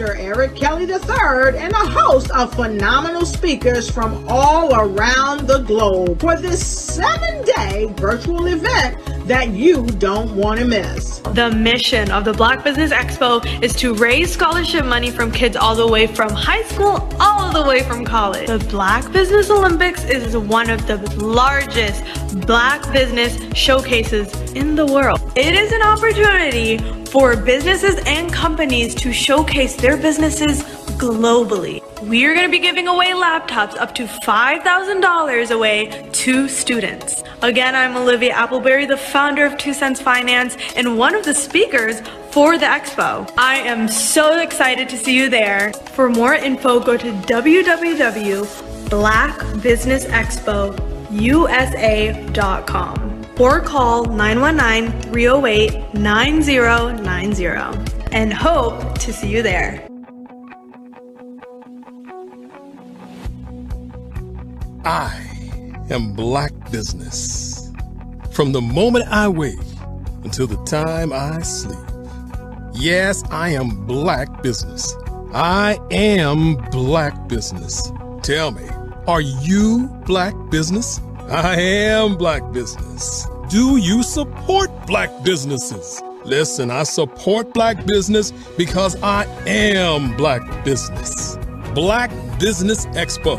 Dr. Eric Kelly III and a host of phenomenal speakers from all around the globe for this 7-day virtual event that you don't want to miss. The mission of the Black Business Expo is to raise scholarship money from kids all the way from high school all the way from college. The Black Business Olympics is one of the largest Black business showcases in the world. It is an opportunity for businesses and companies to showcase their businesses globally. We are going to be giving away laptops up to $5,000 away to students. Again, I'm Olivia Appleberry, the founder of 2 Cents Finance and one of the speakers for the expo. I am so excited to see you there. For more info, go to www.blackbusinessexpousa.com or call 919-308-9090 and hope to see you there. I am Black Business. From the moment I wake until the time I sleep. Yes, I am Black Business. I am Black Business. Tell me, are you Black Business? I am Black Business. Do you support Black businesses? Listen, I support Black business because I am Black Business. Black Business Expo,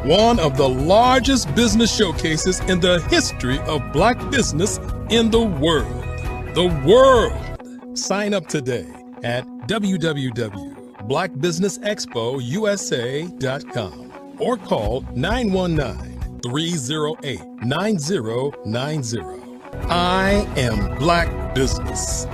one of the largest business showcases in the history of Black business in the world. The world! Sign up today at www.blackbusinessexpousa.com or call 919-308-9090. I am Black Business.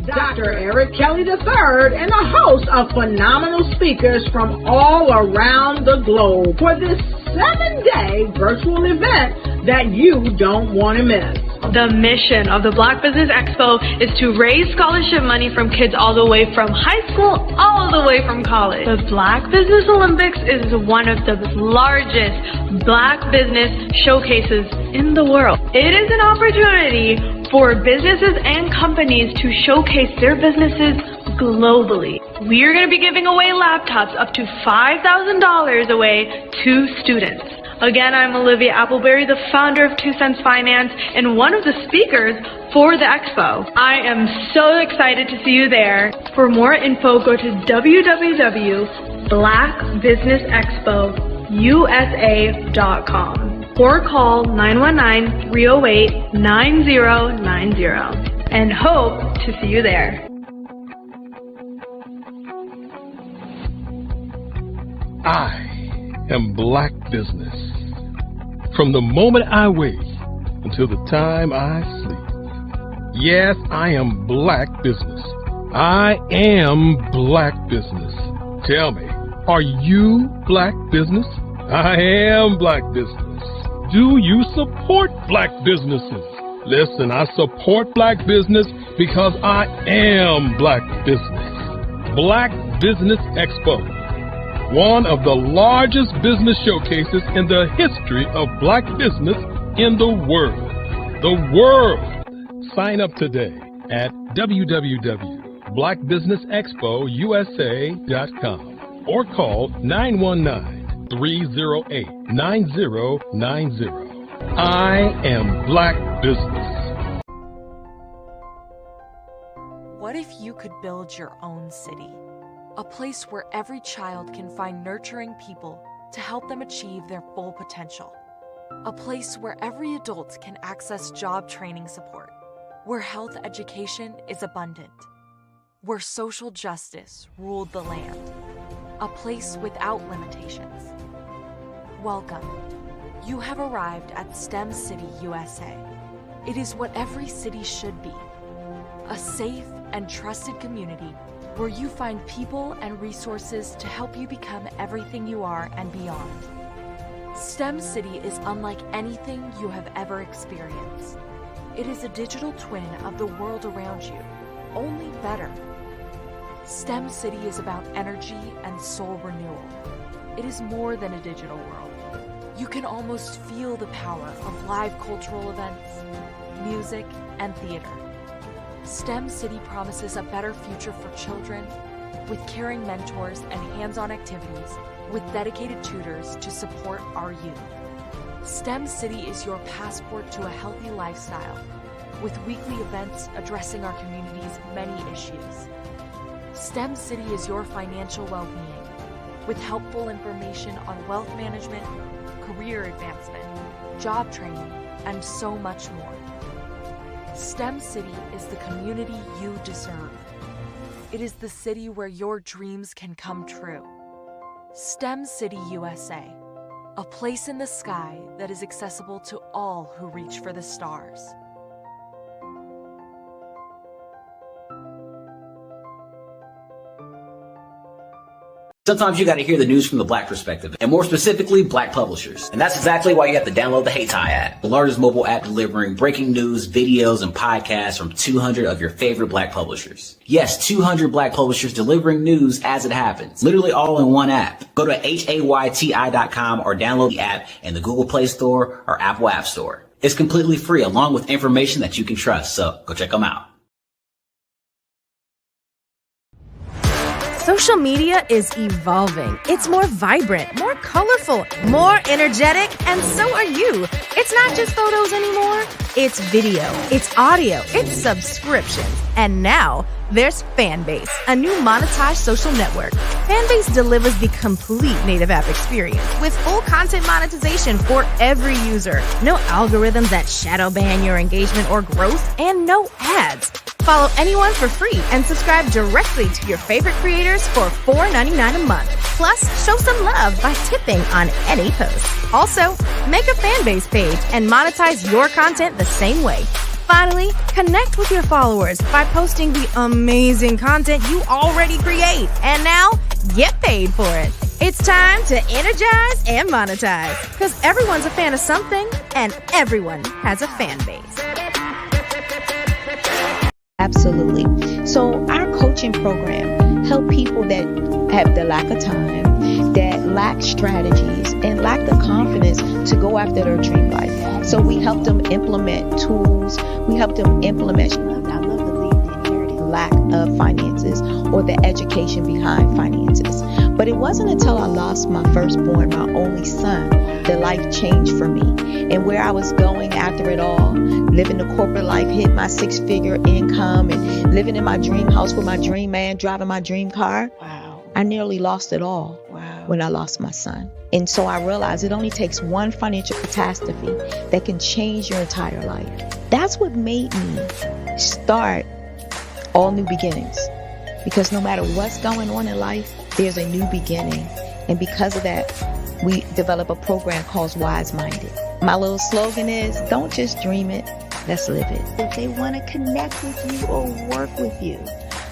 Dr. Eric Kelly III and a host of phenomenal speakers from all around the globe for this 7-day virtual event that you don't want to miss. The mission of the Black Business Expo is to raise scholarship money from kids all the way from high school all the way from college. The Black Business Olympics is one of the largest Black business showcases in the world. It is an opportunity for businesses and companies to showcase their businesses globally. We are going to be giving away laptops up to $5,000 away to students. Again, I'm Olivia Appleberry, the founder of 2 Cents Finance and one of the speakers for the expo. I am so excited to see you there. For more info, go to www.blackbusinessexpousa.com or call 919-308-9090 and hope to see you there. I am Black Business. From the moment I wake until the time I sleep. Yes, I am Black Business. I am Black Business. Tell me, are you Black Business? I am Black Business. Do you support Black businesses? Listen, I support Black business because I am Black Business. Black Business Expo, one of the largest business showcases in the history of Black business in the world. The world! Sign up today at www.blackbusinessexpousa.com or call 919-308-9090. I am Black Business. What if you could build your own city? A place where every child can find nurturing people to help them achieve their full potential. A place where every adult can access job training support. Where health education is abundant. Where social justice ruled the land. A place without limitations. Welcome. You have arrived at STEM City USA. It is what every city should be. A safe and trusted community where you find people and resources to help you become everything you are and beyond. STEM City is unlike anything you have ever experienced. It is a digital twin of the world around you, only better. STEM City is about energy and soul renewal. It is more than a digital world. You can almost feel the power of live cultural events, music, and theater. STEM City promises a better future for children with caring mentors and hands-on activities with dedicated tutors to support our youth. STEM City is your passport to a healthy lifestyle with weekly events addressing our community's many issues. STEM City is your financial well-being with helpful information on wealth management, career advancement, job training, and so much more. STEM City is the community you deserve. It is the city where your dreams can come true. STEM City USA, a place in the sky that is accessible to all who reach for the stars. Sometimes you got to hear the news from the Black perspective, and more specifically, Black publishers. And that's exactly why you have to download the Hey Tie app, the largest mobile app delivering breaking news, videos, and podcasts from 200 of your favorite Black publishers. Yes, 200 Black publishers delivering news as it happens, literally all in one app. Go to hayti.com or download the app in the Google Play Store or Apple App Store. It's completely free, along with information that you can trust, so go check them out. Social media is evolving. It's more vibrant, more colorful, more energetic, and so are you. It's not just photos anymore. It's video, it's audio, it's subscriptions. And now there's Fanbase, a new monetized social network. Fanbase delivers the complete native app experience with full content monetization for every user. No algorithms that shadow ban your engagement or growth, and no ads. Follow anyone for free and subscribe directly to your favorite creators for $4.99 a month. Plus, show some love by tipping on any post. Also, make a Fanbase page and monetize your content the same way. Finally, connect with your followers by posting the amazing content you already create. And now, get paid for it. It's time to energize and monetize, because everyone's a fan of something and everyone has a fan base. Absolutely. So our coaching program help people that have the lack of time, that lack strategies, and lack the confidence to go after their dream life. So we help them implement tools. We help them implement, I love to leave the inherited lack of finances or the education behind finances. But it wasn't until I lost my firstborn, my only son, that life changed for me. And where I was going after it all, living the corporate life, hit my 6-figure income, and living in my dream house with my dream man, driving my dream car. Wow. I nearly lost it all when I lost my son. And so I realized it only takes one financial catastrophe that can change your entire life. That's what made me start All New Beginnings. Because no matter what's going on in life, there's a new beginning. And because of that, we develop a program called Wise Minded. My little slogan is, don't just dream it, let's live it. If they want to connect with you or work with you,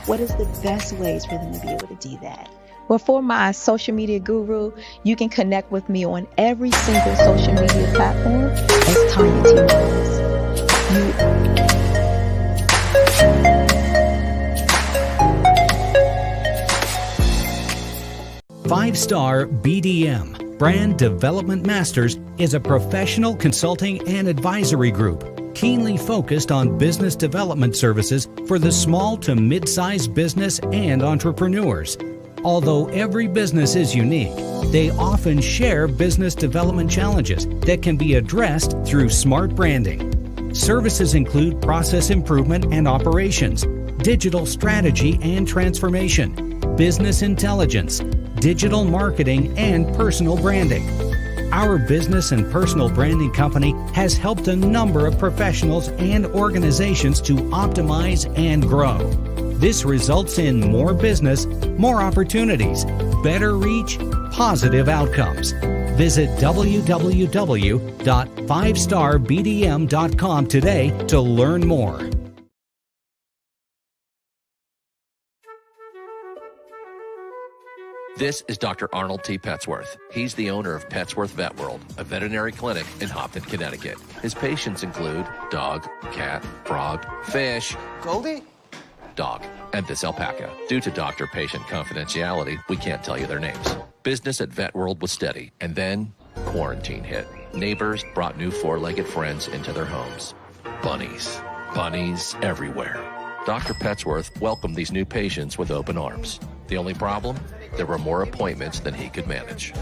what is the best ways for them to be able to do that? Well, for my social media guru, you can connect with me on every single social media platform as Tanya T. Rose. Five-Star BDM, Brand Development Masters, is a professional consulting and advisory group keenly focused on business development services for the small to mid-sized business and entrepreneurs. Although every business is unique, they often share business development challenges that can be addressed through smart branding. Services include process improvement and operations, digital strategy and transformation, business intelligence, digital marketing, and personal branding. Our business and personal branding company has helped a number of professionals and organizations to optimize and grow. This results in more business, more opportunities, better reach, positive outcomes. Visit www.fivestarbdm.com today to learn more. This is Dr. Arnold T. Petsworth. He's the owner of Petsworth Vet World, a veterinary clinic in Hopton, Connecticut. His patients include dog, cat, frog, fish, Goldie, dog, and this alpaca. Due to doctor-patient confidentiality, we can't tell you their names. Business at Vet World was steady, and then quarantine hit. Neighbors brought new four-legged friends into their homes. Bunnies. Bunnies everywhere. Dr. Petsworth welcomed these new patients with open arms. The only problem? There were more appointments than he could manage.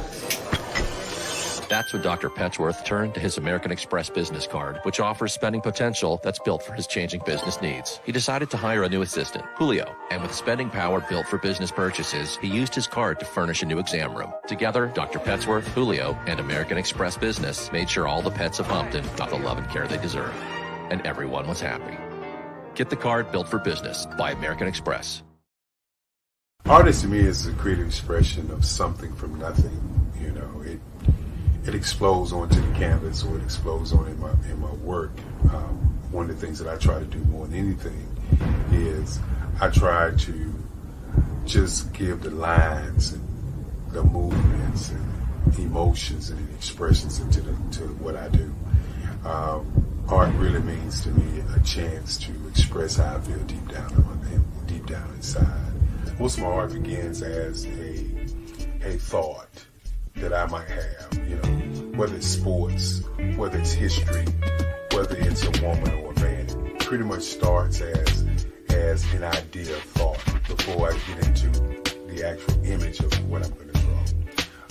That's when Dr. Petsworth turned to his American Express business card, which offers spending potential that's built for his changing business needs. He decided to hire a new assistant, Julio, and with spending power built for business purchases, he used his card to furnish a new exam room. Together, Dr. Petsworth, Julio, and American Express Business made sure all the pets of Hopton got the love and care they deserve. And everyone was happy. Get the card built for business by American Express. Artist to me is a creative expression of something from nothing. You know, it explodes onto the canvas, or it explodes on in my work. One of the things that I try to do more than anything is I try to just give the lines and the movements and emotions and expressions into what I do. Art really means to me a chance to express how I feel deep down inside. Most of my art begins as a thought that I might have, you know, whether it's sports, whether it's history, whether it's a woman or a man. It pretty much starts as an idea of thought before I get into the actual image of what I'm going to draw.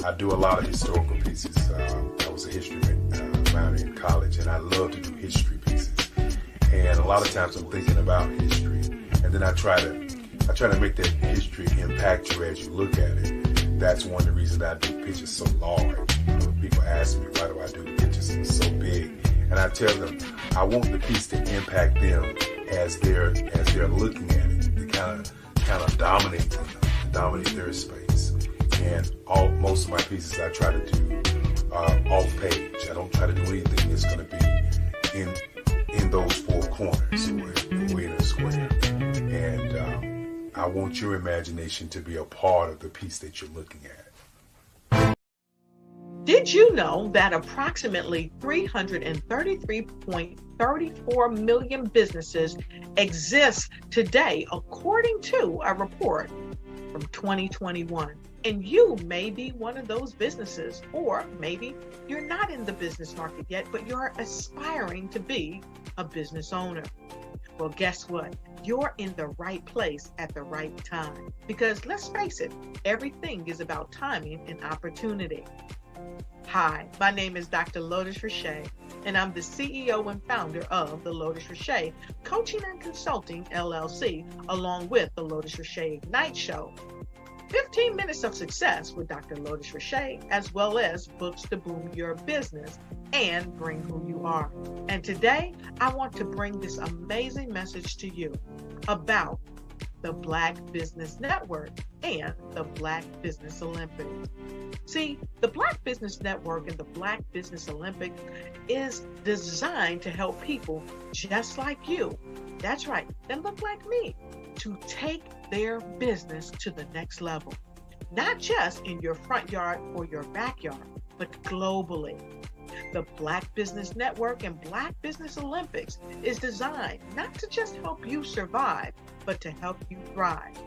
I do a lot of historical pieces. I was a history minor in college, and I love to do history pieces. And a lot of times I'm thinking about history, and then I try to make that history impact you as you look at it. That's one of the reasons I do pictures so large. People ask me, why do I do the pictures so big? And I tell them, I want the piece to impact them as they're looking at it, to kind of dominate them, dominate their space. And most of my pieces I try to do off page. I don't try to do anything that's going to be in those four corners or in a square. And I want your imagination to be a part of the piece that you're looking at. Did you know that approximately 333.34 million businesses exist today, according to a report from 2021? And you may be one of those businesses, or maybe you're not in the business market yet, but you're aspiring to be a business owner. Well, guess what? You're in the right place at the right time. Because let's face it, everything is about timing and opportunity. Hi, my name is Dr. Lotus Richey, and I'm the CEO and founder of the Lotus Richey Coaching and Consulting LLC, along with the Lotus Richey Ignite Show. 15 minutes of success with Dr. Lotus Richey, as well as books to boom your business and bring who you are. And today, I want to bring this amazing message to you about the Black Business Network and the Black Business Olympics. See, the Black Business Network and the Black Business Olympics is designed to help people just like you, that's right, that look like me, to take their business to the next level. Not just in your front yard or your backyard, but globally. The Black Business Network and Black Business Olympics is designed not to just help you survive, but to help you thrive.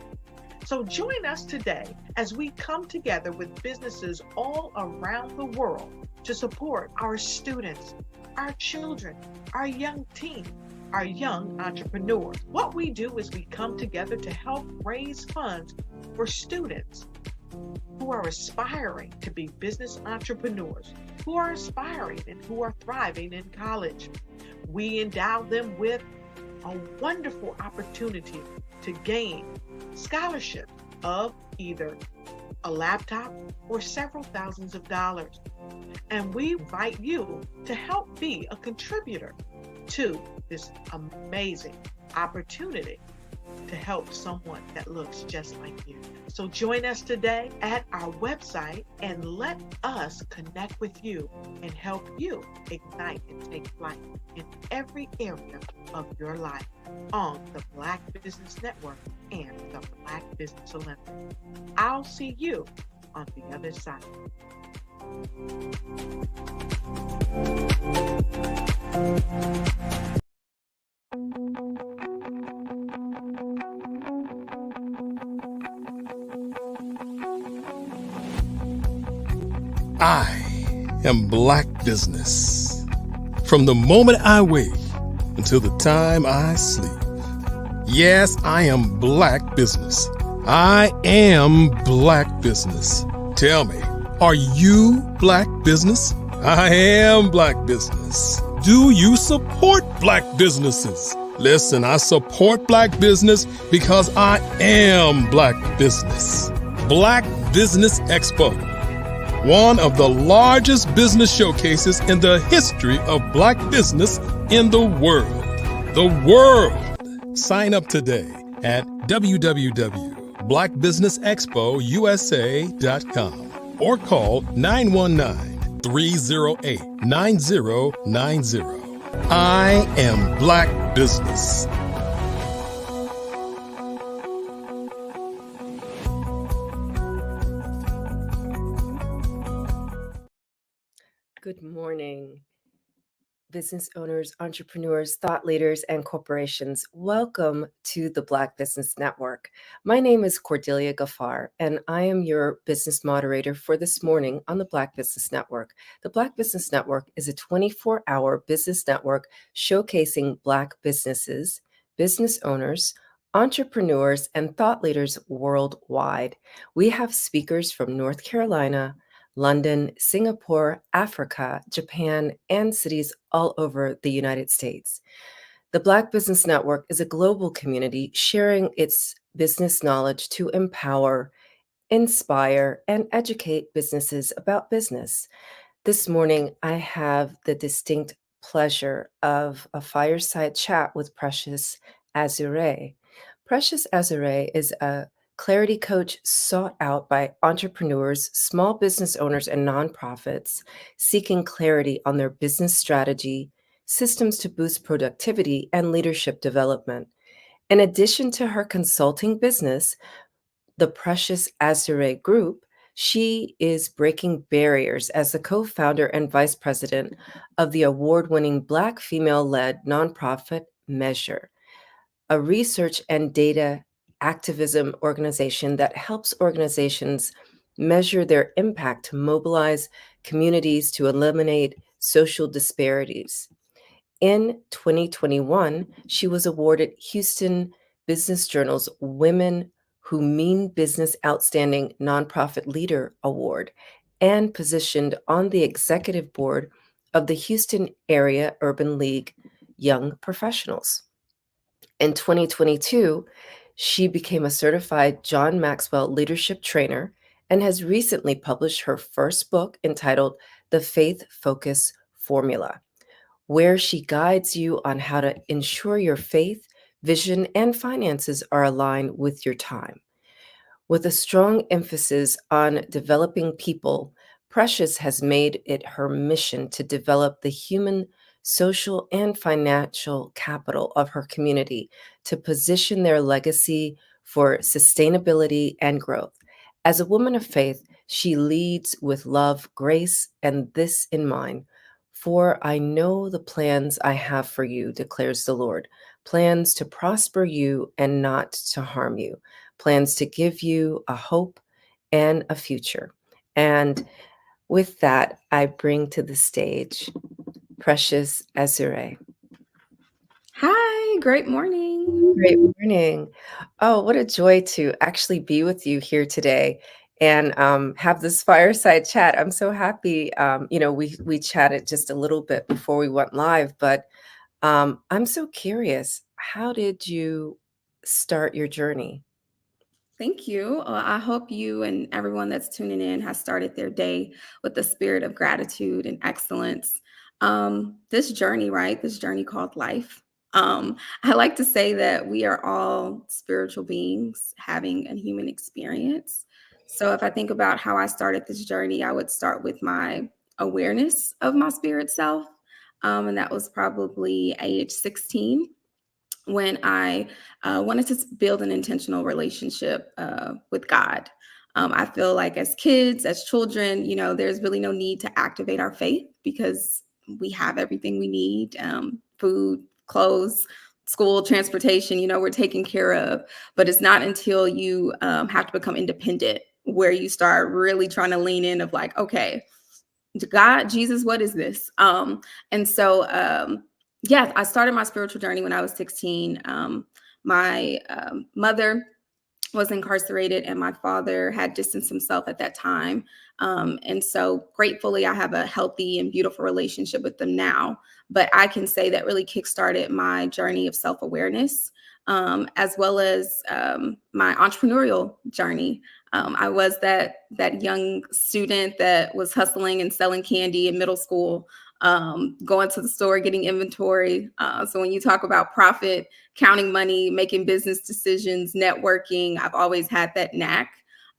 So join us today as we come together with businesses all around the world to support our students, our children, our young teens, our young entrepreneurs. What we do is we come together to help raise funds for students who are aspiring to be business entrepreneurs, who are aspiring and who are thriving in college. We endow them with a wonderful opportunity to gain scholarship of either a laptop or several thousands of dollars. And we invite you to help be a contributor to this amazing opportunity to help someone that looks just like you. So join us today at our website and let us connect with you and help you ignite and take flight in every area of your life on the Black Business Network and the Black Business Olympics. I'll see you on the other side. I am Black Business. From the moment I wake until the time I sleep. Yes, I am Black Business. I am Black Business. Tell me, are you Black Business? I am Black Business. Do you support Black businesses? Listen, I support Black business because I am Black Business. Black Business Expo, one of the largest business showcases in the history of Black business in the world. The world! Sign up today at www.blackbusinessexpousa.com or call 919-308-9090. I am Black Business. Good morning, business owners, entrepreneurs, thought leaders, and corporations. Welcome to the Black Business Network. My name is Cordelia Gaffar, and I am your business moderator for this morning on the Black Business Network. The Black Business Network is a 24-hour business network showcasing Black businesses, business owners, entrepreneurs, and thought leaders worldwide. We have speakers from North Carolina, London, Singapore, Africa, Japan, and cities all over the United States. The Black Business Network is a global community sharing its business knowledge to empower, inspire, and educate businesses about business. This morning, I have the distinct pleasure of a fireside chat with Precious Azure. Precious Azure is a clarity coach sought out by entrepreneurs, small business owners, and nonprofits seeking clarity on their business strategy, systems to boost productivity, and leadership development. In addition to her consulting business, the Precious Azure Group, she is breaking barriers as the co-founder and vice president of the award-winning Black female-led nonprofit Measure, a research and data activism organization that helps organizations measure their impact to mobilize communities to eliminate social disparities. In 2021, she was awarded Houston Business Journal's Women Who Mean Business Outstanding Nonprofit Leader Award and positioned on the executive board of the Houston Area Urban League Young Professionals. In 2022, she became a certified John Maxwell leadership trainer and has recently published her first book entitled The Faith Focus Formula, where she guides you on how to ensure your faith, vision, and finances are aligned with your time. With a strong emphasis on developing people, Precious has made it her mission to develop the human, social, and financial capital of her community to position their legacy for sustainability and growth. As a woman of faith, she leads with love, grace, and this in mind. For I know the plans I have for you, declares the Lord, plans to prosper you and not to harm you, plans to give you a hope and a future. And with that, I bring to the stage Precious Azure. Hi, great morning. Great morning. Oh, what a joy to actually be with you here today and have this fireside chat. I'm so happy. We chatted just a little bit before we went live, but I'm so curious. How did you start your journey? Thank you. I hope you and everyone that's tuning in has started their day with the spirit of gratitude and excellence. This journey, right? This journey called life. I like to say that we are all spiritual beings having a human experience. So if I think about how I started this journey, I would start with my awareness of my spirit self. And that was probably age 16 when I wanted to build an intentional relationship with God. I feel like as kids, as children, there's really no need to activate our faith because we have everything we need, food, clothes, school, transportation, we're taken care of. But it's not until you have to become independent where you start really trying to lean in of like, okay, God, Jesus, what is this? Yeah, I started my spiritual journey when I was 16. My mother was incarcerated and my father had distanced himself at that time. And so gratefully, I have a healthy and beautiful relationship with them now. But I can say that really kickstarted my journey of self-awareness, as well as my entrepreneurial journey. I was that young student that was hustling and selling candy in middle school, going to the store, getting inventory. So when you talk about profit, counting money, making business decisions, networking, I've always had that knack.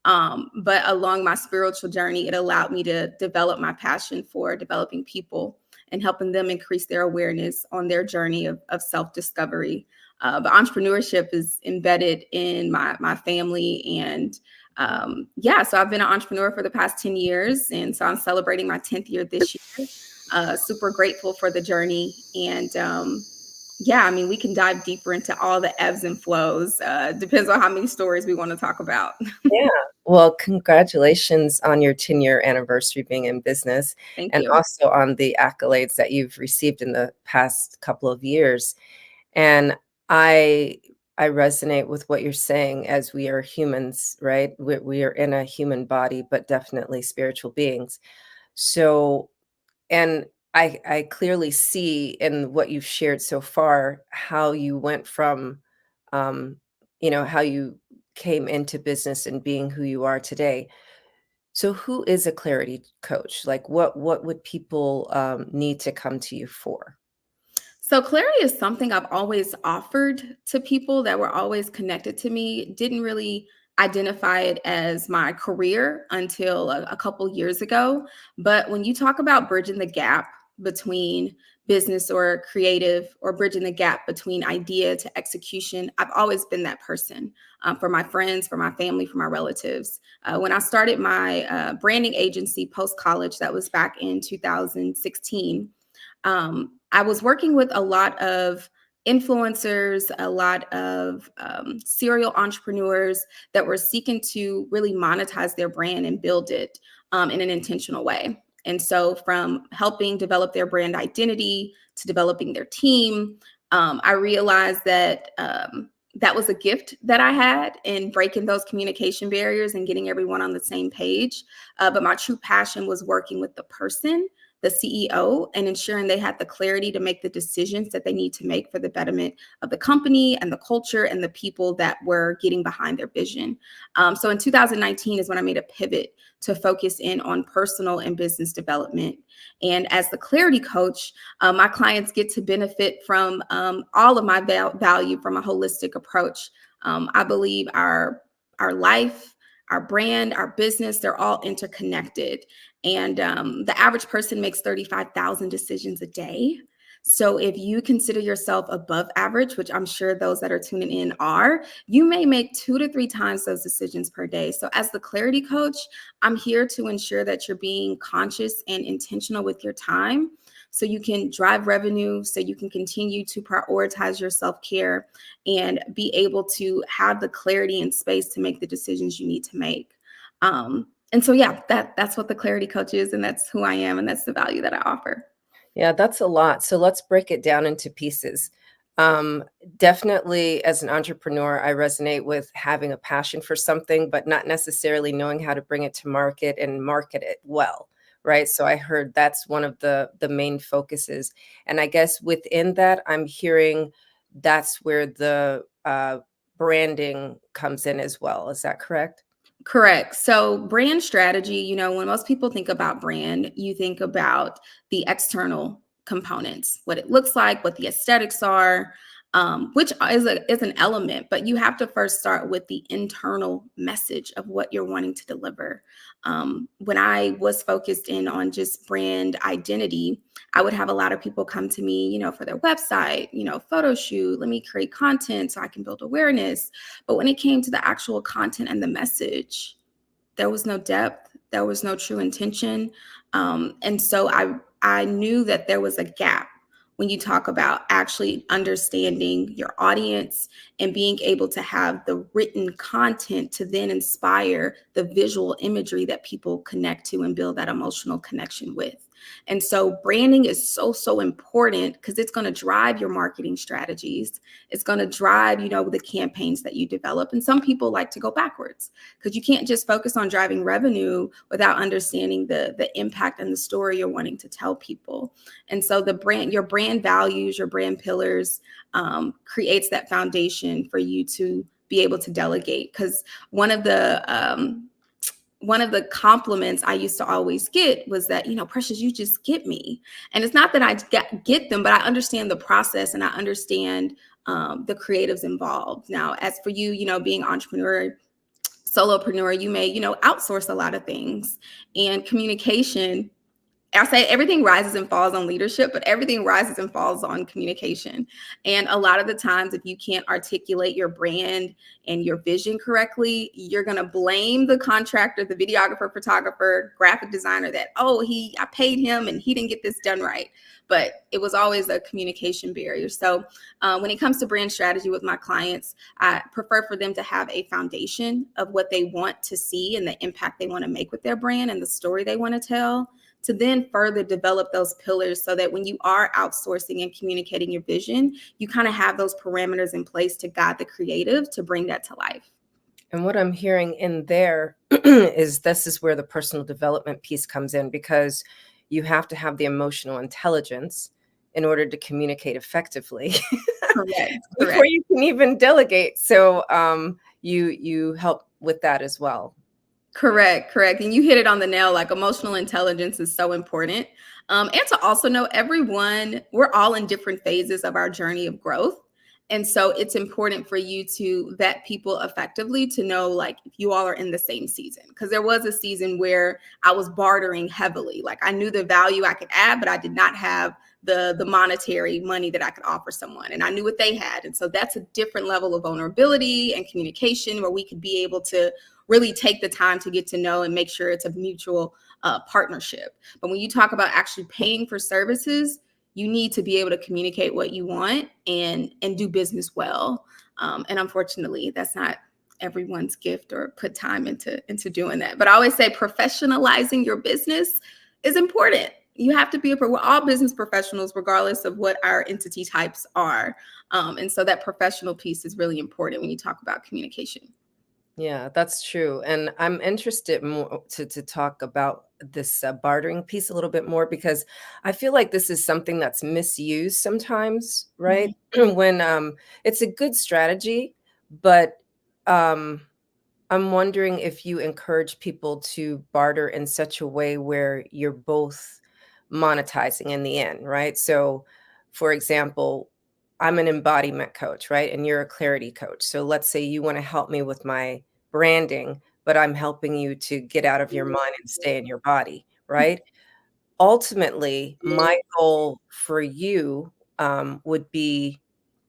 But along my spiritual journey, it allowed me to develop my passion for developing people and helping them increase their awareness on their journey of self-discovery. But entrepreneurship is embedded in my family. And so I've been an entrepreneur for the past 10 years. And so I'm celebrating my 10th year this year. Super grateful for the journey. And we can dive deeper into all the ebbs and flows. Depends on how many stories we want to talk about. Yeah. Well, congratulations on your 10-year anniversary being in business. Thank and you. Also on the accolades that you've received in the past couple of years. And I resonate with what you're saying, as we are humans, right? We are in a human body, but definitely spiritual beings. So, and I clearly see in what you've shared so far how you went from, how you came into business and being who you are today. So, who is a clarity coach? Like, what would people need to come to you for? So clarity is something I've always offered to people that were always connected to me. Didn't really identify it as my career until a couple years ago. But when you talk about bridging the gap between business or creative, or bridging the gap between idea to execution, I've always been that person for my friends, for my family, for my relatives. When I started my branding agency post-college, that was back in 2016, I was working with a lot of influencers, a lot of serial entrepreneurs that were seeking to really monetize their brand and build it in an intentional way. And so from helping develop their brand identity to developing their team, I realized that that was a gift that I had in breaking those communication barriers and getting everyone on the same page. But my true passion was working with the person, the CEO, and ensuring they had the clarity to make the decisions that they need to make for the betterment of the company and the culture and the people that were getting behind their vision. So in 2019 is when I made a pivot to focus in on personal and business development. And as the clarity coach, my clients get to benefit from all of my value from a holistic approach. I believe our life, our brand, our business, they're all interconnected. And the average person makes 35,000 decisions a day. So if you consider yourself above average, which I'm sure those that are tuning in are, you may make 2 to 3 times those decisions per day. So as the clarity coach, I'm here to ensure that you're being conscious and intentional with your time so you can drive revenue, so you can continue to prioritize your self-care and be able to have the clarity and space to make the decisions you need to make. And so, yeah, that's what the clarity coach is, and that's who I am, and that's the value that I offer. Yeah, that's a lot. So let's break it down into pieces. Um, Definitely, as an entrepreneur, I resonate with having a passion for something, but not necessarily knowing how to bring it to market and market it well, right? So I heard that's one of the main focuses, and I guess within that, I'm hearing that's where the branding comes in as well. Is that correct? Correct. So, brand strategy, when most people think about brand, you think about the external components, what it looks like, what the aesthetics are, which is an element, but you have to first start with the internal message of what you're wanting to deliver. When I was focused in on just brand identity, I would have a lot of people come to me, for their website, photo shoot, let me create content so I can build awareness. But when it came to the actual content and the message, there was no depth, there was no true intention. And so I knew that there was a gap when you talk about actually understanding your audience and being able to have the written content to then inspire the visual imagery that people connect to and build that emotional connection with. And so branding is so important because it's going to drive your marketing strategies. It's going to drive, the campaigns that you develop. And some people like to go backwards because you can't just focus on driving revenue without understanding the impact and the story you're wanting to tell people. And so your brand values, your brand pillars creates that foundation for you to be able to delegate. Because one of the compliments I used to always get was that, Precious, you just get me. And it's not that I get them, but I understand the process and I understand the creatives involved. Now, as for you, being entrepreneur, solopreneur, you may, outsource a lot of things, and communication. I say everything rises and falls on leadership, but everything rises and falls on communication. And a lot of the times, if you can't articulate your brand and your vision correctly, you're going to blame the contractor, the videographer, photographer, graphic designer that, I paid him and he didn't get this done right. But it was always a communication barrier. So when it comes to brand strategy with my clients, I prefer for them to have a foundation of what they want to see and the impact they want to make with their brand and the story they want to tell, to then further develop those pillars so that when you are outsourcing and communicating your vision, you kind of have those parameters in place to guide the creative to bring that to life. And what I'm hearing in there is this is where the personal development piece comes in, because you have to have the emotional intelligence in order to communicate effectively. Correct. Before you can even delegate. So you help with that as well. Correct. And you hit it on the nail. Like, emotional intelligence is so important. And to also know we're all in different phases of our journey of growth. And so it's important for you to vet people effectively to know, like, if you all are in the same season. Because there was a season where I was bartering heavily. Like, I knew the value I could add, but I did not have the monetary money that I could offer someone. And I knew what they had. And so that's a different level of vulnerability and communication where we could be able to really take the time to get to know and make sure it's a mutual partnership. But when you talk about actually paying for services, you need to be able to communicate what you want and do business well. And unfortunately, that's not everyone's gift or put time into doing that. But I always say professionalizing your business is important. You have to we're all business professionals, regardless of what our entity types are. And so that professional piece is really important when you talk about communication. Yeah, that's true. And I'm interested more to talk about this bartering piece a little bit more, because I feel like this is something that's misused sometimes, right? When it's a good strategy, but I'm wondering if you encourage people to barter in such a way where you're both monetizing in the end, right? So, for example, I'm an embodiment coach, right? And you're a clarity coach. So let's say you want to help me with my branding, but I'm helping you to get out of your mind and stay in your body, right? Ultimately, my goal for you would be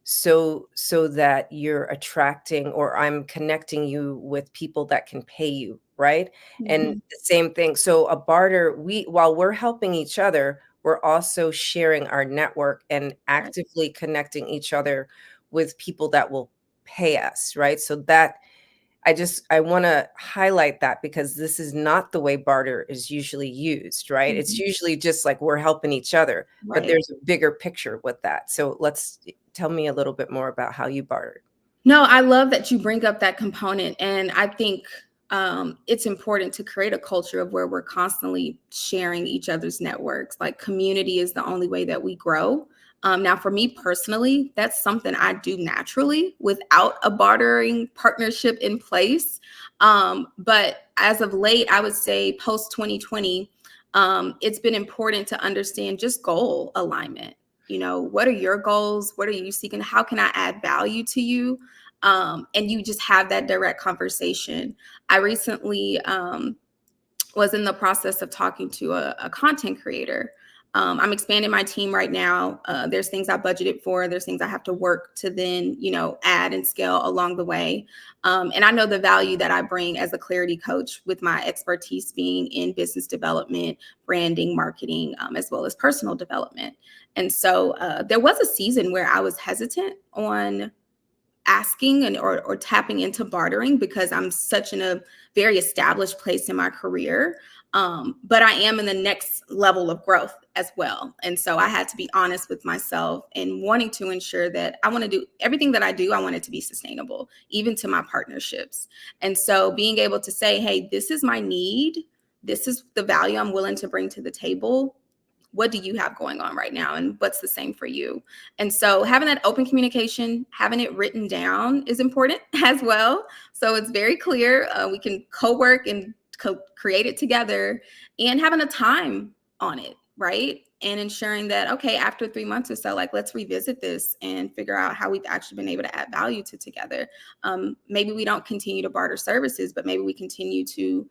so that you're attracting, or I'm connecting you with people that can pay you, right? And Mhm. the same thing. So a barter, while we're helping each other, we're also sharing our network and Right. actively connecting each other with people that will pay us, right? So that I want to highlight that, because this is not the way barter is usually used, right? It's Mhm. usually just like we're helping each other, but Right. there's a bigger picture with that. So tell me a little bit more about how you bartered. No, I love that you bring up that component. And I think it's important to create a culture of where we're constantly sharing each other's networks. Like, community is the only way that we grow. Now, for me personally, that's something I do naturally without a bartering partnership in place. But as of late, I would say post 2020, it's been important to understand just goal alignment. What are your goals? What are you seeking? How can I add value to you? And you just have that direct conversation. I recently was in the process of talking to a content creator. I'm expanding my team right now. There's things I budgeted for. There's things I have to work to then, add and scale along the way. And I know the value that I bring as a clarity coach, with my expertise being in business development, branding, marketing, as well as personal development. And so there was a season where I was hesitant on asking or tapping into bartering, because I'm such in a very established place in my career. But I am in the next level of growth as well. And so I had to be honest with myself and wanting to ensure that I want to do everything that I do. I want it to be sustainable, even to my partnerships. And so being able to say, hey, this is my need. This is the value I'm willing to bring to the table. What do you have going on right now, and what's the same for you? And so having that open communication, having it written down is important as well. So it's very clear. We can co-work and create it together, and having a time on it, right? And ensuring that, okay, after 3 months or so, like, let's revisit this and figure out how we've actually been able to add value to together. Maybe we don't continue to barter services, but maybe we continue to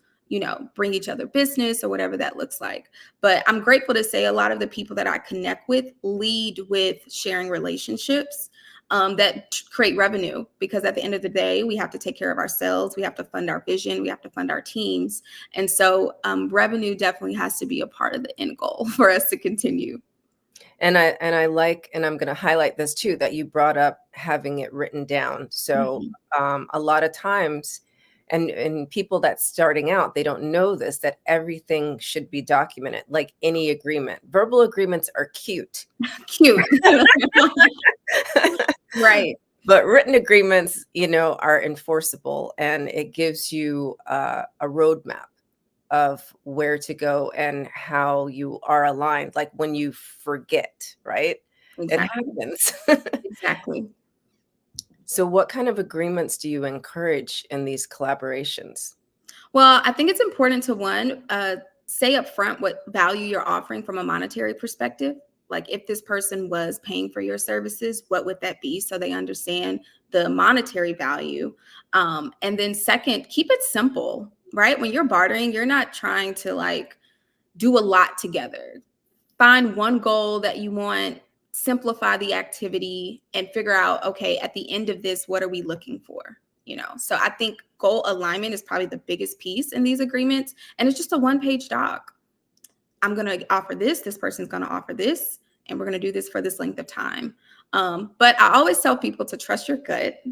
bring each other business, or whatever that looks like. But I'm grateful to say a lot of the people that I connect with lead with sharing relationships that create revenue, because at the end of the day, we have to take care of ourselves. We have to fund our vision. We have to fund our teams. And so revenue definitely has to be a part of the end goal for us to continue. And I like, and I'm going to highlight this too, that you brought up having it written down. So a lot of times, and people that's starting out, they don't know this, that everything should be documented, like any agreement. Verbal agreements are cute. Cute. Right. But written agreements, are enforceable, and it gives you a roadmap of where to go and how you are aligned. Like when you forget, right? Exactly. It happens. Exactly. So what kind of agreements do you encourage in these collaborations? Well, I think it's important to, one, say upfront what value you're offering from a monetary perspective. Like, if this person was paying for your services, what would that be? So they understand the monetary value. And then second, keep it simple, right? When you're bartering, you're not trying to do a lot together. Find one goal that you want, simplify the activity, and figure out, okay, at the end of this, what are we looking for? So I think goal alignment is probably the biggest piece in these agreements. And it's just a one-page doc. I'm going to offer this. This person's going to offer this. And we're going to do this for this length of time. But I always tell people to trust your gut,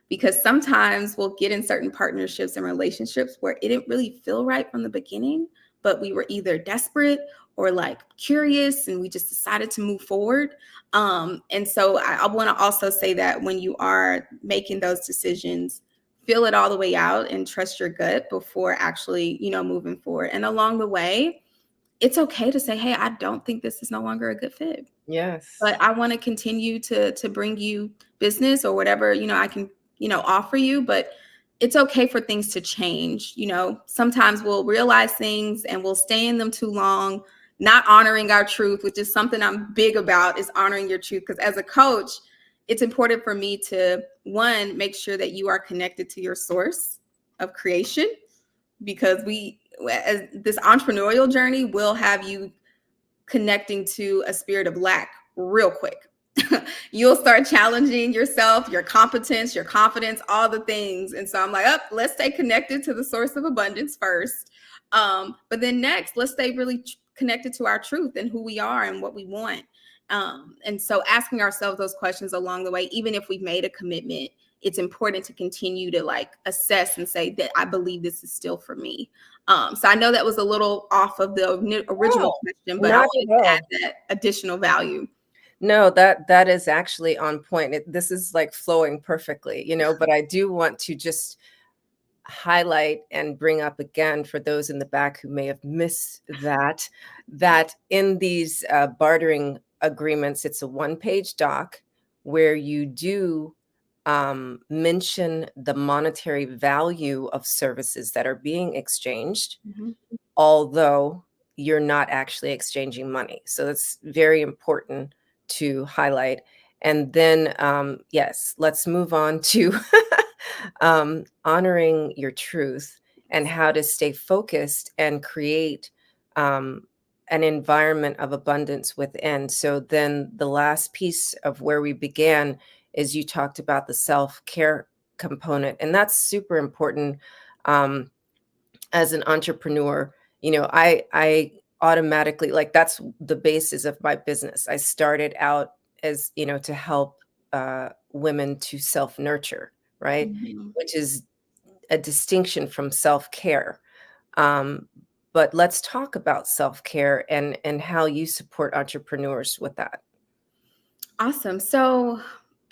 because sometimes we'll get in certain partnerships and relationships where it didn't really feel right from the beginning, but we were either desperate or curious, and we just decided to move forward. And so I want to also say that when you are making those decisions, feel it all the way out and trust your gut before actually, moving forward. And along the way, it's okay to say, hey, I don't think this is no longer a good fit. Yes. But I want to continue to bring you business or whatever, I can, offer you. But it's okay for things to change. Sometimes we'll realize things and we'll stay in them too long, not honoring our truth, which is something I'm big about, is honoring your truth. Because as a coach, it's important for me to, one, make sure that you are connected to your source of creation. because as this entrepreneurial journey will have you connecting to a spirit of lack real quick. You'll start challenging yourself, your competence, your confidence, all the things. And so I'm like, let's stay connected to the source of abundance first. But then next, let's stay really connected to our truth and who we are and what we want. And so asking ourselves those questions along the way, even if we've made a commitment, it's important to continue to like assess and say that I believe this is still for me. So I know that was a little off of the original question, but I wanted to add that additional value. No, that is actually on point. This is like flowing perfectly, but I do want to just highlight and bring up again for those in the back who may have missed that in these bartering agreements, it's a one-page doc where you do mention the monetary value of services that are being exchanged, although you're not actually exchanging money. So that's very important to highlight. And then, yes, let's move on to honoring your truth and how to stay focused and create an environment of abundance within. So then the last piece of where we began is you talked about the self-care component, and that's super important. As an entrepreneur, I automatically, like, that's the basis of my business. I started out as, to help women to self-nurture, right? Which is a distinction from self-care. But let's talk about self-care and how you support entrepreneurs with that. Awesome. So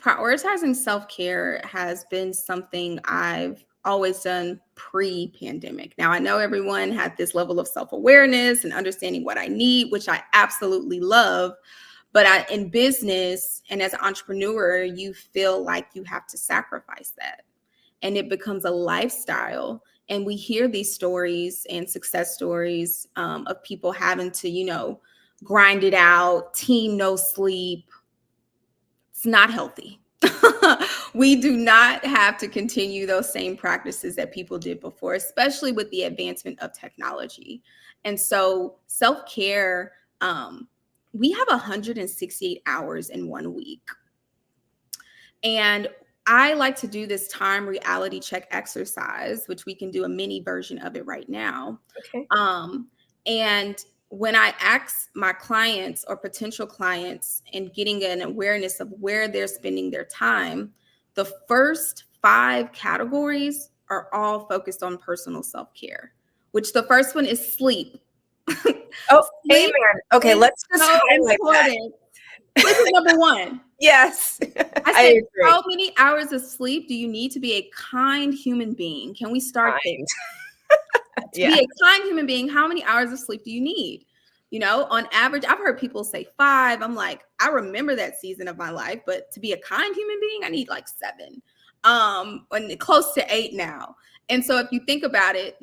prioritizing self-care has been something I've always done pre-pandemic. Now, I know everyone had this level of self-awareness and understanding what I need, which I absolutely love. But in business and as an entrepreneur, you feel like you have to sacrifice that. And it becomes a lifestyle. And we hear these stories and success stories of people having to, grind it out, no sleep. It's not healthy. We do not have to continue those same practices that people did before, especially with the advancement of technology. And so self-care, we have 168 hours in 1 week. And I like to do this time reality check exercise, which we can do a mini version of it right now. Okay. And when I ask my clients or potential clients and getting an awareness of where they're spending their time, the first 5 categories are all focused on personal self-care, which the first one is sleep. Oh, sleep, amen. Okay, let's just highlight that. Sleep is number 1. Yes. I said, how many hours of sleep do you need to be a kind human being? Can we start there? To be a kind human being, how many hours of sleep do you need? On average, I've heard people say 5. I'm like, I remember that season of my life, but to be a kind human being, I need like 7, and close to 8 now. And so if you think about it,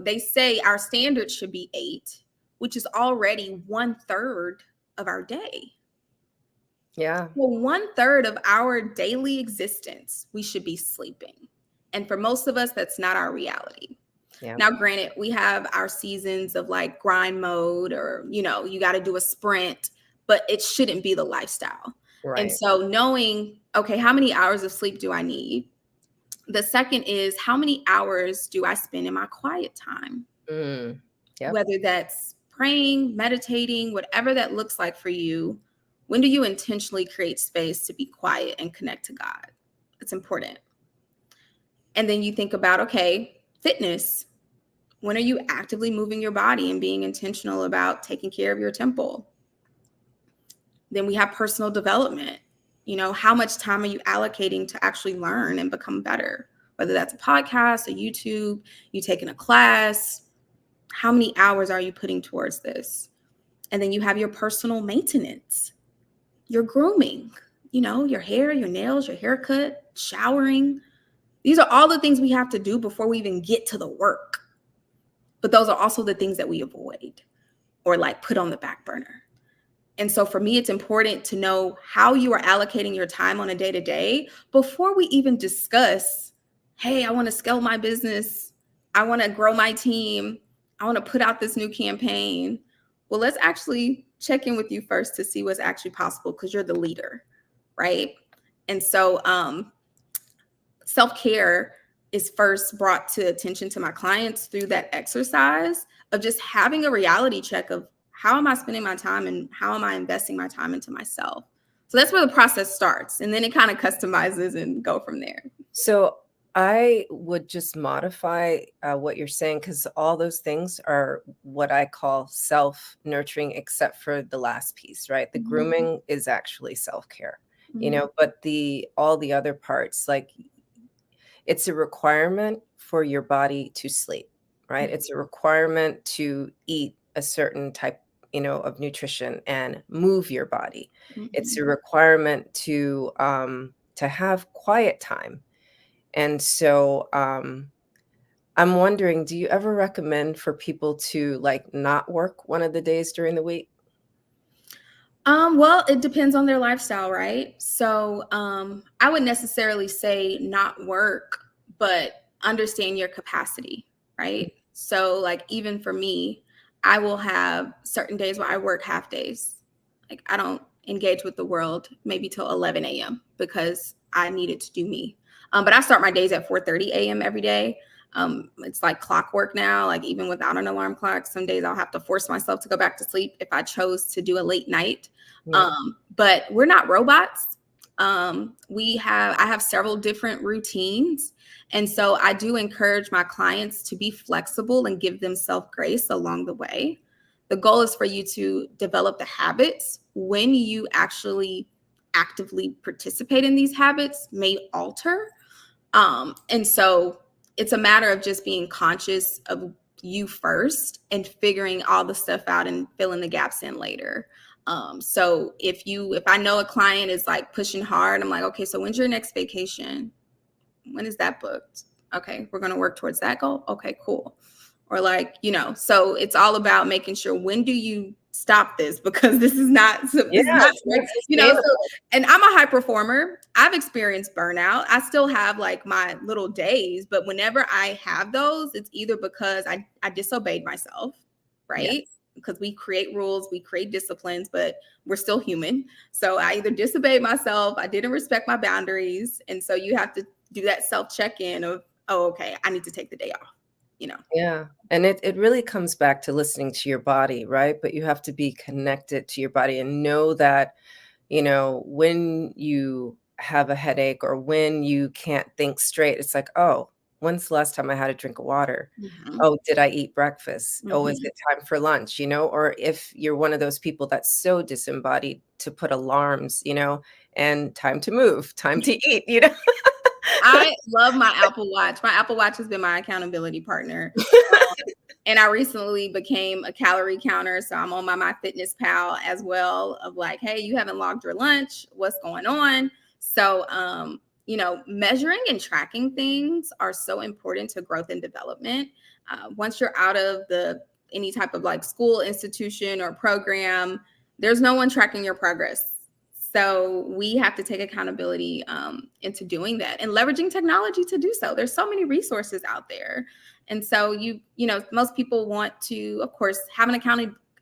they say our standard should be 8, which is already 1/3 of our day. Yeah. Well, 1/3 of our daily existence, we should be sleeping. And for most of us, that's not our reality. Yeah. Now, granted, we have our seasons of like grind mode or, you got to do a sprint, but it shouldn't be the lifestyle. Right. And so knowing, okay, how many hours of sleep do I need? The second is, how many hours do I spend in my quiet time? Yep. Whether that's praying, meditating, whatever that looks like for you. When do you intentionally create space to be quiet and connect to God? It's important. And then you think about, okay, fitness. When are you actively moving your body and being intentional about taking care of your temple? Then we have personal development. How much time are you allocating to actually learn and become better? Whether that's a podcast, a YouTube, you taking a class, how many hours are you putting towards this? And then you have your personal maintenance, your grooming, your hair, your nails, your haircut, showering. These are all the things we have to do before we even get to the work. But those are also the things that we avoid or like put on the back burner. And so for me, it's important to know how you are allocating your time on a day-to-day before we even discuss, hey, I want to scale my business. I want to grow my team. I want to put out this new campaign. Well, let's actually check in with you first to see what's actually possible, because you're the leader, right? And so self-care is first brought to attention to my clients through that exercise of just having a reality check of how am I spending my time and how am I investing my time into myself. So that's where the process starts. And then it kind of customizes and go from there. So I would just modify what you're saying, because all those things are what I call self-nurturing, except for the last piece, right? The grooming is actually self-care, but all the other parts, like, it's a requirement for your body to sleep, right? It's a requirement to eat a certain type, of nutrition and move your body. It's a requirement to have quiet time. And so I'm wondering, do you ever recommend for people to like not work one of the days during the week? Well, it depends on their lifestyle, right? So I would necessarily say not work, but understand your capacity, right? So like, even for me, I will have certain days where I work half days. Like, I don't engage with the world maybe till 11 a.m. because I needed to do me. But I start my days at 4:30 a.m. every day. It's like clockwork now, like even without an alarm clock. Some days I'll have to force myself to go back to sleep if I chose to do a late night. Yeah. But we're not robots. I have several different routines. And so I do encourage my clients to be flexible and give themselves grace along the way. The goal is for you to develop the habits. When you actually actively participate in these habits may alter. And so it's a matter of just being conscious of you first and figuring all the stuff out and filling the gaps in later. So if I know a client is like pushing hard, I'm like, okay, so when's your next vacation? When is that booked? Okay, we're going to work towards that goal. Okay, cool. Or like, so it's all about making sure, when do you stop this? Because this is not, so, and I'm a high performer. I've experienced burnout. I still have like my little days, but whenever I have those, it's either because I disobeyed myself, right? Yes. Because we create rules, we create disciplines, but we're still human. So I either disobeyed myself, I didn't respect my boundaries. And so you have to do that self check-in of, oh, okay, I need to take the day off. Yeah. And it really comes back to listening to your body, right? But you have to be connected to your body and know that, when you have a headache or when you can't think straight, it's like, oh, when's the last time I had a drink of water? Oh, did I eat breakfast? Oh, is it time for lunch? Or if you're one of those people that's so disembodied, to put alarms, and time to move, time to eat, I love my Apple Watch. My Apple Watch has been my accountability partner. And I recently became a calorie counter. So I'm on my MyFitnessPal as well, of like, hey, you haven't logged your lunch. What's going on? So, measuring and tracking things are so important to growth and development. Once you're out of any type of like school, institution, or program, there's no one tracking your progress. So we have to take accountability into doing that and leveraging technology to do so. There's so many resources out there. And so most people want to, of course, have an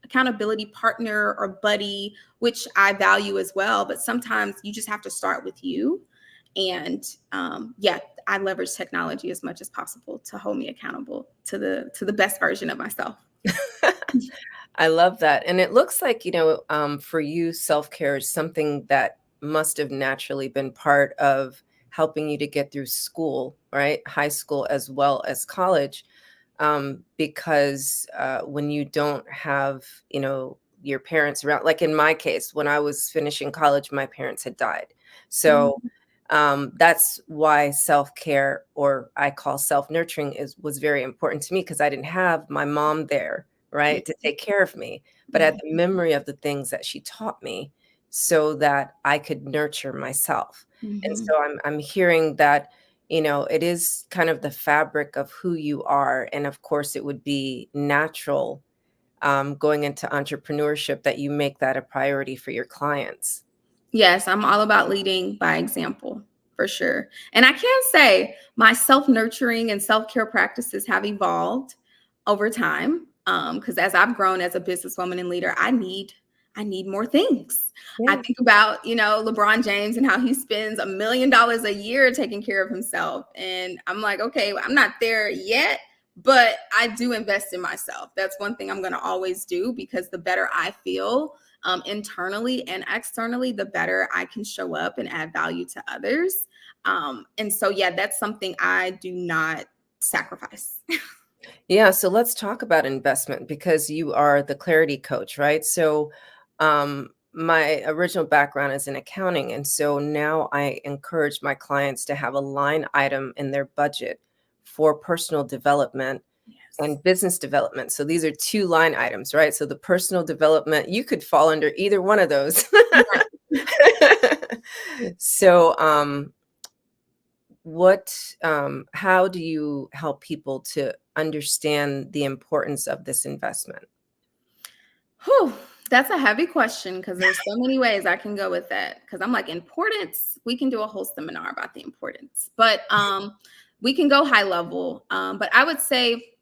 accountability partner or buddy, which I value as well. But sometimes you just have to start with you. And I leverage technology as much as possible to hold me accountable to the best version of myself. I love that. And it looks like, for you, self-care is something that must have naturally been part of helping you to get through school, right? High school as well as college. Because when you don't have, your parents around, like in my case, when I was finishing college, my parents had died. So that's why self-care, or I call self-nurturing, was very important to me, because I didn't have my mom there, right, to take care of me, but I had the memory of the things that she taught me so that I could nurture myself. And so I'm hearing that, it is kind of the fabric of who you are. And of course, it would be natural going into entrepreneurship that you make that a priority for your clients. Yes, I'm all about leading by example. for sure. And I can say my self-nurturing and self-care practices have evolved over time. Because as I've grown as a businesswoman and leader, I need more things. Yeah. I think about, LeBron James and how he spends $1 million a year taking care of himself. And I'm like, okay, I'm not there yet, but I do invest in myself. That's one thing I'm going to always do, because the better I feel internally and externally, the better I can show up and add value to others. And so, yeah, that's something I do not sacrifice. Yeah, so let's talk about investment, because you are the clarity coach, right? So my original background is in accounting. And so now I encourage my clients to have a line item in their budget for personal development and business development. So these are 2 line items, right? So the personal development, you could fall under either one of those. So how do you help people to understand the importance of this investment? Whew, that's a heavy question, because there's so many ways I can go with that. Because I'm like, importance, we can do a whole seminar about the importance, but we can go high level. But I would say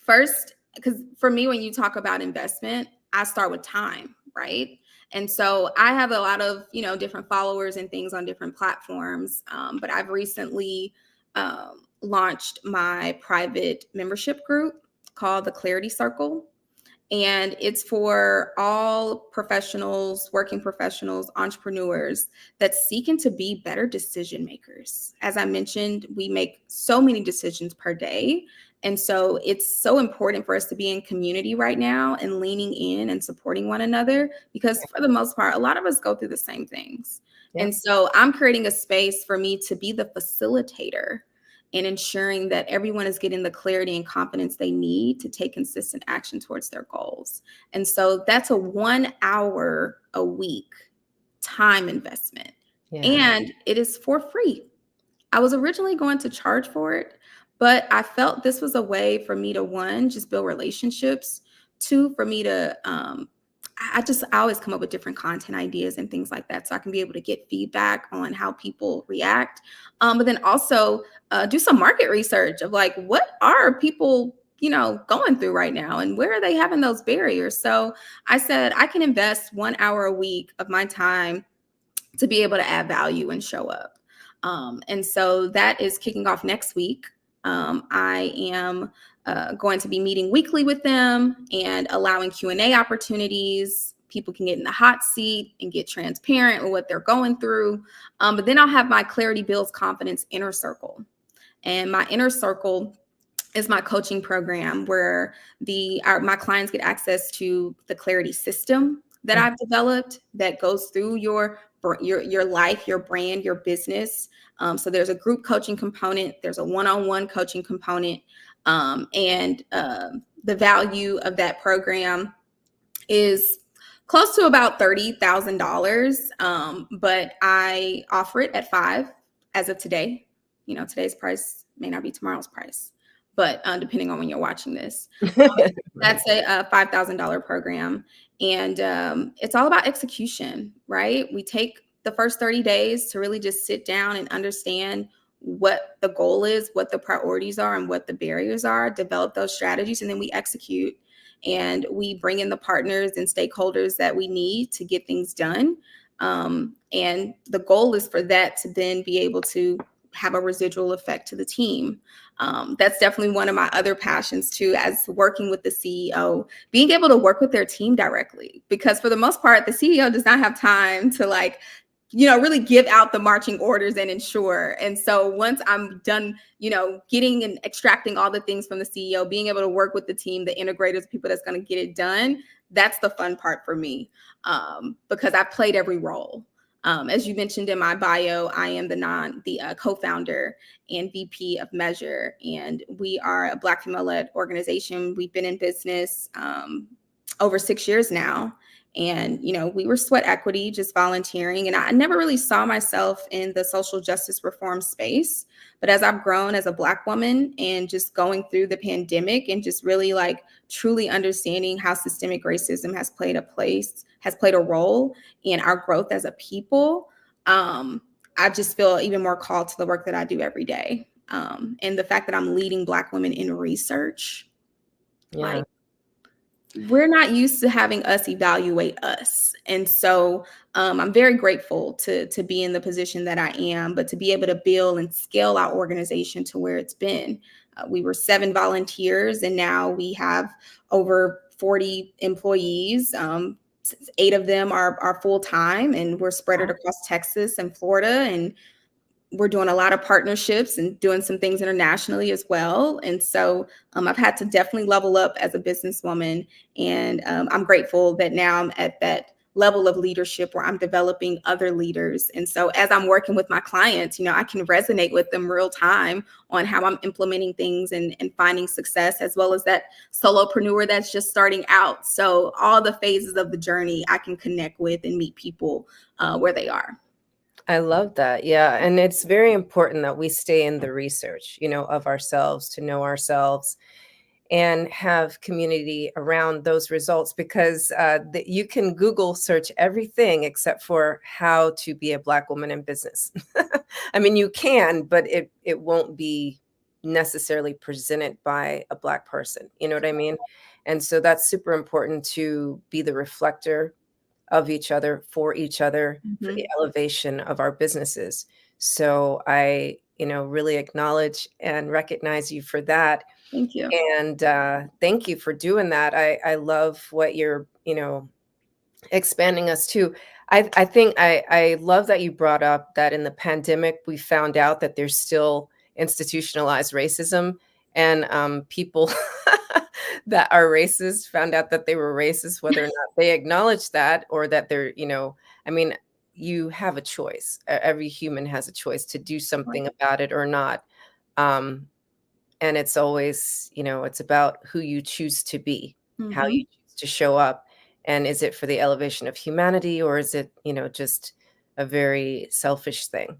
first, because for me, when you talk about investment, I start with time, right? And so I have a lot of, different followers and things on different platforms. But I've recently launched my private membership group called the Clarity Circle. And it's for all professionals, working professionals, entrepreneurs that seeking to be better decision makers. As I mentioned, we make so many decisions per day. And so it's so important for us to be in community right now and leaning in and supporting one another, because for the most part, a lot of us go through the same things. Yeah. And so I'm creating a space for me to be the facilitator and ensuring that everyone is getting the clarity and confidence they need to take consistent action towards their goals. And so that's a 1 hour a week time investment. Yeah. And it is for free. I was originally going to charge for it, but I felt this was a way for me to, 1, just build relationships, 2, for me to, I always come up with different content ideas and things like that, so I can be able to get feedback on how people react. But then also do some market research of like, what are people, going through right now, and where are they having those barriers? So I said, I can invest 1 hour a week of my time to be able to add value and show up. And so that is kicking off next week. I am going to be meeting weekly with them and allowing Q&A opportunities. People can get in the hot seat and get transparent with what they're going through. But then I'll have my Clarity Builds Confidence Inner Circle. And my Inner Circle is my coaching program where my clients get access to the Clarity system that I've developed that goes through your life, your brand, your business. So there's a group coaching component, there's a one-on-one coaching component, and the value of that program is close to about $30,000, but I offer it at $5,000 as of today. Today's price may not be tomorrow's price, but depending on when you're watching this, that's a $5,000 program. And it's all about execution, right? We take the first 30 days to really just sit down and understand what the goal is, what the priorities are, and what the barriers are, develop those strategies, and then we execute. And we bring in the partners and stakeholders that we need to get things done. And the goal is for that to then be able to have a residual effect to the team. That's definitely one of my other passions too, as working with the CEO, being able to work with their team directly, because for the most part, the CEO does not have time to really give out the marching orders and ensure. And so once I'm done, getting and extracting all the things from the CEO, being able to work with the team, the integrators, people that's going to get it done, that's the fun part for me, because I've played every role. As you mentioned in my bio, I am the co-founder and VP of Measure, and we are a Black female-led organization. We've been in business over 6 years now. And, we were sweat equity, just volunteering. And I never really saw myself in the social justice reform space. But as I've grown as a Black woman and just going through the pandemic and just really truly understanding how systemic racism has played a role in our growth as a people, I just feel even more called to the work that I do every day. And the fact that I'm leading Black women in research, like, we're not used to having us evaluate us. And so I'm very grateful to be in the position that I am, but to be able to build and scale our organization to where it's been. We were 7 volunteers, and now we have over 40 employees. 8 of them are full time, and we're spread across Texas and Florida. And we're doing a lot of partnerships and doing some things internationally as well. And so I've had to definitely level up as a businesswoman. And I'm grateful that now I'm at that level of leadership where I'm developing other leaders. And so as I'm working with my clients, I can resonate with them real time on how I'm implementing things and finding success, as well as that solopreneur that's just starting out. So all the phases of the journey I can connect with and meet people where they are. I love that. Yeah. And it's very important that we stay in the research, of ourselves, to know ourselves and have community around those results, because you can Google search everything except for how to be a Black woman in business. I mean, you can, but it won't be necessarily presented by a Black person. You know what I mean? And so that's super important, to be the reflector of each other, for each other, for the elevation of our businesses. So I, really acknowledge and recognize you for that. Thank you. And thank you for doing that. I love what you're, expanding us to. I think I love that you brought up that in the pandemic, we found out that there's still institutionalized racism, and people that are racist found out that they were racist, whether or not they acknowledge that, or that they're, I mean, you have a choice. Every human has a choice to do something about it or not. And it's always, it's about who you choose to be, how you choose to show up. And is it for the elevation of humanity, or is it, just a very selfish thing?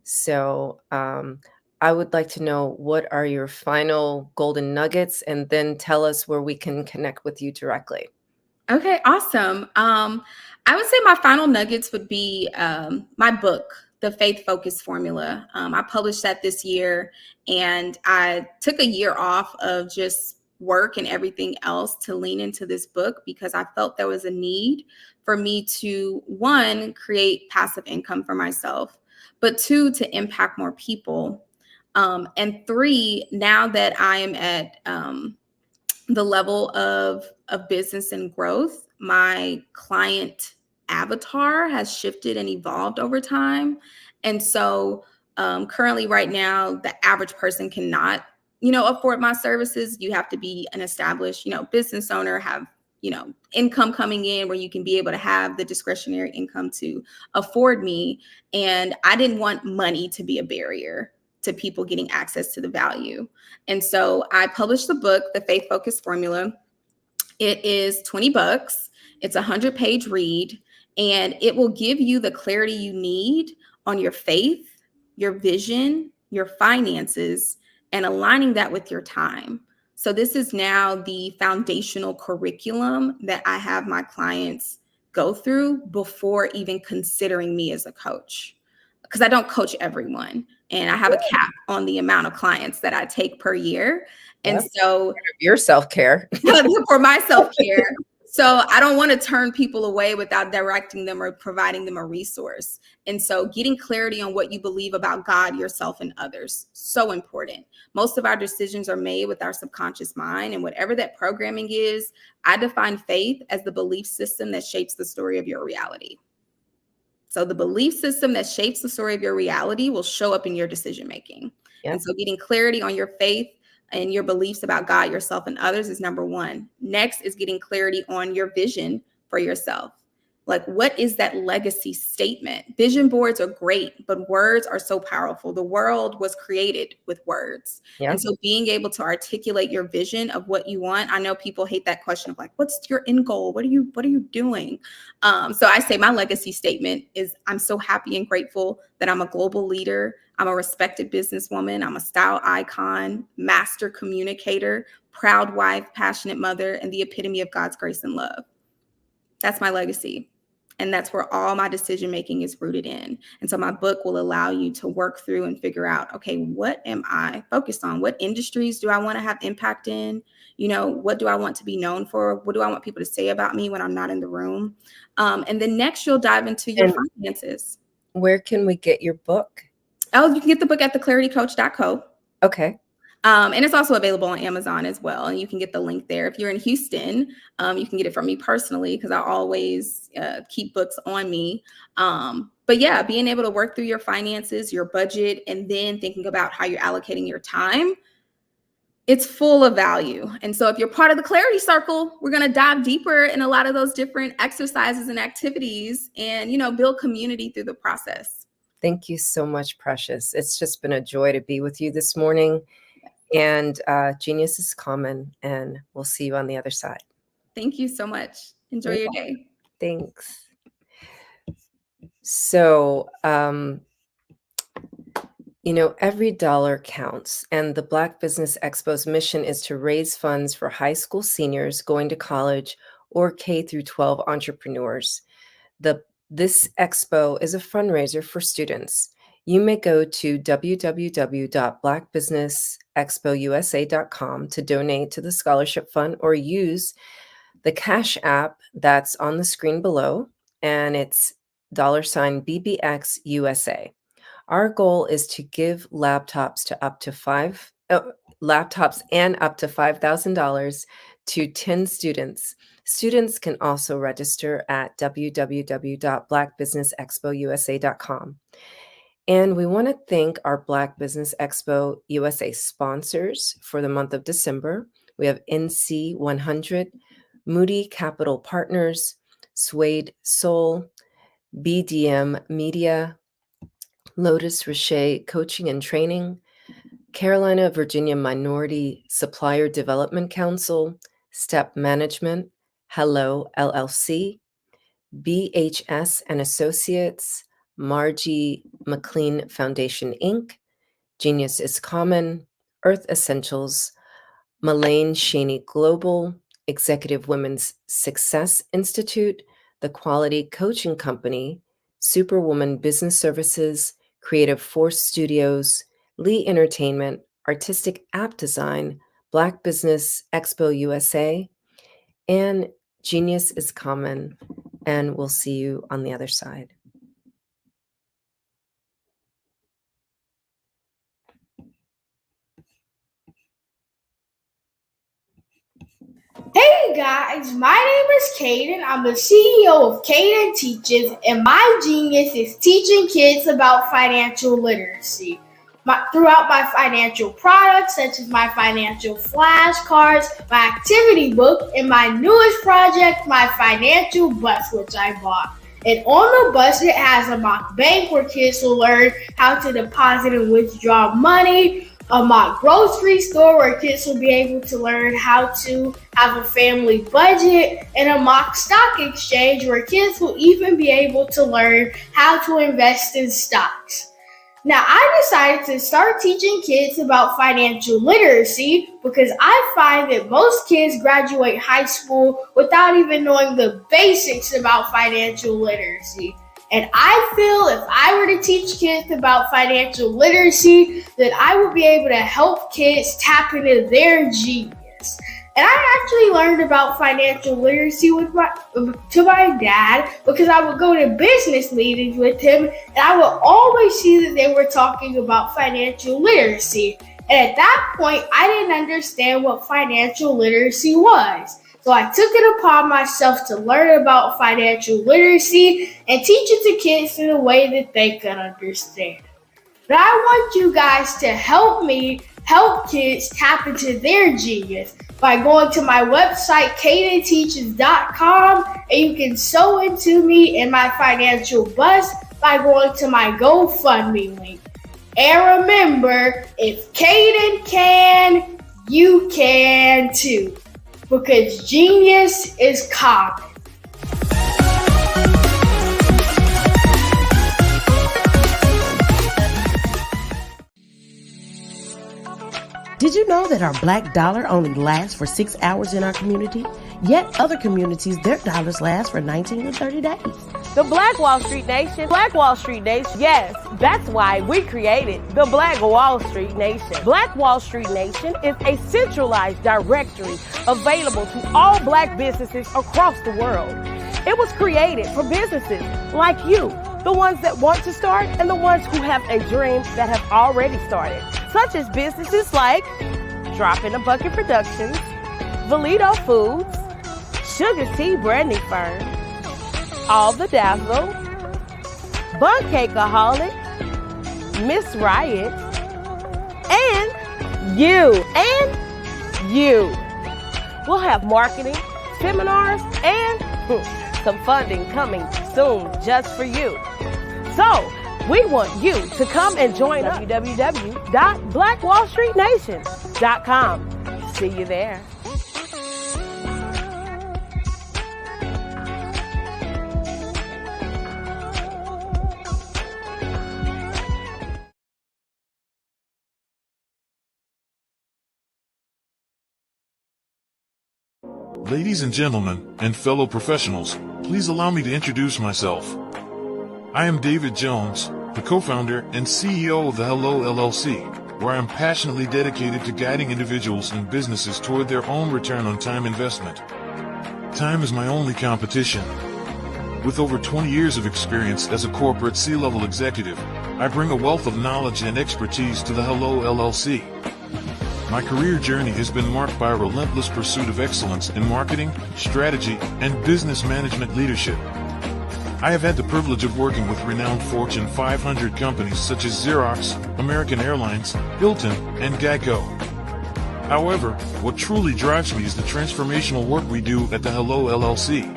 So I would like to know, what are your final golden nuggets, and then tell us where we can connect with you directly. Okay, awesome. I would say my final nuggets would be my book, The Faith Focus Formula. I published that this year, and I took a year off of just work and everything else to lean into this book, because I felt there was a need for me to, 1, create passive income for myself, but 2, to impact more people. And 3, now that I am at the level of business and growth, my client avatar has shifted and evolved over time. And so currently right now, the average person cannot, afford my services. You have to be an established, business owner, have, income coming in where you can be able to have the discretionary income to afford me. And I didn't want money to be a barrier to people getting access to the value. And so I published the book, The Faith Focus Formula. It is $20. It's a 100-page read, and it will give you the clarity you need on your faith, your vision, your finances, and aligning that with your time. So this is now the foundational curriculum that I have my clients go through before even considering me as a coach, because I don't coach everyone. And I have a cap on the amount of clients that I take per year. And so your self-care. For my self-care. So I don't want to turn people away without directing them or providing them a resource. And so getting clarity on what you believe about God, yourself, and others, so important. Most of our decisions are made with our subconscious mind, and whatever that programming is, I define faith as the belief system that shapes the story of your reality. So the belief system that shapes the story of your reality will show up in your decision-making. And so getting clarity on your faith and your beliefs about God, yourself, and others is number 1. Next is getting clarity on your vision for yourself. Like, what is that legacy statement? Vision boards are great, but words are so powerful. The world was created with words. And so being able to articulate your vision of what you want. I know people hate that question of like, what's your end goal? What are you doing? So I say my legacy statement is, I'm so happy and grateful that I'm a global leader. I'm a respected businesswoman. I'm a style icon, master communicator, proud wife, passionate mother, and the epitome of God's grace and love. That's my legacy. And that's where all my decision making is rooted in. And so my book will allow you to work through and figure out, okay, what am I focused on? What industries do I want to have impact in? You know, what do I want to be known for? What do I want people to say about me when I'm not in the room? And then next you'll dive into your finances. Where can we get your book? Oh, you can get the book at theclaritycoach.co. Okay. And it's also available on Amazon as well. And you can get the link there. If you're in Houston, you can get it from me personally, because I always keep books on me. But yeah, being able to work through your finances, your budget, and then thinking about how you're allocating your time, it's full of value. And so if you're part of the Clarity Circle, we're going to dive deeper in a lot of those different exercises and activities and, you know, build community through the process. Thank you so much, Precious. It's just been a joy to be with you this morning. And genius is common, and we'll see you on the other side. Thank you so much. Enjoy your day. Thanks. So, you know, every dollar counts, and the Black Business Expo's mission is to raise funds for high school seniors going to college or K through 12 entrepreneurs. This expo is a fundraiser for students. You may go to www.blackbusinessexpousa.com to donate to the scholarship fund, or use the Cash App that's on the screen below, and it's $BBXUSA. Our goal is to give laptops and up to $5,000 to 10 students. Students can also register at www.blackbusinessexpousa.com. And we want to thank our Black Business Expo USA sponsors for the month of December. We have NC 100, Moody Capital Partners, Suede Soul, BDM Media, Lotus Richer Coaching and Training, Carolina Virginia Minority Supplier Development Council, Step Management, Hello LLC, BHS and Associates, Margie McLean Foundation, Inc., Genius is Common, Earth Essentials, Malane Shaney Global, Executive Women's Success Institute, The Quality Coaching Company, Superwoman Business Services, Creative Force Studios, Lee Entertainment, Artistic App Design, Black Business Expo USA, and Genius is Common. And we'll see you on the other side. Hey guys, my name is Caden. I'm the CEO of Caden Teaches, and my genius is teaching kids about financial literacy. Throughout my financial products, such as my financial flashcards, my activity book, and my newest project, my financial bus, which I bought. And on the bus, it has a mock bank where kids will learn how to deposit and withdraw money, a mock grocery store where kids will be able to learn how to have a family budget, and a mock stock exchange where kids will even be able to learn how to invest in stocks. Now, I decided to start teaching kids about financial literacy because I find that most kids graduate high school without even knowing the basics about financial literacy. And I feel if I were to teach kids about financial literacy, that I would be able to help kids tap into their genius. And I actually learned about financial literacy to my dad because I would go to business meetings with him, and I would always see that they were talking about financial literacy. And at that point, I didn't understand what financial literacy was. So I took it upon myself to learn about financial literacy and teach it to kids in a way that they could understand. But I want you guys to help me help kids tap into their genius by going to my website, cadenteaches.com, and you can sew into me in my financial bus by going to my GoFundMe link. And remember, if Caden can, you can too. Because genius is common. Did you know that our black dollar only lasts for 6 hours in our community? Yet other communities, their dollars last for 19 to 30 days. The Black Wall Street Nation. Black Wall Street Nation. Yes, that's why we created the Black Wall Street Nation. Black Wall Street Nation is a centralized directory available to all black businesses across the world. It was created for businesses like you, the ones that want to start and the ones who have a dream that have already started, such as businesses like Drop in a Bucket Productions, Valito Foods, Sugar Tea Branding Firm, All the Dazzle, Bun Cakeaholic, Miss Riot, and you. We'll have marketing, seminars, and some funding coming soon just for you. So, we want you to come and join us. www.blackwallstreetnation.com. See you there. Ladies and gentlemen, and fellow professionals, please allow me to introduce myself. I am David Jones, the co-founder and CEO of the Hello LLC, where I am passionately dedicated to guiding individuals and businesses toward their own return on time investment. Time is my only competition. With over 20 years of experience as a corporate C-level executive, I bring a wealth of knowledge and expertise to the Hello LLC. My career journey has been marked by a relentless pursuit of excellence in marketing, strategy, and business management leadership. I have had the privilege of working with renowned Fortune 500 companies such as Xerox, American Airlines, Hilton, and Geico. However, what truly drives me is the transformational work we do at the Hello LLC.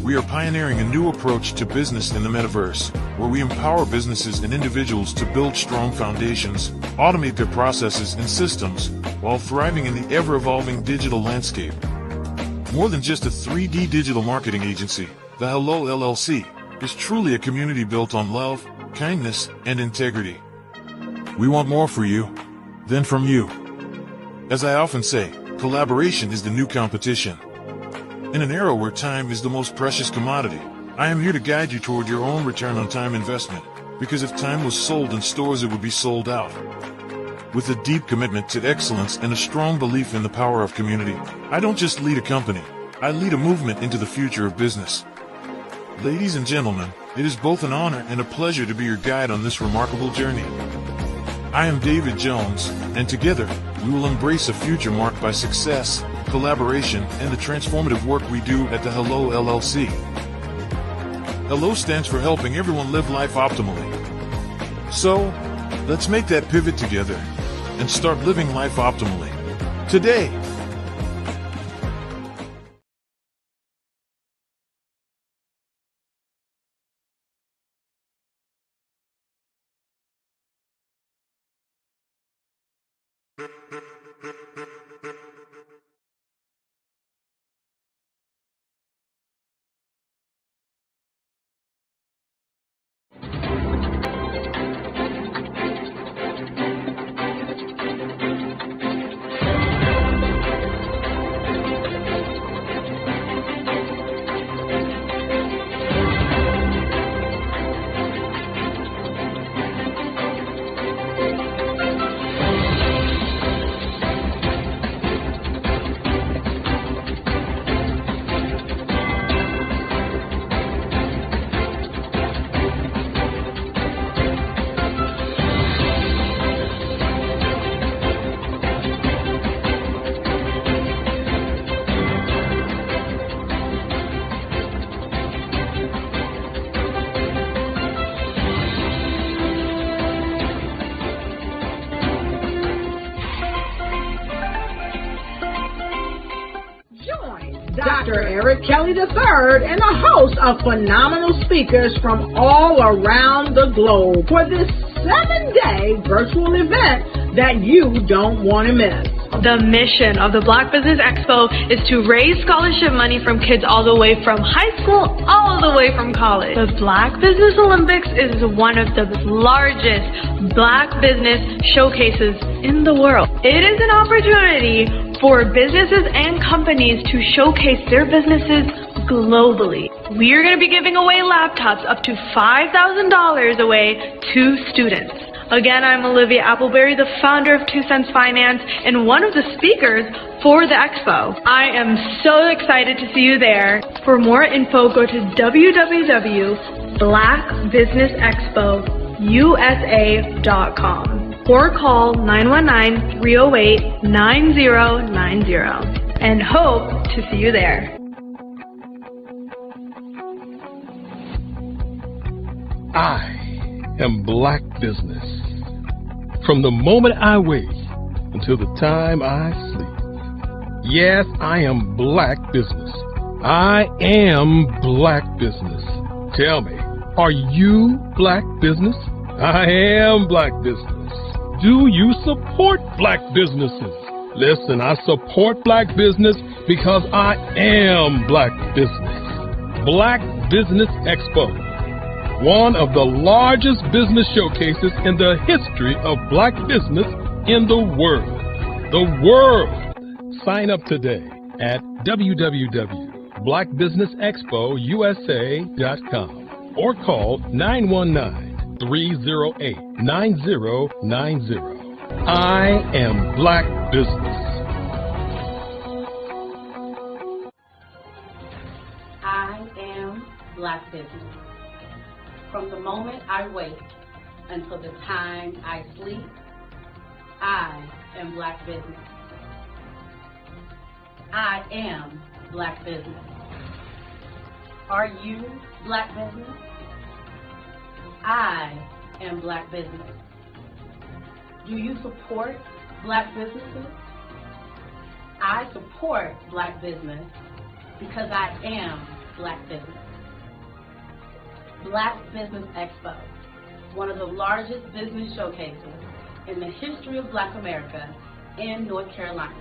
We are pioneering a new approach to business in the metaverse, where we empower businesses and individuals to build strong foundations, automate their processes and systems, while thriving in the ever-evolving digital landscape. More than just a 3D digital marketing agency, the Hello LLC is truly a community built on love, kindness, and integrity. We want more for you than from you. As I often say, collaboration is the new competition. In an era where time is the most precious commodity, I am here to guide you toward your own return on time investment, because if time was sold in stores, it would be sold out. With a deep commitment to excellence and a strong belief in the power of community, I don't just lead a company, I lead a movement into the future of business. Ladies and gentlemen, it is both an honor and a pleasure to be your guide on this remarkable journey. I am David Jones, and together, we will embrace a future marked by success, collaboration, and the transformative work we do at the Hello LLC. Hello stands for helping everyone live life optimally. So, let's make that pivot together and start living life optimally today. Dr. Eric Kelly III and a host of phenomenal speakers from all around the globe for this 7-day virtual event that you don't want to miss. The mission of the Black Business Expo is to raise scholarship money from kids all the way from high school, all the way from college. The Black Business Olympics is one of the largest Black business showcases in the world. It is an opportunity for businesses and companies to showcase their businesses globally. We are going to be giving away laptops up to $5,000 away to students. Again, I'm Olivia Appleberry, the founder of 2 Cents Finance and one of the speakers for the expo. I am so excited to see you there. For more info, go to www.blackbusinessexpousa.com or call 919-308-9090 and hope to see you there. I am Black Business. From the moment I wake until the time I sleep. Yes, I am Black Business. I am Black Business. Tell me, are you Black Business? I am Black Business. Do you support Black businesses? Listen, I support Black business because I am Black Business. Black Business Expo, one of the largest business showcases in the history of Black business in the world. The world! Sign up today at www.blackbusinessexpousa.com or call 919-308-9090. I am Black Business. I am Black Business. From the moment I wake until the time I sleep, I am Black Business. I am Black Business. Are you Black Business? I am Black Business. Do you support Black businesses? I support Black business because I am Black Business. Black Business Expo, one of the largest business showcases in the history of Black America in North Carolina.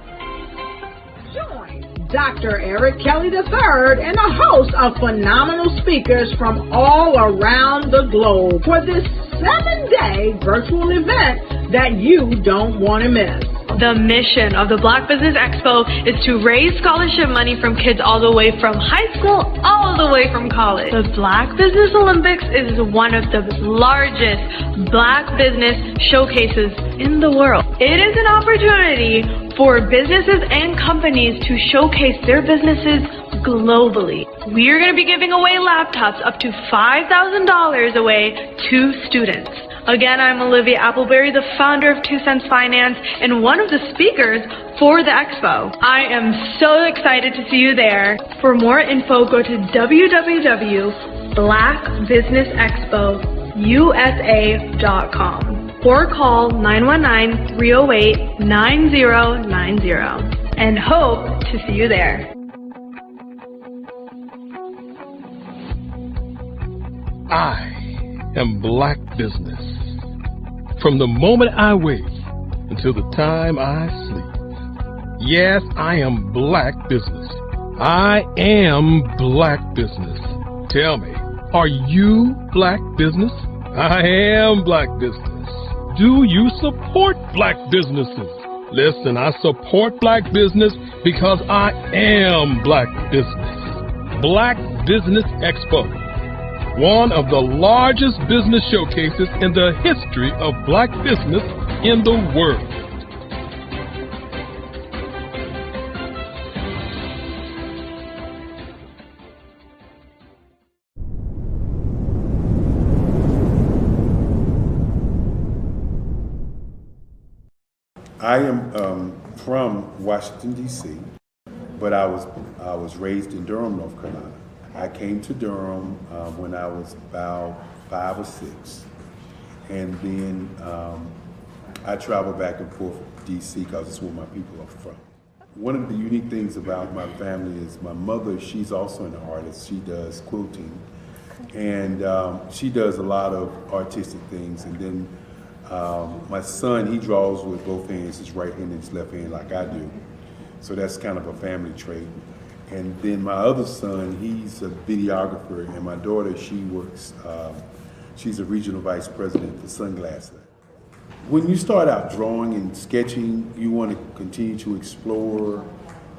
Join Dr. Eric Kelly III and a host of phenomenal speakers from all around the globe for this 7-day virtual event that you don't want to miss. The mission of the Black Business Expo is to raise scholarship money from kids all the way from high school all the way from college. The Black Business Olympics is one of the largest Black business showcases in the world. It is an opportunity for businesses and companies to showcase their businesses globally. We are going to be giving away laptops up to $5,000 away to students. Again, I'm Olivia Appleberry, the founder of 2 Cents Finance and one of the speakers for the expo. I am so excited to see you there. For more info, go to www.blackbusinessexpousa.com or call 919-308-9090 and hope to see you there. I am Black Business. From the moment I wake until the time I sleep. Yes, I am Black Business. I am Black Business. Tell me, are you Black Business? I am Black Business. Do you support Black businesses? Listen, I support Black business because I am Black Business. Black Business Expo, one of the largest business showcases in the history of Black business in the world. I am from Washington, D.C., but I was raised in Durham, North Carolina. I came to Durham when I was about 5 or 6, and then I traveled back and forth to D.C. because it's where my people are from. One of the unique things about my family is my mother, she's also an artist. She does quilting, and she does a lot of artistic things. And then my son, he draws with both hands, his right hand and his left hand like I do. So that's kind of a family trait. And then my other son, he's a videographer, and my daughter, she works, she's a regional vice president for Sunglasses. When you start out drawing and sketching, you want to continue to explore,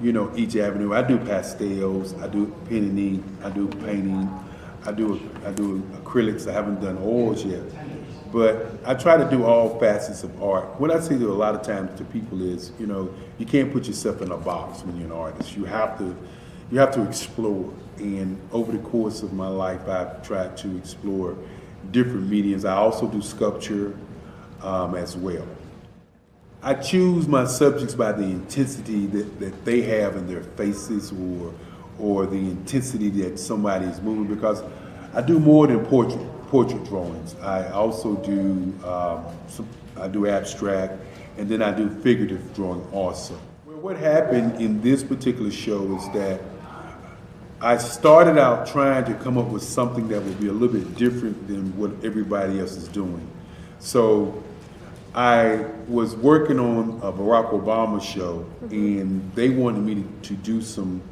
each avenue. I do pastels, I do pen and ink, I do painting, I do acrylics. I haven't done oils yet, but I try to do all facets of art. What I say to a lot of times to people is, you can't put yourself in a box when you're an artist. You have to explore. And over the course of my life, I've tried to explore different mediums. I also do sculpture as well. I choose my subjects by the intensity that they have in their faces, or the intensity that somebody is moving, because I do more than portrait drawings. I also do I do abstract, and then I do figurative drawing also. Well, what happened in this particular show is that I started out trying to come up with something that would be a little bit different than what everybody else is doing. So I was working on a Barack Obama show, and they wanted me to do some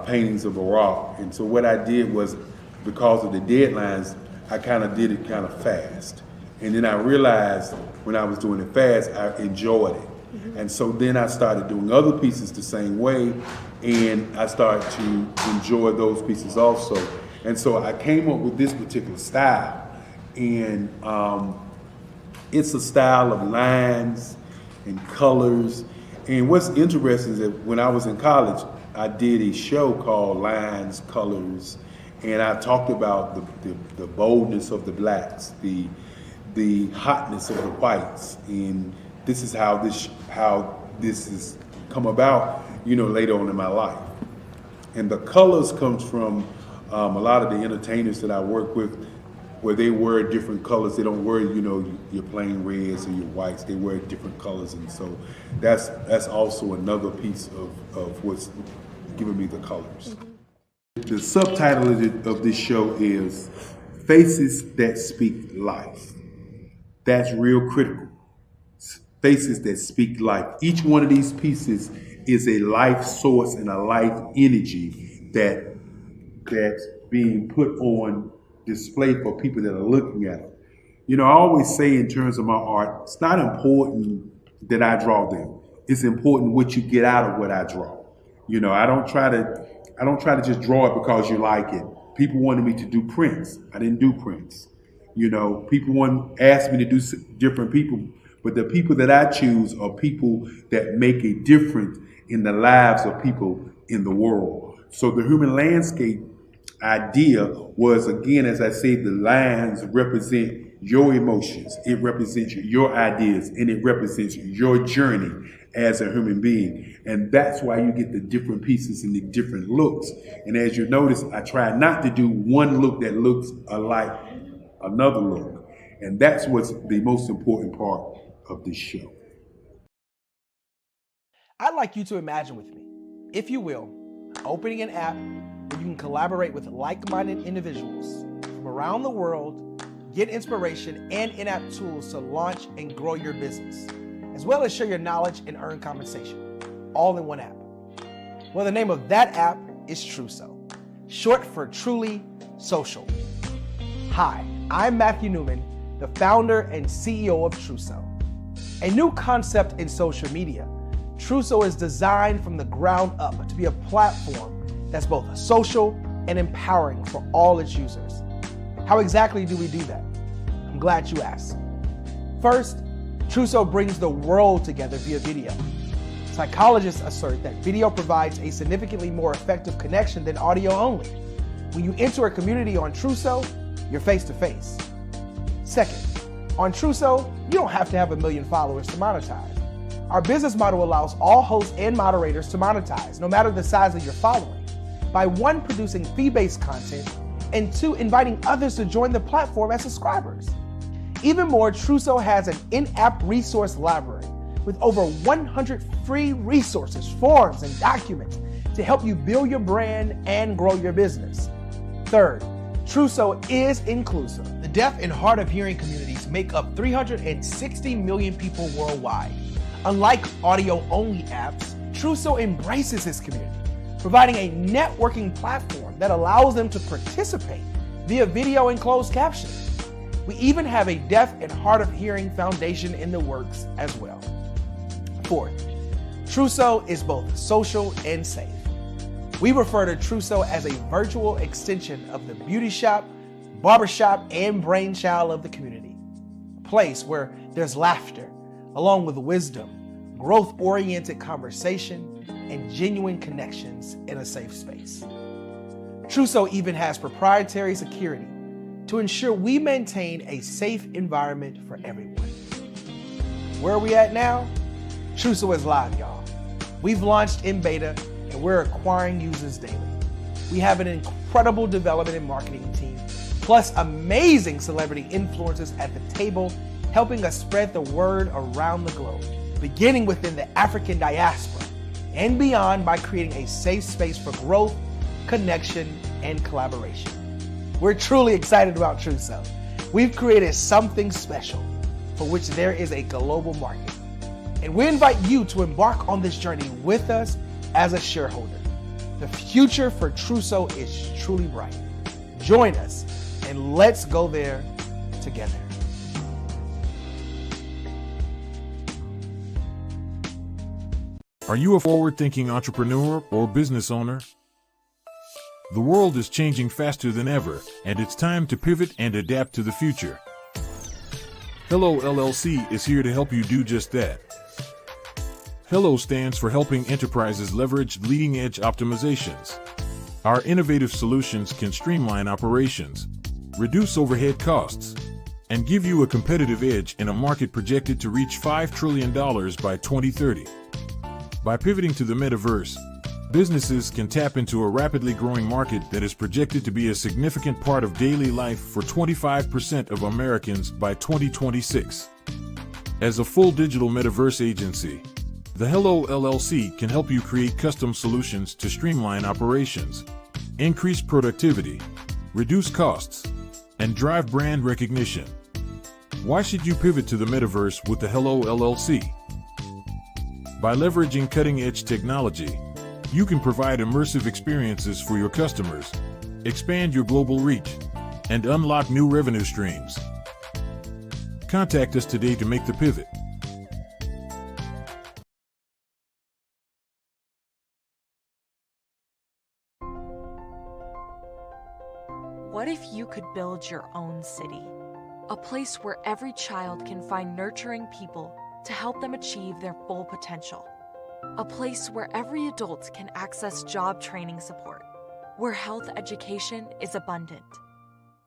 paintings of Barack. And so what I did was, because of the deadlines, I kind of did it kind of fast. And then I realized when I was doing it fast, I enjoyed it. And so then I started doing other pieces the same way, and I started to enjoy those pieces also. And so I came up with this particular style, and it's a style of lines and colors. And what's interesting is that when I was in college, I did a show called Lines, Colors, and I talked about the boldness of the blacks, the hotness of the whites, and this is how this has come about, later on in my life. And the colors comes from a lot of the entertainers that I work with, where they wear different colors. They don't wear, your plain reds or your whites. They wear different colors, and so that's also another piece of what's giving me the colors. The subtitle of this show is Faces That Speak Life. That's real critical. Faces that speak life. Each one of these pieces is a life source and a life energy that's being put on display for people that are looking at it. I always say in terms of my art, it's not important that I draw them. It's important what you get out of what I draw. I don't try to just draw it because you like it. People wanted me to do prints. I didn't do prints. People asked me to do different people, but the people that I choose are people that make a difference in the lives of people in the world. So the human landscape idea was, again, as I say, the lines represent your emotions, it represents your ideas, and it represents your journey as a human being. And that's why you get the different pieces and the different looks. And as you notice, I try not to do one look that looks alike another look. And that's what's the most important part of this show. I'd like you to imagine with me, if you will, opening an app where you can collaborate with like-minded individuals from around the world, get inspiration and in-app tools to launch and grow your business, as well as share your knowledge and earn compensation, all in one app. Well, the name of that app is Truso, short for Truly Social. Hi, I'm Matthew Newman, the founder and CEO of Truso. A new concept in social media, Truso is designed from the ground up to be a platform that's both social and empowering for all its users. How exactly do we do that? I'm glad you asked. First, Truso brings the world together via video. Psychologists assert that video provides a significantly more effective connection than audio only. When you enter a community on Truso, you're face-to-face. Second, on Truso, you don't have to have 1 million followers to monetize. Our business model allows all hosts and moderators to monetize, no matter the size of your following, by 1, producing fee-based content, and 2, inviting others to join the platform as subscribers. Even more, Truso has an in-app resource library with over 100 free resources, forms, and documents to help you build your brand and grow your business. Third, Truso is inclusive. The deaf and hard of hearing communities make up 360 million people worldwide. Unlike audio-only apps, Truso embraces this community, providing a networking platform that allows them to participate via video and closed captioning. We even have a deaf and hard of hearing foundation in the works as well. Fourth, Trousseau is both social and safe. We refer to Trousseau as a virtual extension of the beauty shop, barbershop, and brainchild of the community. A place where there's laughter, along with wisdom, growth-oriented conversation, and genuine connections in a safe space. Trousseau even has proprietary security to ensure we maintain a safe environment for everyone. Where are we at now? Trousseau is live, y'all. We've launched in beta and we're acquiring users daily. We have an incredible development and marketing team, plus amazing celebrity influencers at the table, helping us spread the word around the globe, beginning within the African diaspora and beyond by creating a safe space for growth, connection, and collaboration. We're truly excited about Trousseau. We've created something special for which there is a global market. And we invite you to embark on this journey with us as a shareholder. The future for Trousseau is truly bright. Join us and let's go there together. Are you a forward-thinking entrepreneur or business owner? The world is changing faster than ever, and it's time to pivot and adapt to the future. Hello LLC is here to help you do just that. Hello stands for helping enterprises leverage leading-edge optimizations. Our innovative solutions can streamline operations, reduce overhead costs, and give you a competitive edge in a market projected to reach $5 trillion by 2030. By pivoting to the metaverse, businesses can tap into a rapidly growing market that is projected to be a significant part of daily life for 25% of Americans by 2026. As a full digital metaverse agency, the Hello LLC can help you create custom solutions to streamline operations, increase productivity, reduce costs, and drive brand recognition. Why should you pivot to the metaverse with the Hello LLC? By leveraging cutting-edge technology, you can provide immersive experiences for your customers, expand your global reach, and unlock new revenue streams. Contact us today to make the pivot. What if you could build your own city? A place where every child can find nurturing people to help them achieve their full potential. A place where every adult can access job training support. Where health education is abundant.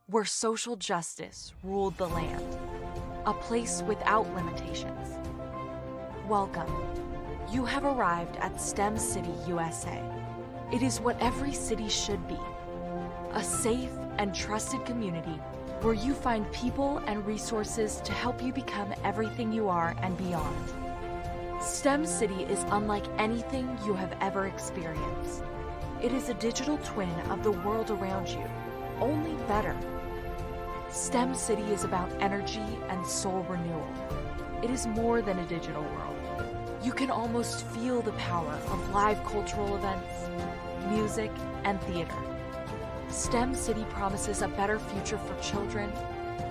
Where social justice ruled the land. A place without limitations. Welcome. You have arrived at STEM City USA. It is what every city should be. A safe and trusted community where you find people and resources to help you become everything you are and beyond. STEM City is unlike anything you have ever experienced. It is a digital twin of the world around you, only better. STEM City is about energy and soul renewal. It is more than a digital world. You can almost feel the power of live cultural events, music, and theater. STEM City promises a better future for children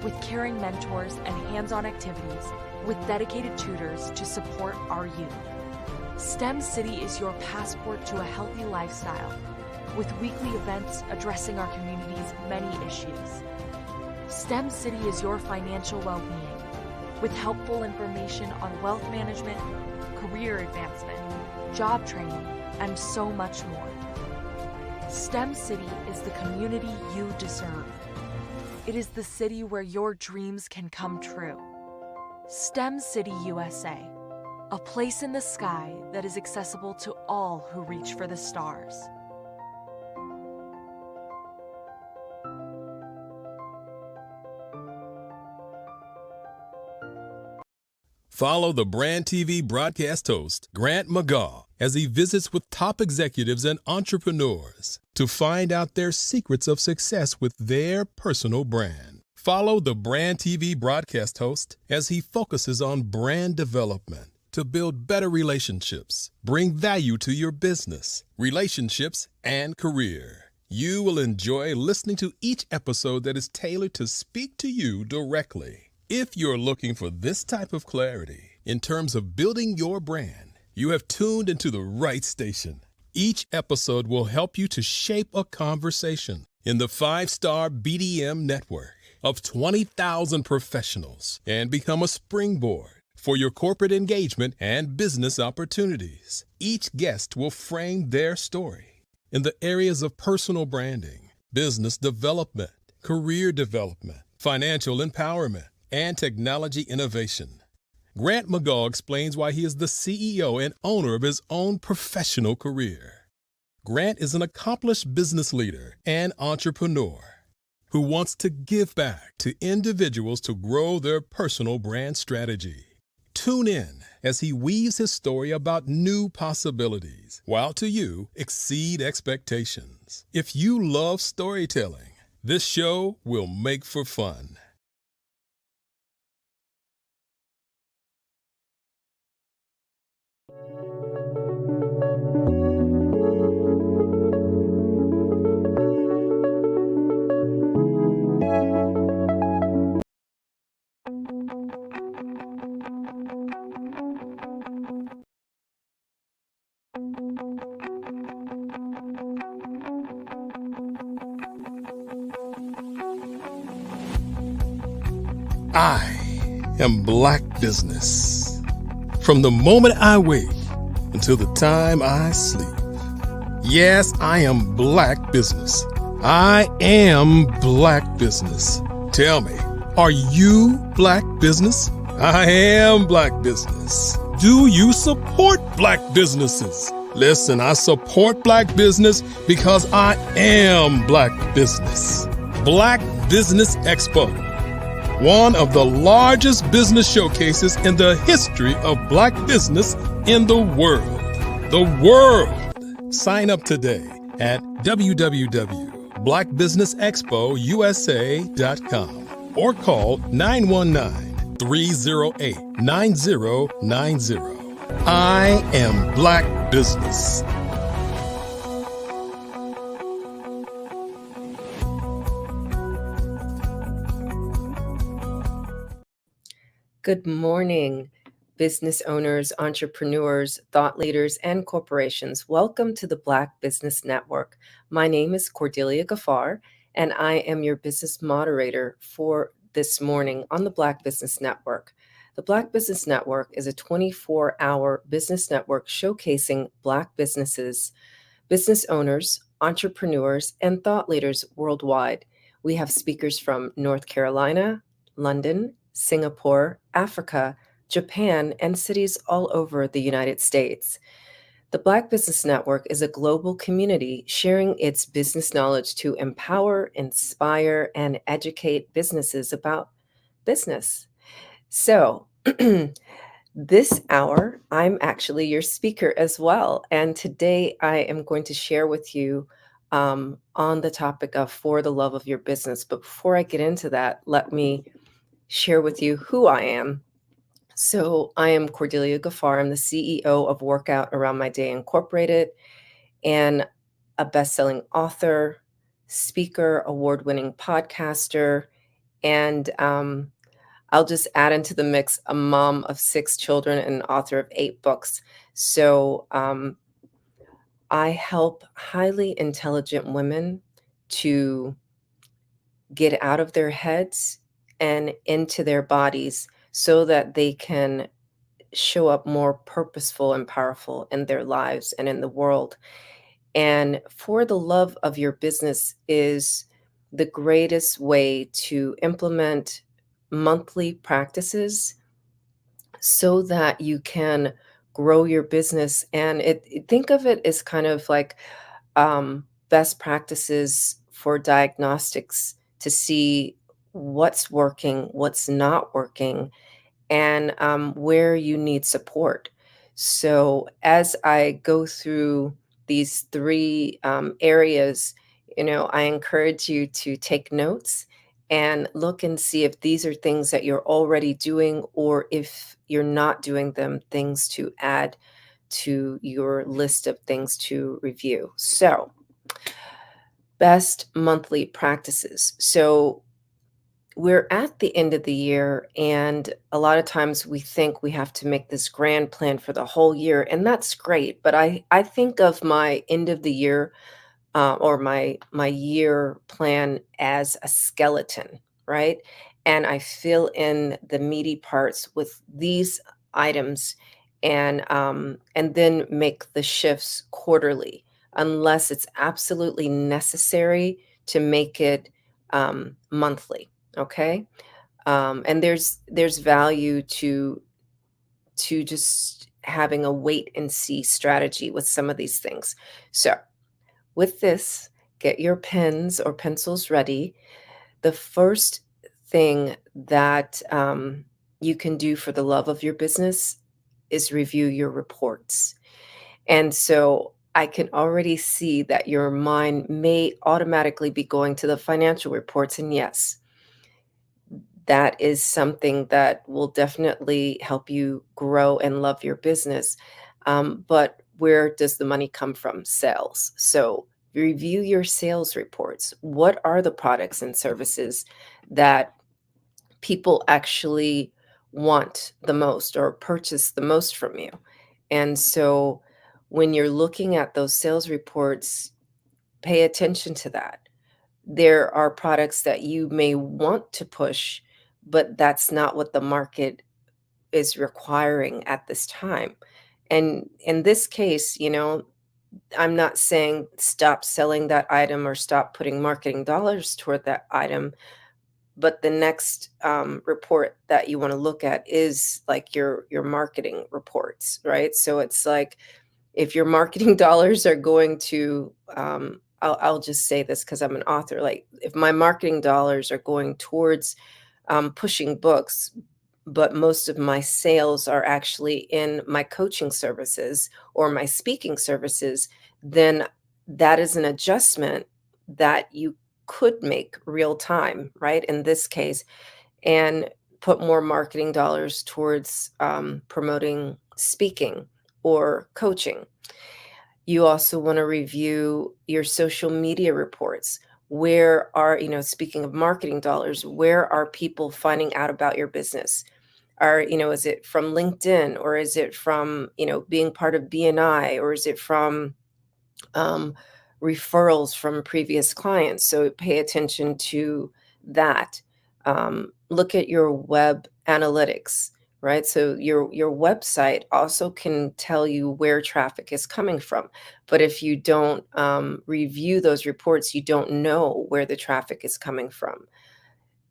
with caring mentors and hands-on activities with dedicated tutors to support our youth. STEM City is your passport to a healthy lifestyle with weekly events addressing our community's many issues. STEM City is your financial well-being with helpful information on wealth management, career advancement, job training, and so much more. STEM City is the community you deserve. It is the city where your dreams can come true. STEM City USA, a place in the sky that is accessible to all who reach for the stars. Follow the Brand TV broadcast host, Grant McGaw, as he visits with top executives and entrepreneurs to find out their secrets of success with their personal brand. Follow the Brand TV broadcast host as he focuses on brand development to build better relationships, bring value to your business, relationships, and career. You will enjoy listening to each episode that is tailored to speak to you directly. If you're looking for this type of clarity in terms of building your brand, You have tuned into the right station. Each episode will help you to shape a conversation in the 5-star BDM network of 20,000 professionals and become a springboard for your corporate engagement and business opportunities. Each guest will frame their story in the areas of personal branding, business development, career development, financial empowerment, and technology innovation. Grant McGaugh explains why he is the CEO and owner of his own professional career. Grant is an accomplished business leader and entrepreneur who wants to give back to individuals to grow their personal brand strategy. Tune in as he weaves his story about new possibilities, while to you exceed expectations. If you love storytelling, this show will make for fun. I am Black Business. From the moment I wake until the time I sleep. Yes, I am Black Business. I am Black Business. Tell me, are you Black Business? I am Black Business. Do you support Black businesses? Listen, I support Black business because I am Black Business. Black Business Expo, one of the largest business showcases in the history of Black business in the world. The world! Sign up today at www.blackbusinessexpousa.com or call 919-308-9090. I am Black Business. Good morning, business owners, entrepreneurs, thought leaders, and corporations. Welcome to the Black Business Network. My name is Cordelia Gaffar, and I am your business moderator for this morning on the Black Business Network. The Black Business Network is a 24-hour business network showcasing Black businesses, business owners, entrepreneurs, and thought leaders worldwide. We have speakers from North Carolina, London, Singapore, Africa, Japan, and cities all over the United States. The Black Business Network is a global community sharing its business knowledge to empower, inspire, and educate businesses about business. So, this hour, I'm actually your speaker as well. And today I am going to share with you on the topic of For the Love of Your Business. But before I get into that, let me share with you who I am. So I am Cordelia Gaffar. I'm the CEO of Workout Around My Day Incorporated and a best-selling author, speaker, award-winning podcaster, and I'll just add into the mix a mom of 6 children and author of 8 books. So I help highly intelligent women to get out of their heads and into their bodies so that they can show up more purposeful and powerful in their lives and in the world. And For the Love of Your Business is the greatest way to implement monthly practices so that you can grow your business. And think of it as kind of like best practices for diagnostics to see what's working, what's not working, and where you need support. So as I go through these 3 areas, I encourage you to take notes and look and see if these are things that you're already doing, or if you're not doing them, things to add to your list of things to review. So, best monthly practices. So we're at the end of the year, and a lot of times we think we have to make this grand plan for the whole year, and that's great. But I think of my end of the year or my year plan as a skeleton, right? And I fill in the meaty parts with these items, and then make the shifts quarterly, unless it's absolutely necessary to make it monthly. Okay, and there's value to just having a wait and see strategy with some of these things. So with this, get your pens or pencils ready. The first thing that you can do for the love of your business is review your reports. And so I can already see that your mind may automatically be going to the financial reports. And yes, that is something that will definitely help you grow and love your business. But where does the money come from? Sales. So review your sales reports. What are the products and services that people actually want the most or purchase the most from you? And so when you're looking at those sales reports, pay attention to that. There are products that you may want to push, but that's not what the market is requiring at this time. And in this case, I'm not saying stop selling that item or stop putting marketing dollars toward that item, but the next report that you want to look at is like your marketing reports, right? So it's like if your marketing dollars are going to I'll just say this because I'm an author, like if my marketing dollars are going towards pushing books, but most of my sales are actually in my coaching services or my speaking services, then that is an adjustment that you could make real time, right? In this case, and put more marketing dollars towards promoting speaking or coaching. You also want to review your social media reports. Where are, speaking of marketing dollars, where are people finding out about your business? Is it from LinkedIn, or is it from, being part of BNI, or is it from um, referrals from previous clients? So pay attention to that. Look at your web analytics, right? So your website also can tell you where traffic is coming from. But if you don't review those reports, you don't know where the traffic is coming from.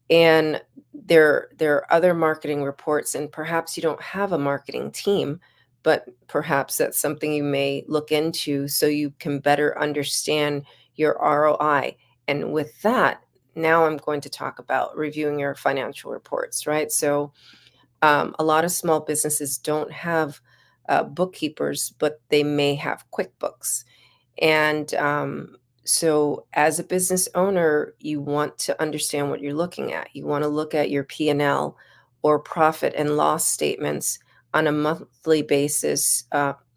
And there are other marketing reports, and perhaps you don't have a marketing team, but perhaps that's something you may look into so you can better understand your ROI. And with that, now I'm going to talk about reviewing your financial reports, right? So a lot of small businesses don't have bookkeepers, but they may have QuickBooks. And so as a business owner, you want to understand what you're looking at. You want to look at your P&L or profit and loss statements on a monthly basis.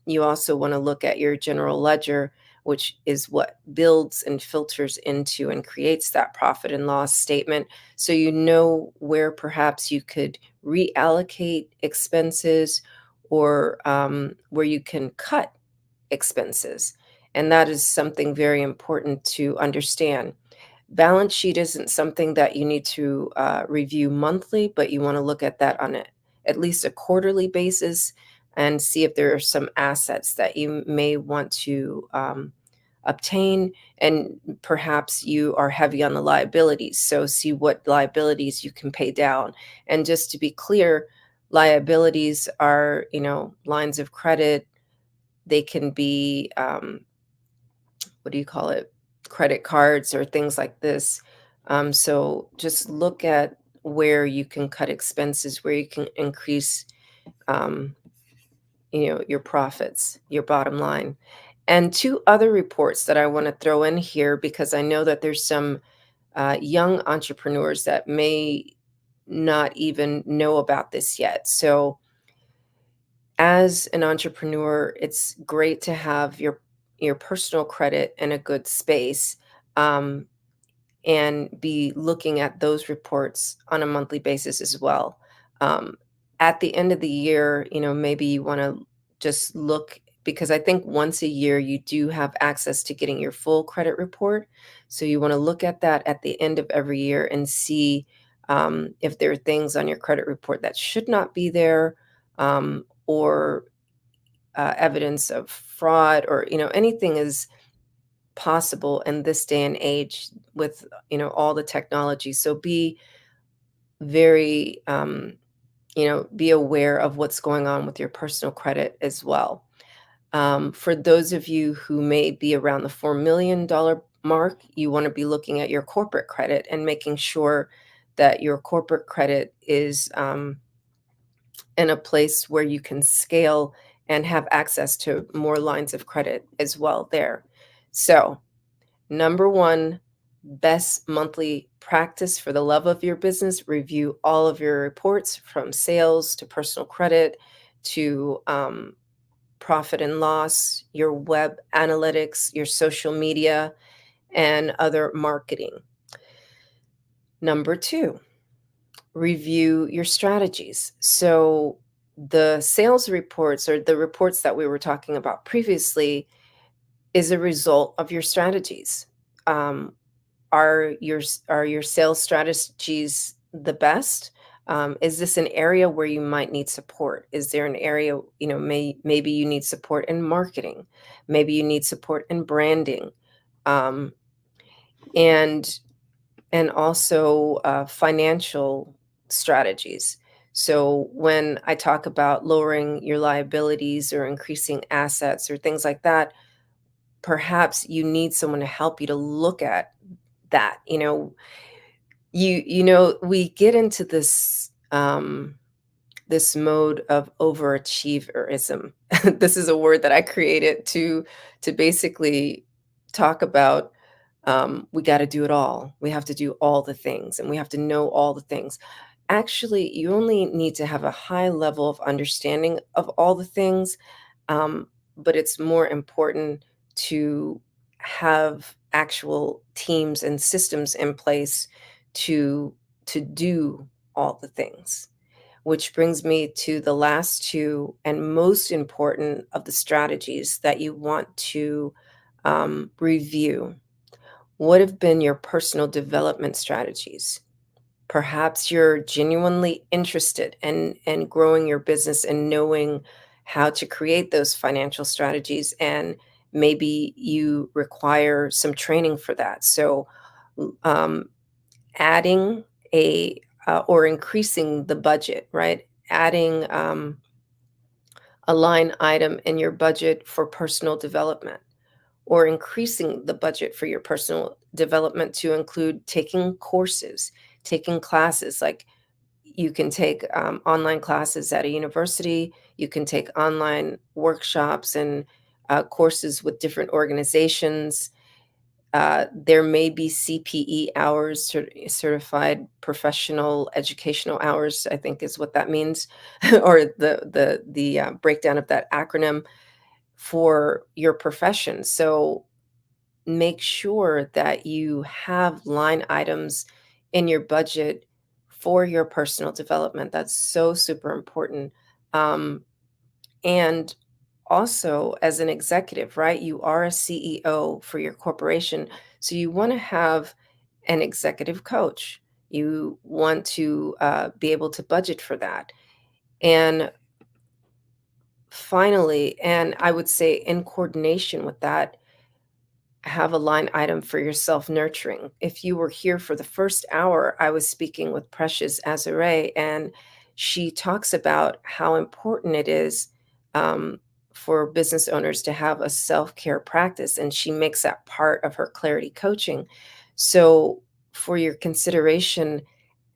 You also want to look at your general ledger, which is what builds and filters into and creates that profit and loss statement. So you know where perhaps you could reallocate expenses, or where you can cut expenses. And that is something very important to understand. Balance sheet isn't something that you need to review monthly, but you want to look at that on at least a quarterly basis and see if there are some assets that you may want to obtain. And perhaps you are heavy on the liabilities. So see what liabilities you can pay down. And just to be clear, liabilities are, lines of credit. They can be, what do you call it? Credit cards or things like this. So just look at where you can cut expenses, where you can increase, your profits, your bottom line. And two other reports that I want to throw in here, because I know that there's some young entrepreneurs that may not even know about this yet. So as an entrepreneur, it's great to have your personal credit in a good space. and be looking at those reports on a monthly basis as well. At the end of the year, maybe you want to just look, because I think once a year you do have access to getting your full credit report. So you want to look at that at the end of every year and see if there are things on your credit report that should not be there, or evidence of fraud, or anything is possible in this day and age with all the technology. So be very be aware of what's going on with your personal credit as well. For those of you who may be around the $4 million mark, you want to be looking at your corporate credit and making sure that your corporate credit is in a place where you can scale and have access to more lines of credit as well there. So, number one, best monthly practice for the love of your business: review all of your reports, from sales to personal credit to profit and loss, your web analytics, your social media, and other marketing. Number two, review your strategies. So the sales reports, or the reports that we were talking about previously, is a result of your strategies. Are your sales strategies the best? Is this an area where you might need support? Is there an area, maybe you need support in marketing, maybe you need support in branding, and also financial strategies. So when I talk about lowering your liabilities or increasing assets or things like that, perhaps you need someone to help you to look at that. We get into this this mode of overachieverism. This is a word that I created to basically talk about, we got to do it all. We have to do all the things, and we have to know all the things. Actually, you only need to have a high level of understanding of all the things, but it's more important to have actual teams and systems in place to do all the things. Which brings me to the last two and most important of the strategies that you want to review. What have been your personal development strategies? Perhaps you're genuinely interested in growing your business and knowing how to create those financial strategies, and maybe you require some training for that. So adding or increasing the budget, right? Adding a line item in your budget for personal development, or increasing the budget for your personal development to include taking courses, taking classes. Like, you can take online classes at a university, you can take online workshops and courses with different organizations. There may be CPE hours, certified professional educational hours, I think is what that means, or the breakdown of that acronym for your profession. So make sure that you have line items in your budget for your personal development. That's so super important. And also, as an executive, right, you are a CEO for your corporation. So you want to have an executive coach. You want to be able to budget for that. And finally, and I would say in coordination with that, have a line item for your self-nurturing. If you were here for the first hour, I was speaking with Precious Azure, and she talks about how important it is for business owners to have a self-care practice, and she makes that part of her clarity coaching. So for your consideration,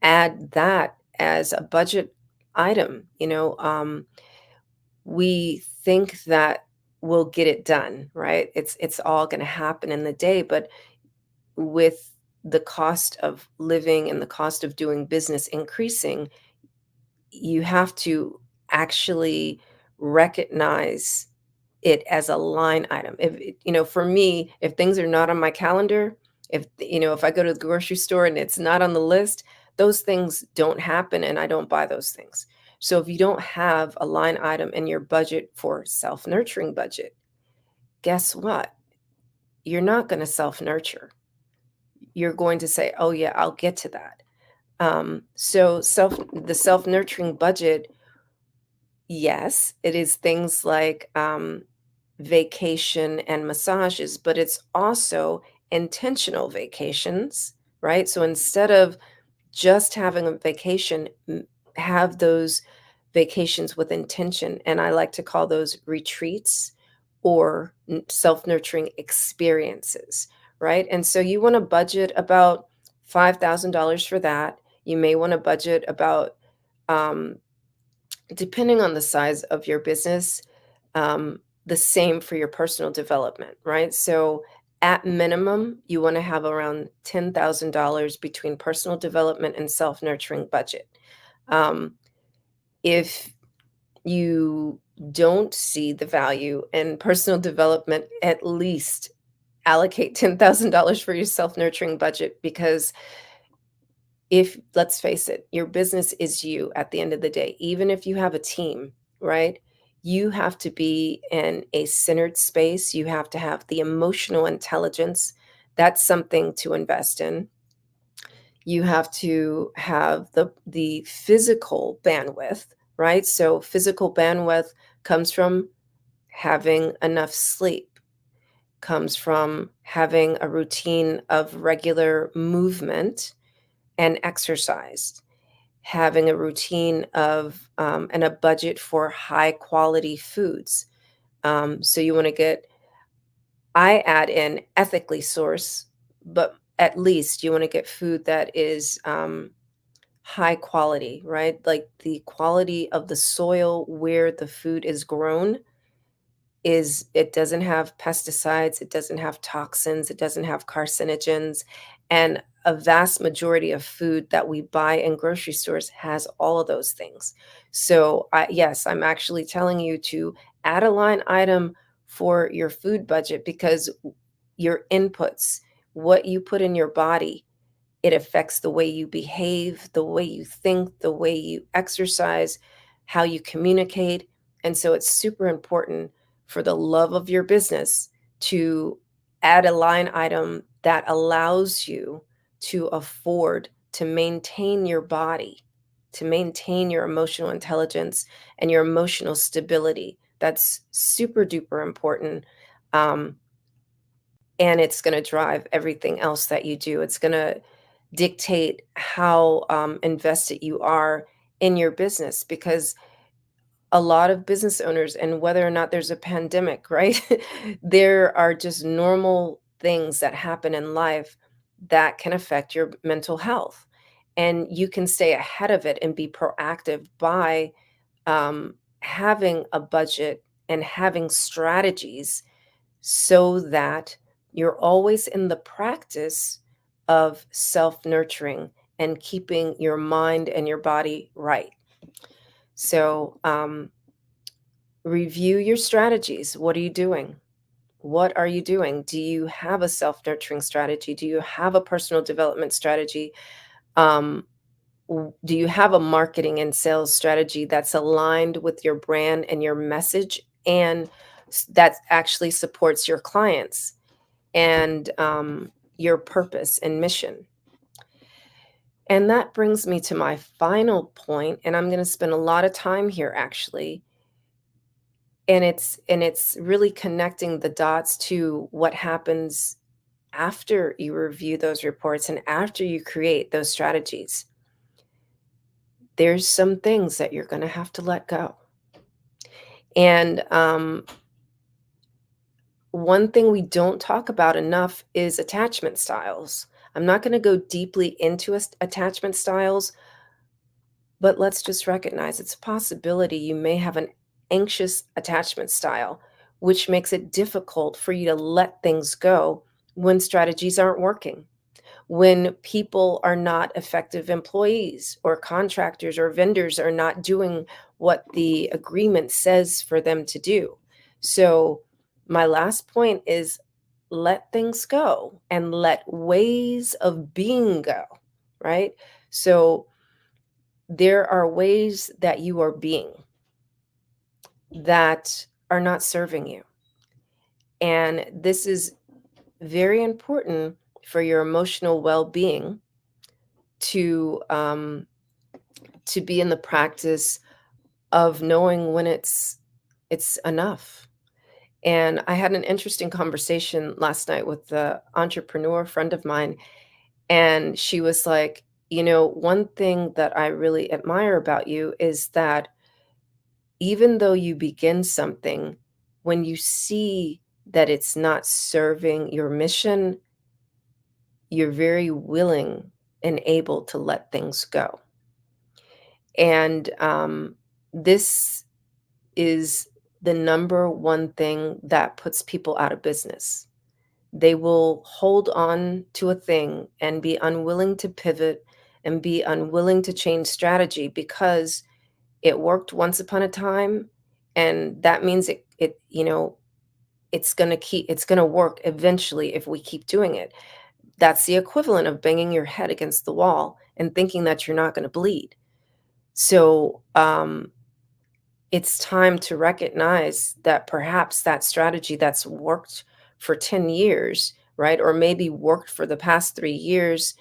add that as a budget item. We think that we'll get it done, right? It's all going to happen in the day, but with the cost of living and the cost of doing business increasing, you have to actually recognize it as a line item. For me, if things are not on my calendar, If I go to the grocery store and it's not on the list, those things don't happen and I don't buy those things. So if you don't have a line item in your budget for self-nurturing budget, guess what? You're not going to self-nurture. You're going to say, oh yeah, I'll get to that. So the self-nurturing budget, yes, it is things like vacation and massages, but it's also intentional vacations, right? So instead of just having a vacation, have those vacations with intention. And I like to call those retreats or self-nurturing experiences, right? And so you want to budget about $5,000 for that. You may want to budget about, depending on the size of your business, the same for your personal development, right? So at minimum, you want to have around $10,000 between personal development and self-nurturing budget. If you don't see the value in personal development, at least allocate $10,000 for your self-nurturing budget, because let's face it, your business is you at the end of the day. Even if you have a team, right? You have to be in a centered space. You have to have the emotional intelligence. That's something to invest in. You have to have the physical bandwidth, right? So physical bandwidth comes from having enough sleep, comes from having a routine of regular movement and exercise, having a routine of and a budget for high quality foods. So you want to I add in ethically sourced, but at least you want to get food that is high quality, right? Like the quality of the soil where the food is grown it doesn't have pesticides, it doesn't have toxins, it doesn't have carcinogens. And a vast majority of food that we buy in grocery stores has all of those things. So yes, I'm actually telling you to add a line item for your food budget, because your inputs, what you put in your body, it affects the way you behave, the way you think, the way you exercise, how you communicate. And so it's super important for the love of your business to add a line item that allows you to afford to maintain your body, to maintain your emotional intelligence and your emotional stability. That's super duper important. And it's going to drive everything else that you do. It's going to dictate how invested you are in your business, because a lot of business owners, and whether or not there's a pandemic, right? There are just normal things that happen in life that can affect your mental health. And you can stay ahead of it and be proactive by having a budget and having strategies so that you're always in the practice of self-nurturing and keeping your mind and your body right. So review your strategies. What are you doing? What are you doing? Do you have a self-nurturing strategy? Do you have a personal development strategy? Do you have a marketing and sales strategy that's aligned with your brand and your message, and that actually supports your clients and your purpose and mission? And that brings me to my final point, and I'm going to spend a lot of time here actually. And it's really connecting the dots to what happens after you review those reports and after you create those strategies. There's some things that you're going to have to let go. And one thing we don't talk about enough is attachment styles. I'm not going to go deeply into attachment styles, but let's just recognize it's a possibility you may have an anxious attachment style, which makes it difficult for you to let things go when strategies aren't working, when people are not effective employees, or contractors or vendors are not doing what the agreement says for them to do. So my last point is let things go and let ways of being go, right? So there are ways that you are being that are not serving you. And this is very important for your emotional well-being to be in the practice of knowing when it's enough. And I had an interesting conversation last night with the entrepreneur friend of mine, and she was like, one thing that I really admire about you is that even though you begin something, when you see that it's not serving your mission, you're very willing and able to let things go. And this is the number one thing that puts people out of business. They will hold on to a thing and be unwilling to pivot and be unwilling to change strategy because it worked once upon a time, and that means it's going to work eventually if we keep doing it. That's the equivalent of banging your head against the wall and thinking that you're not going to bleed. So it's time to recognize that perhaps that strategy that's worked for 10 years, right? Or maybe worked for the past 3 years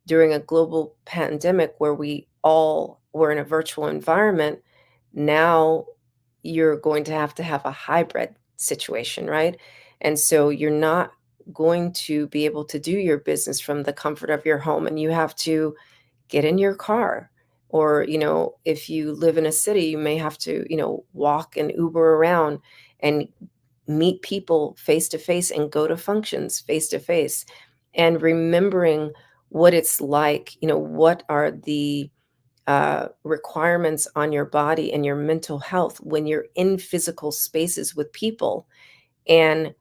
during a global pandemic where we all were in a virtual environment. Now you're going to have a hybrid situation, right? And so you're not going to be able to do your business from the comfort of your home, and you have to get in your car. Or, if you live in a city, you may have to, walk and Uber around and meet people face to face and go to functions face to face. And remembering what it's like, what are the requirements on your body and your mental health when you're in physical spaces with people, and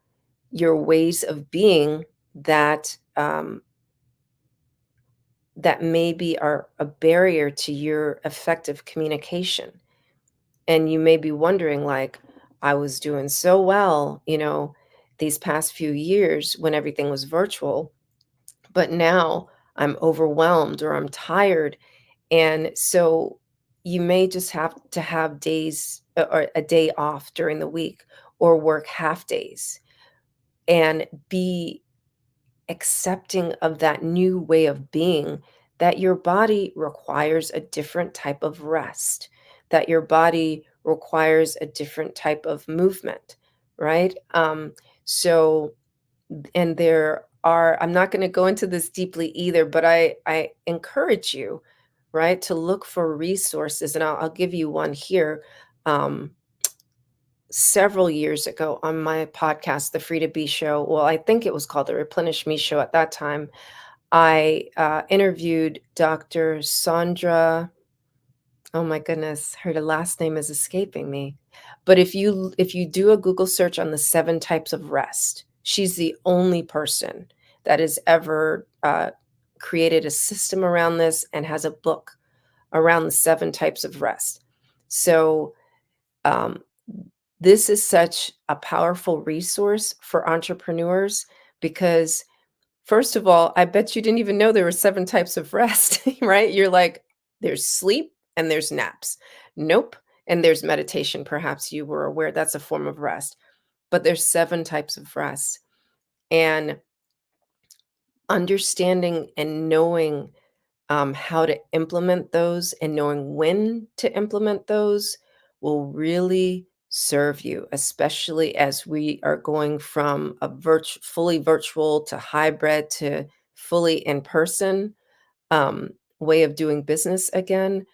your ways of being that that maybe are a barrier to your effective communication. And you may be wondering, like, I was doing so well, these past few years when everything was virtual, but now I'm overwhelmed or I'm tired. And so you may just have to have days or a day off during the week, or work half days, and be accepting of that new way of being, that your body requires a different type of rest, that your body requires a different type of movement, right? So, and there are, I'm not going to go into this deeply either, but I encourage you, right, to look for resources. And I'll give you one here. Several years ago on my podcast, The Free to Be Show, well, I think it was called The Replenish Me Show at that time, I interviewed Dr. Sandra. Oh my goodness, her last name is escaping me. But if you do a Google search on the 7 types of rest, she's the only person that has ever created a system around this and has a book around the 7 types of rest. So this is such a powerful resource for entrepreneurs because, first of all, I bet you didn't even know there were 7 types of rest, right? You're like, there's sleep and there's naps. Nope. And there's meditation. Perhaps you were aware that's a form of rest, but there's 7 types of rest. And understanding and knowing how to implement those and knowing when to implement those will really serve you, especially as we are going from a fully virtual to hybrid to fully in person way of doing business again.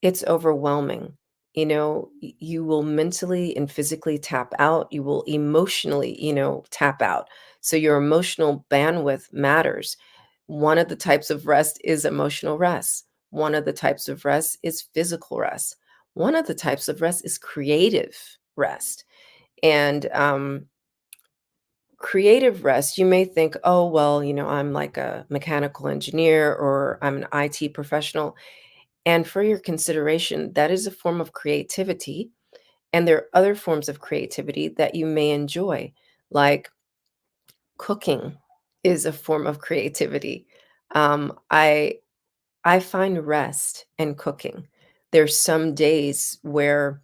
It's overwhelming. You will mentally and physically tap out. You will emotionally, tap out. So your emotional bandwidth matters. One of the types of rest is emotional rest. One of the types of rest is physical rest. One of the types of rest is creative rest. And creative rest, you may think, oh, well, I'm like a mechanical engineer or I'm an IT professional. And for your consideration, that is a form of creativity. And there are other forms of creativity that you may enjoy, like cooking is a form of creativity. I find rest in cooking. There's some days where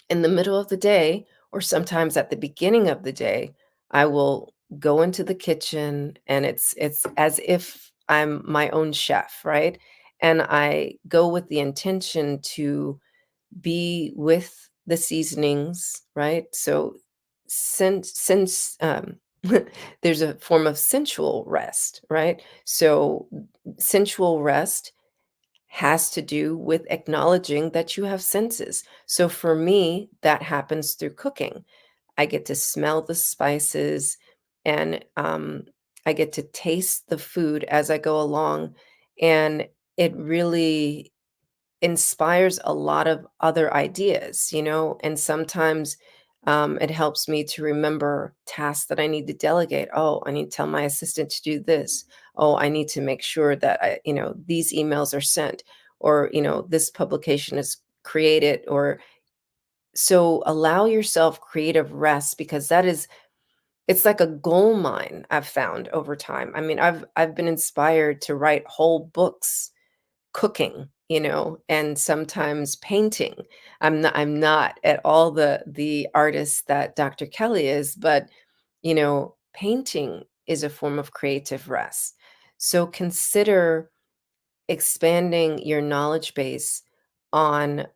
in the middle of the day, or sometimes at the beginning of the day, I will go into the kitchen and it's as if I'm my own chef, right? And I go with the intention to be with the seasonings, right? So since there's a form of sensual rest, right? So sensual rest has to do with acknowledging that you have senses. So for me, that happens through cooking. I get to smell the spices and I get to taste the food as I go along. And it really inspires a lot of other ideas, and sometimes it helps me to remember tasks that I need to delegate. Oh, I need to tell my assistant to do this. Oh, I need to make sure that these emails are sent, or, this publication is created, or so allow yourself creative rest, because it's like a gold mine I've found over time. I mean, I've been inspired to write whole books cooking, and sometimes painting. I'm not at all the artist that Dr. Kelly is, but painting is a form of creative rest. So consider expanding your knowledge base on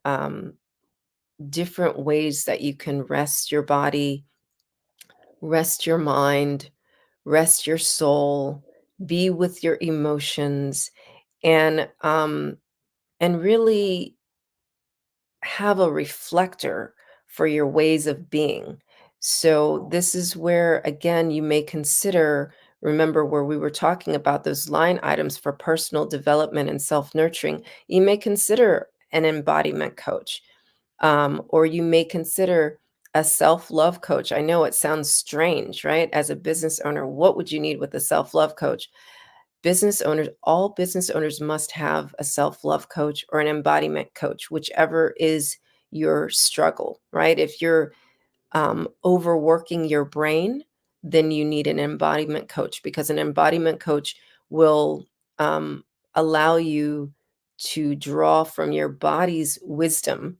different ways that you can rest your body, rest your mind, rest your soul, be with your emotions, and really have a reflector for your ways of being. So this is where, again, you may consider, remember where we were talking about those line items for personal development and self-nurturing, you may consider an embodiment coach, or you may consider a self-love coach. I know it sounds strange, right? As a business owner, what would you need with a self-love coach? All business owners must have a self-love coach or an embodiment coach, whichever is your struggle, right? If you're overworking your brain, then you need an embodiment coach, because an embodiment coach will allow you to draw from your body's wisdom,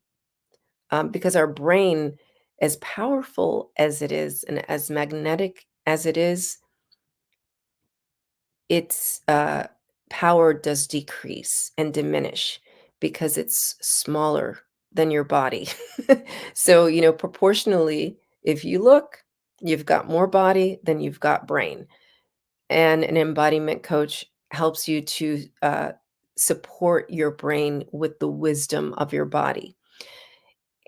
because our brain, as powerful as it is and as magnetic as it is, its power does decrease and diminish because it's smaller than your body. So, proportionally, if you look, you've got more body than you've got brain. And an embodiment coach helps you to support your brain with the wisdom of your body.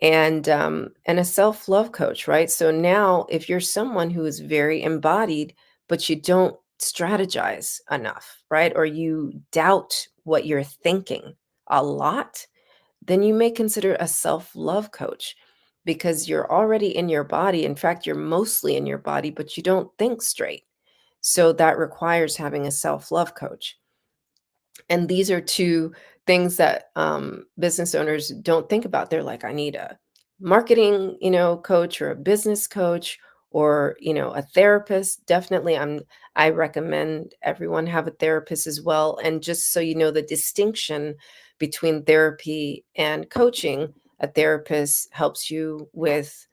And a self-love coach, right? So now if you're someone who is very embodied, but you don't strategize enough, right? Or you doubt what you're thinking a lot, then you may consider a self-love coach, because you're already in your body. In fact, you're mostly in your body, but you don't think straight. So that requires having a self-love coach. And these are two things that business owners don't think about. They're like, I need a marketing, coach, or a business coach, or, a therapist. Definitely, I recommend everyone have a therapist as well. And just so you know the distinction between therapy and coaching, a therapist helps you with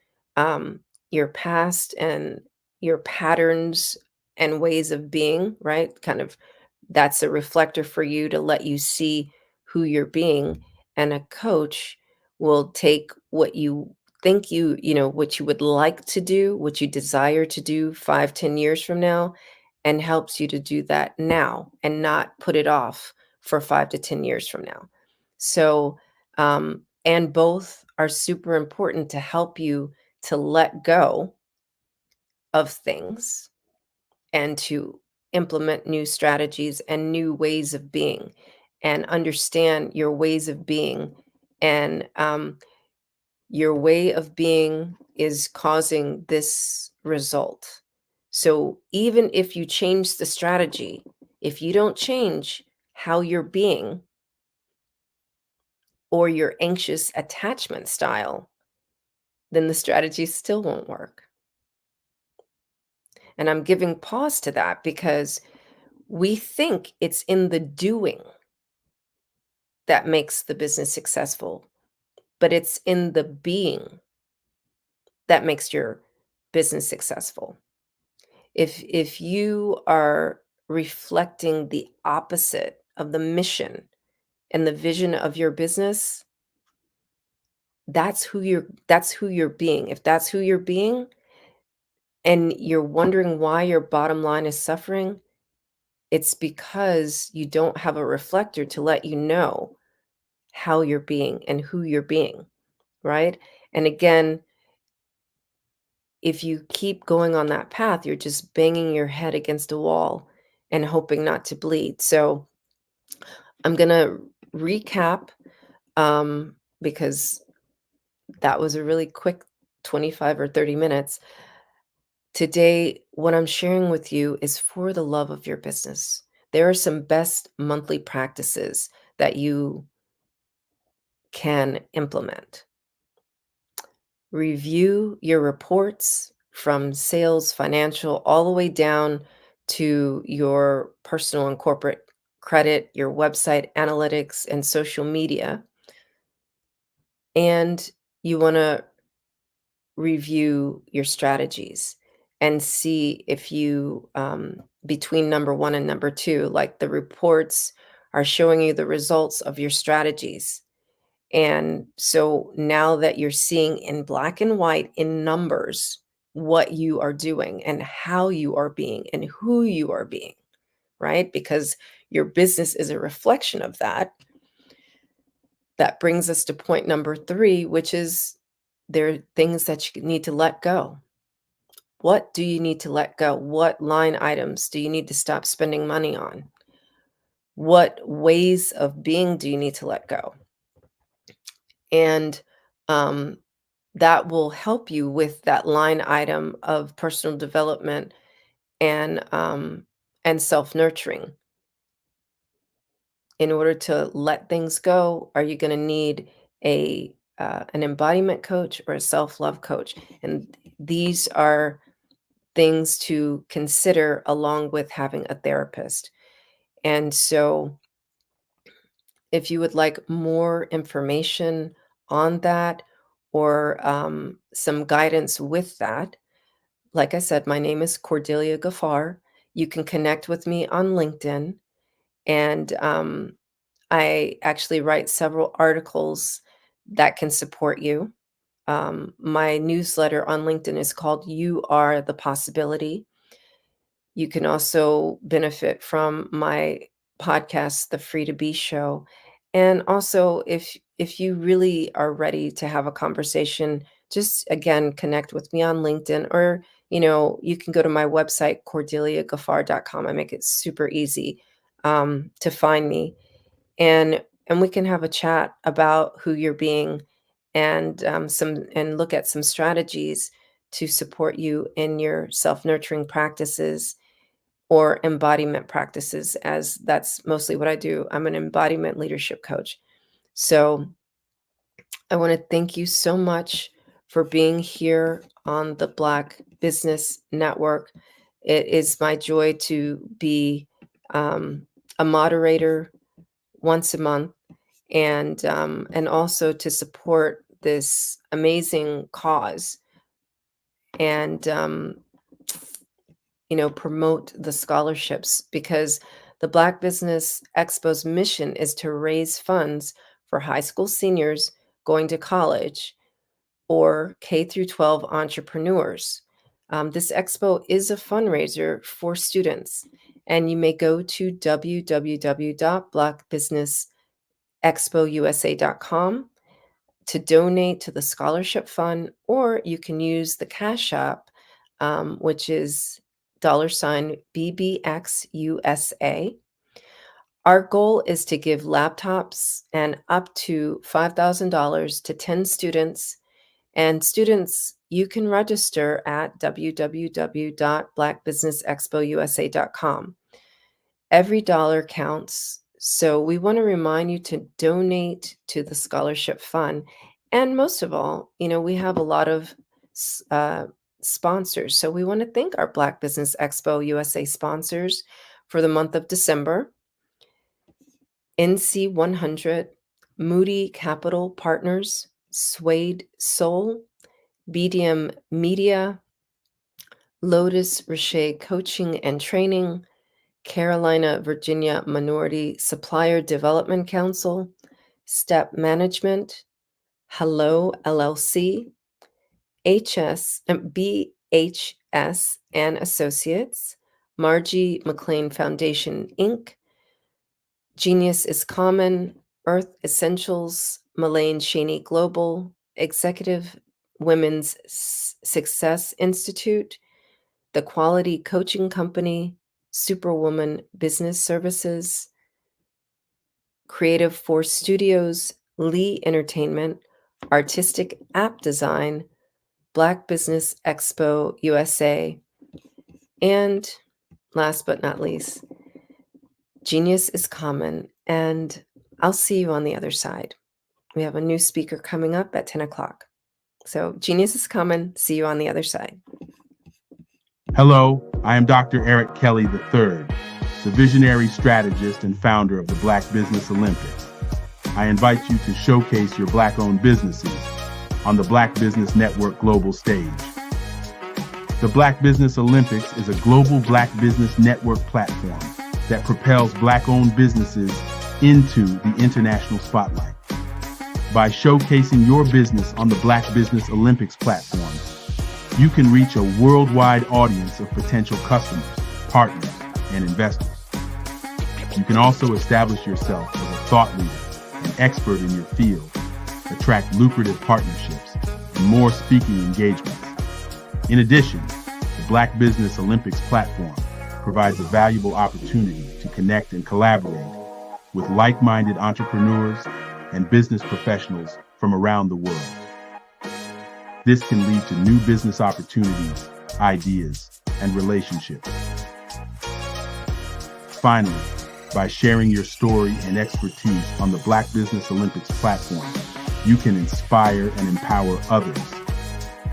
your past and your patterns and ways of being, right? Kind of, that's a reflector for you to let you see who you're being. And a coach will take what you think what you would like to do, what you desire to do 5-10 years from now, and helps you to do that now and not put it off for 5 to 10 years from now. So and both are super important to help you to let go of things and to implement new strategies and new ways of being, and understand your ways of being. And your way of being is causing this result. So even if you change the strategy, if you don't change how you're being or your anxious attachment style, then the strategy still won't work. And I'm giving pause to that because we think it's in the doing that makes the business successful, but it's in the being that makes your business successful. If you are reflecting the opposite of the mission and the vision of your business, that's who you're being. If that's who you're being and you're wondering why your bottom line is suffering, it's because you don't have a reflector to let you know how you're being and who you're being, right? And again, if you keep going on that path, you're just banging your head against a wall and hoping not to bleed. So I'm going to recap because that was a really quick 25 or 30 minutes. Today, what I'm sharing with you is for the love of your business. There are some best monthly practices that you can implement. Review your reports from sales, financial, all the way down to your personal and corporate credit, your website analytics, and social media. And you want to review your strategies and see if you, between number 1 and number 2, like the reports are showing you the results of your strategies. And so now that you're seeing in black and white in numbers what you are doing and how you are being and who you are being, right? Because your business is a reflection of that. That brings us to point number 3, which is there are things that you need to let go. What do you need to let go? What line items do you need to stop spending money on? What ways of being do you need to let go? And that will help you with that line item of personal development and self-nurturing. In order to let things go, are you going to need an embodiment coach or a self-love coach? And these are things to consider along with having a therapist. And so if you would like more information on that or some guidance with that, like I said, my name is Cordelia Gaffar. You can connect with me on LinkedIn. And I actually write several articles that can support you. My newsletter on LinkedIn is called You Are the Possibility. You can also benefit from my podcast, The Free to Be Show. And also, if you really are ready to have a conversation, just again, connect with me on LinkedIn, or, you can go to my website, cordeliagaffar.com. I make it super easy to find me. And we can have a chat about who you're being and look at some strategies to support you in your self-nurturing practices or embodiment practices, as that's mostly what I do. I'm an embodiment leadership coach. So I want to thank you so much for being here on the Black Business Network. It is my joy to be a moderator once a month and also to support this amazing cause and promote the scholarships, because the Black Business Expo's mission is to raise funds for high school seniors going to college or K through 12 entrepreneurs. This expo is a fundraiser for students, and you may go to www.blackbusinessexpousa.com to donate to the scholarship fund, or you can use the Cash App, which is $BBXUSA. Our goal is to give laptops and up to $5,000 to 10 students. And students, you can register at www.blackbusinessexpousa.com. Every dollar counts. So we want to remind you to donate to the scholarship fund. And most of all, we have a lot of sponsors. So we want to thank our Black Business Expo USA sponsors for the month of December. NC 100, Moody Capital Partners, Suede Soul, BDM Media, Lotus Richer Coaching and Training, Carolina, Virginia Minority Supplier Development Council, Step Management, Hello LLC, BHS and Associates, Margie McLean Foundation, Inc., Genius is Common, Earth Essentials, Mullane Cheney Global, Executive Women's Success Institute, The Quality Coaching Company, Superwoman Business Services, Creative Force Studios, Lee Entertainment, Artistic App Design, Black Business Expo USA, and last but not least, Genius is Common. And I'll see you on the other side. We have a new speaker coming up at 10 o'clock. So Genius is Common. See you on the other side. Hello, I am Dr. Eric Kelly III, the visionary strategist and founder of the Black Business Olympics. I invite you to showcase your Black-owned businesses on the Black Business Network global stage. The Black Business Olympics is a global Black Business Network platform that propels Black-owned businesses into the international spotlight. By showcasing your business on the Black Business Olympics platform, you can reach a worldwide audience of potential customers, partners, and investors. You can also establish yourself as a thought leader and expert in your field, attract lucrative partnerships, and more speaking engagements. In addition, the Black Business Olympics platform provides a valuable opportunity to connect and collaborate with like-minded entrepreneurs and business professionals from around the world. This can lead to new business opportunities, ideas, and relationships. Finally, by sharing your story and expertise on the Black Business Olympics platform, you can inspire and empower others.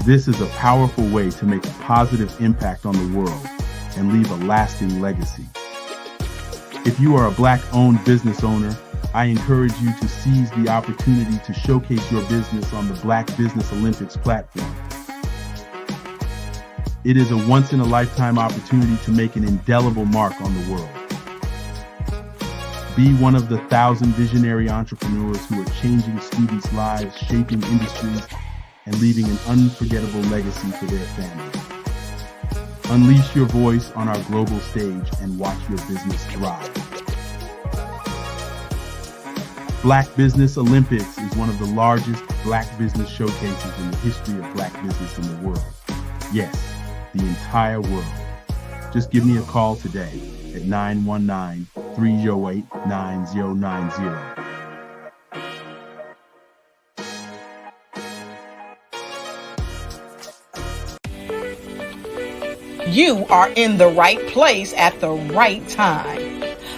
This is a powerful way to make a positive impact on the world and leave a lasting legacy. If you are a Black-owned business owner, I encourage you to seize the opportunity to showcase your business on the Black Business Olympics platform. It is a once-in-a-lifetime opportunity to make an indelible mark on the world. Be one of the 1,000 visionary entrepreneurs who are changing students' lives, shaping industries, and leaving an unforgettable legacy for their families. Unleash your voice on our global stage and watch your business thrive. Black Business Olympics is one of the largest Black business showcases in the history of Black business in the world. Yes, the entire world. Just give me a call today at 919-308-9090. You are in the right place at the right time.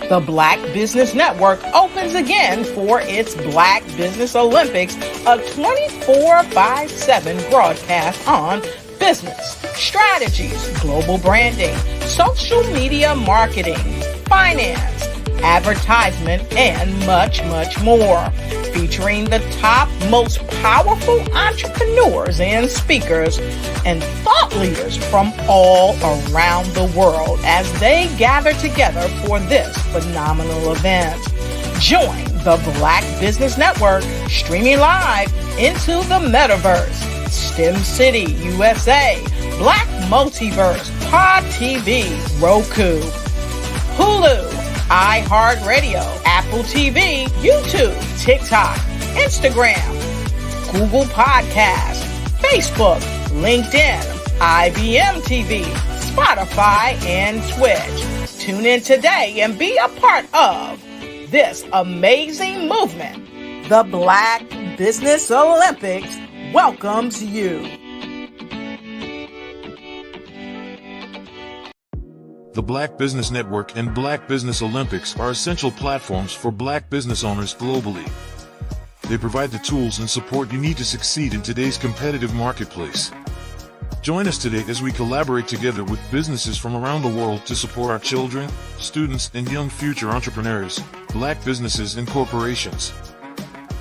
The Black Business Network opens again for its Black Business Olympics, a 24/7 broadcast on business, strategies, global branding, social media marketing, finance, advertisement, and much, much more. Featuring the top, most powerful entrepreneurs and speakers and thought leaders from all around the world as they gather together for this phenomenal event. Join the Black Business Network streaming live into the metaverse, STEM City USA, Black Multiverse, Pod TV, Roku, Hulu, iHeartRadio, Apple TV, YouTube, TikTok, Instagram, Google Podcasts, Facebook, LinkedIn, IBM TV, Spotify, and Twitch. Tune in today and be a part of this amazing movement. The Black Business Olympics welcomes you. The Black Business Network and Black Business Olympics are essential platforms for Black business owners globally. They provide the tools and support you need to succeed in today's competitive marketplace. Join us today as we collaborate together with businesses from around the world to support our children, students, and young future entrepreneurs, Black businesses and corporations.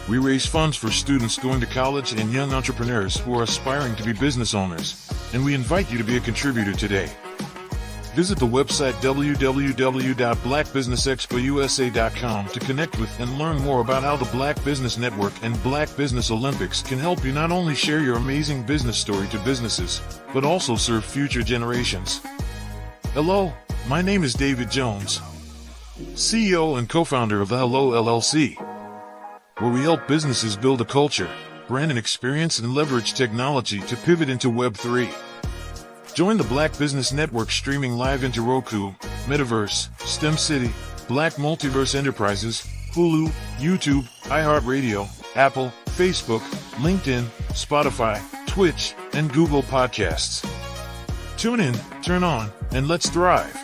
We raise funds for students going to college and young entrepreneurs who are aspiring to be business owners, and we invite you to be a contributor today. Visit the website www.blackbusinessexpousa.com to connect with and learn more about how the Black Business Network and Black Business Olympics can help you not only share your amazing business story to businesses, but also serve future generations. Hello, my name is David Jones, CEO and co-founder of the Hello LLC, where we help businesses build a culture, brand and experience, and leverage technology to pivot into Web3. Join the Black Business Network streaming live into Roku, Metaverse, STEM City, Black Multiverse Enterprises, Hulu, YouTube, iHeartRadio, Apple, Facebook, LinkedIn, Spotify, Twitch, and Google Podcasts. Tune in, turn on, and let's thrive.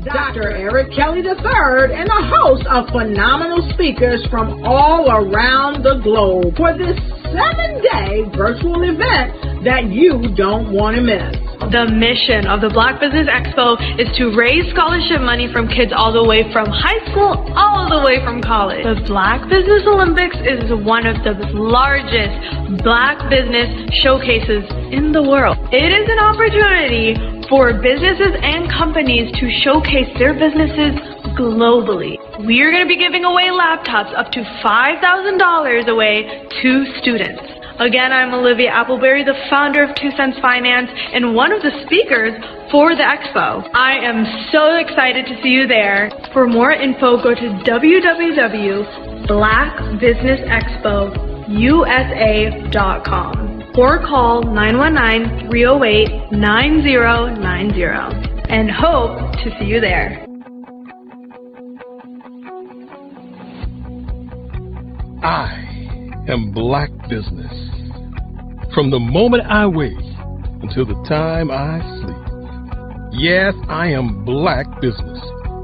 Dr. Eric Kelly III and a host of phenomenal speakers from all around the globe for this 7-day virtual event that you don't want to miss. The mission of the Black Business Expo is to raise scholarship money from kids all the way from high school, all the way from college. The Black Business Olympics is one of the largest Black business showcases in the world. It is an opportunity for businesses and companies to showcase their businesses globally. We are going to be giving away laptops up to $5,000 away to students. Again, I'm Olivia Appleberry, the founder of 2 Cents Finance and one of the speakers for the expo. I am so excited to see you there. For more info, go to www.blackbusinessexpousa.com or call 919-308-9090 and hope to see you there. I am Black Business. From the moment I wake until the time I sleep. Yes, I am Black Business.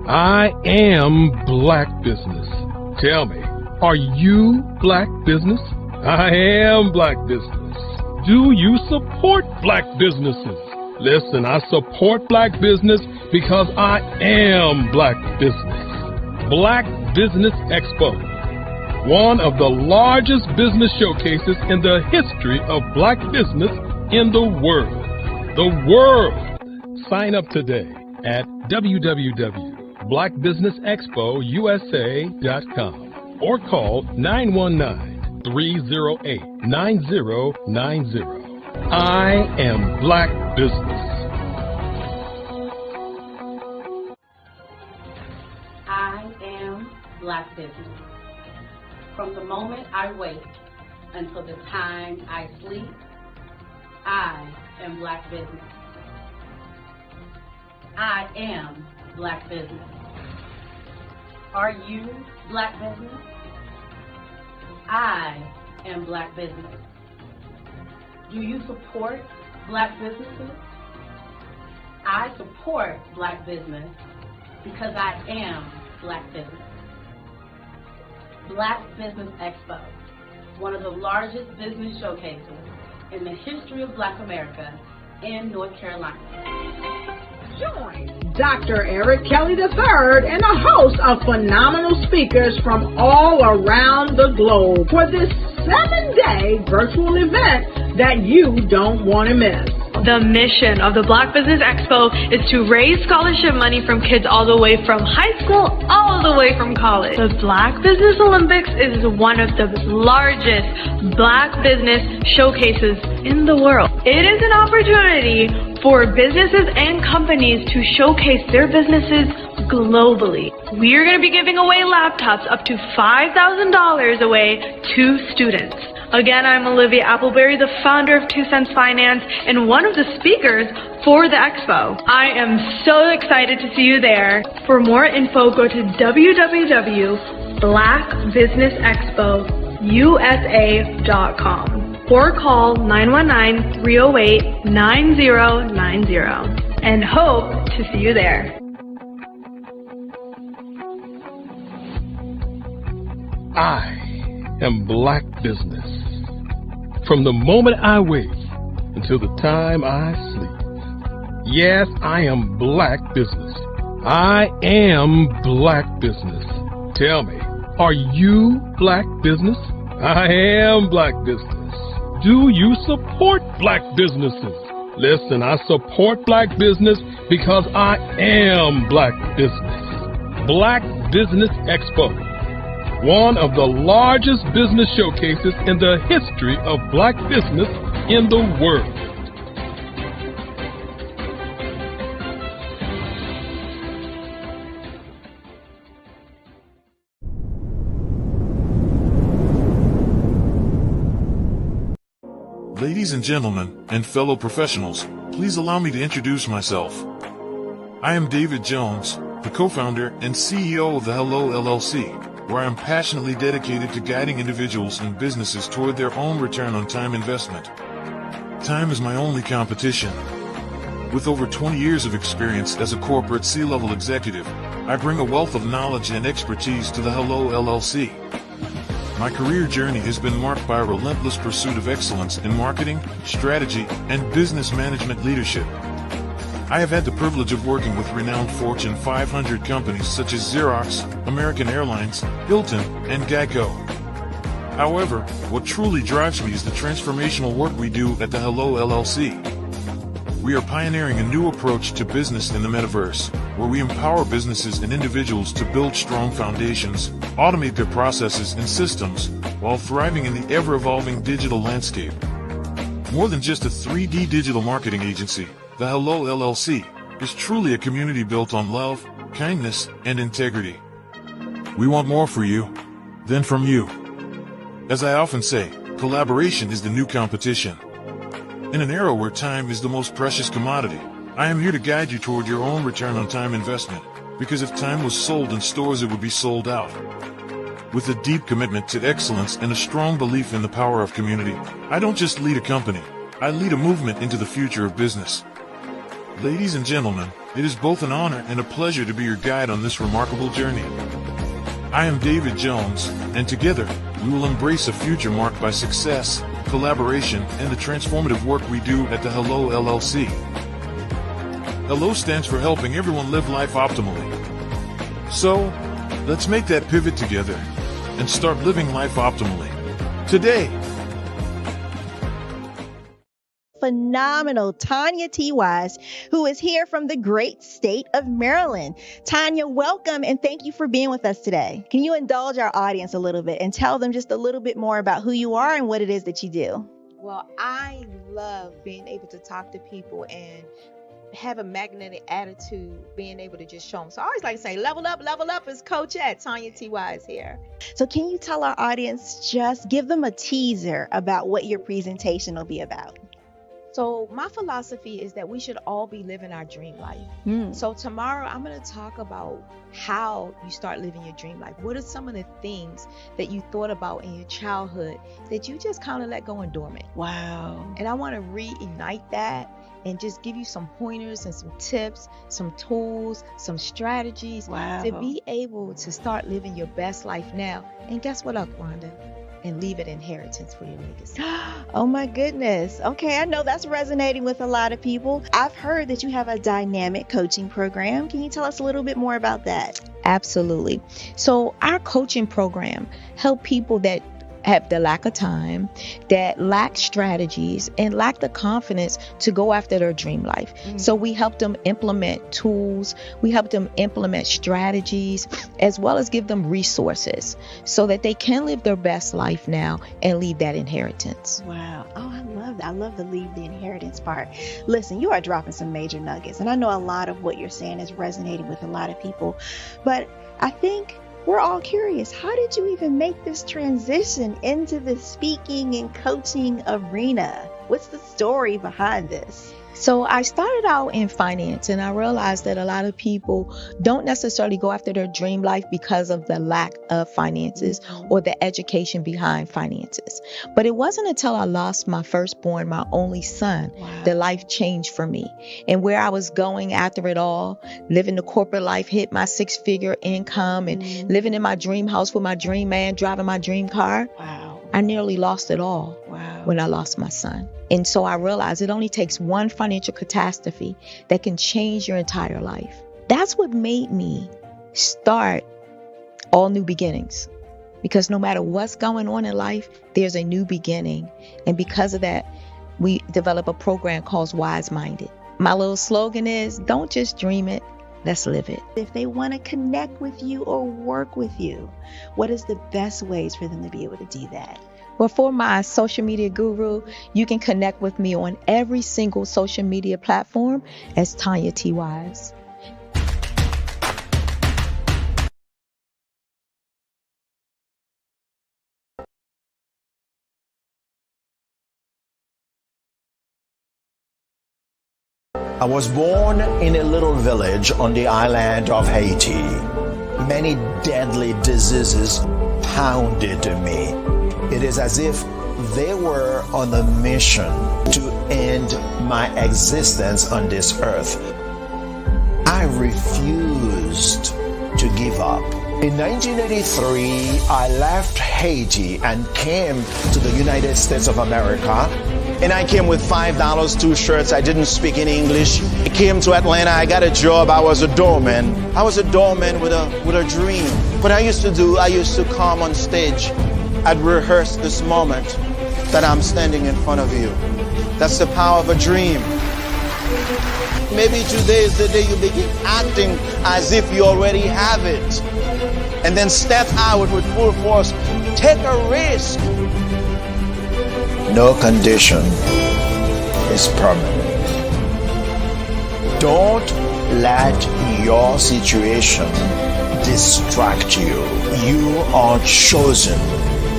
I am Black Business. Tell me, are you Black Business? I am Black Business. Do you support Black businesses? Listen, I support Black business because I am Black Business. Black Business Expo, one of the largest business showcases in the history of Black business in the world. The world! Sign up today at www.blackbusinessexpousa.com or call 919-308-9090. I am Black Business. I am Black Business. From the moment I wake until the time I sleep, I am Black Business. I am Black Business. Are you Black Business? I am Black Business. Do you support Black businesses? I support Black business because I am Black Business. Black Business Expo, one of the largest business showcases in the history of Black America in North Carolina. Join Dr. Eric Kelly III and a host of phenomenal speakers from all around the globe for this 7-day virtual event that you don't want to miss. The mission of the Black Business Expo is to raise scholarship money from kids all the way from high school, all the way from college. The Black Business Olympics is one of the largest Black business showcases in the world. It is an opportunity for businesses and companies to showcase their businesses globally. We are going to be giving away laptops up to $5,000 away to students. Again, I'm Olivia Appleberry, the founder of 2 Cents Finance and one of the speakers for the expo. I am so excited to see you there. For more info, go to www.blackbusinessexpousa.com or call 919-308-9090 and hope to see you there. I am Black Business. From the moment I wake until the time I sleep. Yes, I am Black Business. I am Black Business. Tell me, are you Black Business? I am Black Business. Do you support Black businesses? Listen, I support Black business because I am Black Business. Black Business Expo, one of the largest business showcases in the history of Black business in the world. Ladies and gentlemen, and fellow professionals, please allow me to introduce myself. I am David Jones, the co-founder and CEO of the Hello LLC, where I am passionately dedicated to guiding individuals and businesses toward their own return on time investment. Time is my only competition. With over 20 years of experience as a corporate C-level executive, I bring a wealth of knowledge and expertise to the Hello LLC. My career journey has been marked by a relentless pursuit of excellence in marketing, strategy, and business management leadership. I have had the privilege of working with renowned Fortune 500 companies such as Xerox, American Airlines, Hilton, and Geico. However, what truly drives me is the transformational work we do at the Hello LLC. We are pioneering a new approach to business in the metaverse, where we empower businesses and individuals to build strong foundations, automate their processes and systems, while thriving in the ever-evolving digital landscape. More than just a 3D digital marketing agency, the Hello LLC is truly a community built on love, kindness, and integrity. We want more for you than from you. As I often say, collaboration is the new competition. In an era where time is the most precious commodity, I am here to guide you toward your own return on time investment, because if time was sold in stores, it would be sold out. With a deep commitment to excellence and a strong belief in the power of community, I don't just lead a company, I lead a movement into the future of business. Ladies and gentlemen, it is both an honor and a pleasure to be your guide on this remarkable journey. I am David Jones, and together, we will embrace a future marked by success, collaboration, and the transformative work we do at the Hello LLC. Hello stands for helping everyone live life optimally. So, let's make that pivot together and start living life optimally today. Phenomenal Tanya T. Wise, who is here from the great state of Maryland. Tanya, welcome and thank you for being with us today. Can you indulge our audience a little bit and tell them just a little bit more about who you are and what it is that you do? Well, I love being able to talk to people and have a magnetic attitude, being able to just show them. So I always like to say, level up is Coach at Tanya T. Wise here. So can you tell our audience, just give them a teaser about what your presentation will be about? So my philosophy is that we should all be living our dream life. So tomorrow I'm going to talk about how you start living your dream life. What are some of the things that you thought about in your childhood that you just kind of let go and dormant? Wow. And I want to reignite that and just give you some pointers and some tips, some tools, some strategies to be able to start living your best life now. And guess what, Wanda? And leave an inheritance for your legacy. Oh my goodness. Okay, I know that's resonating with a lot of people. I've heard that you have a dynamic coaching program. Can you tell us a little bit more about that? Absolutely. So our coaching program help people that have the lack of time, that lack strategies, and lack the confidence to go after their dream life. So we help them implement tools, we help them implement strategies, as well as give them resources so that they can live their best life now and leave that inheritance. Wow. Oh, I love that. I love the leave the inheritance part. Listen, you are dropping some major nuggets, and I know a lot of what you're saying is resonating with a lot of people, but I think we're all curious. How did you even make this transition into the speaking and coaching arena? What's the story behind this? So I started out in finance, and I realized that a lot of people don't necessarily go after their dream life because of the lack of finances or the education behind finances. But it wasn't until I lost my firstborn, my only son, that life changed for me. And where I was going after it all, living the corporate life, hit my 6-figure income and living in my dream house with my dream man, driving my dream car. I nearly lost it all when I lost my son. And so I realized it only takes one financial catastrophe that can change your entire life. That's what made me start All New Beginnings. Because no matter what's going on in life, there's a new beginning. And because of that, we develop a program called Wise Minded. My little slogan is, don't just dream it, let's live it. If they want to connect with you or work with you, what is the best ways for them to be able to do that? Well, for my social media guru, you can connect with me on every single social media platform as Tanya T. Wise. I was born in a little village on the island of Haiti. Many deadly diseases pounded me. It is as if they were on a mission to end my existence on this earth. I refused to give up. In 1983, I left Haiti and came to the United States of America. And I came with $5, 2 shirts. I didn't speak any English. I came to Atlanta. I got a job. I was a doorman. I was a doorman with a dream. What I used to do, I used to come on stage. I'd rehearse this moment that I'm standing in front of you. That's the power of a dream. Maybe today is the day you begin acting as if you already have it. And then step out with full force. Take a risk. No condition is permanent. Don't let your situation distract you. You are chosen.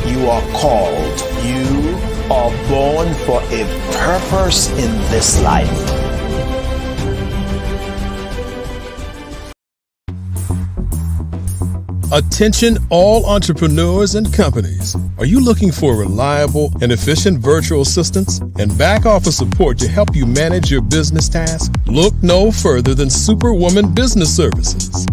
You are called. You are born for a purpose in this life. Attention all entrepreneurs and companies. Are you looking for reliable and efficient virtual assistants and back office support to help you manage your business tasks? Look no further than Superwoman Business Services.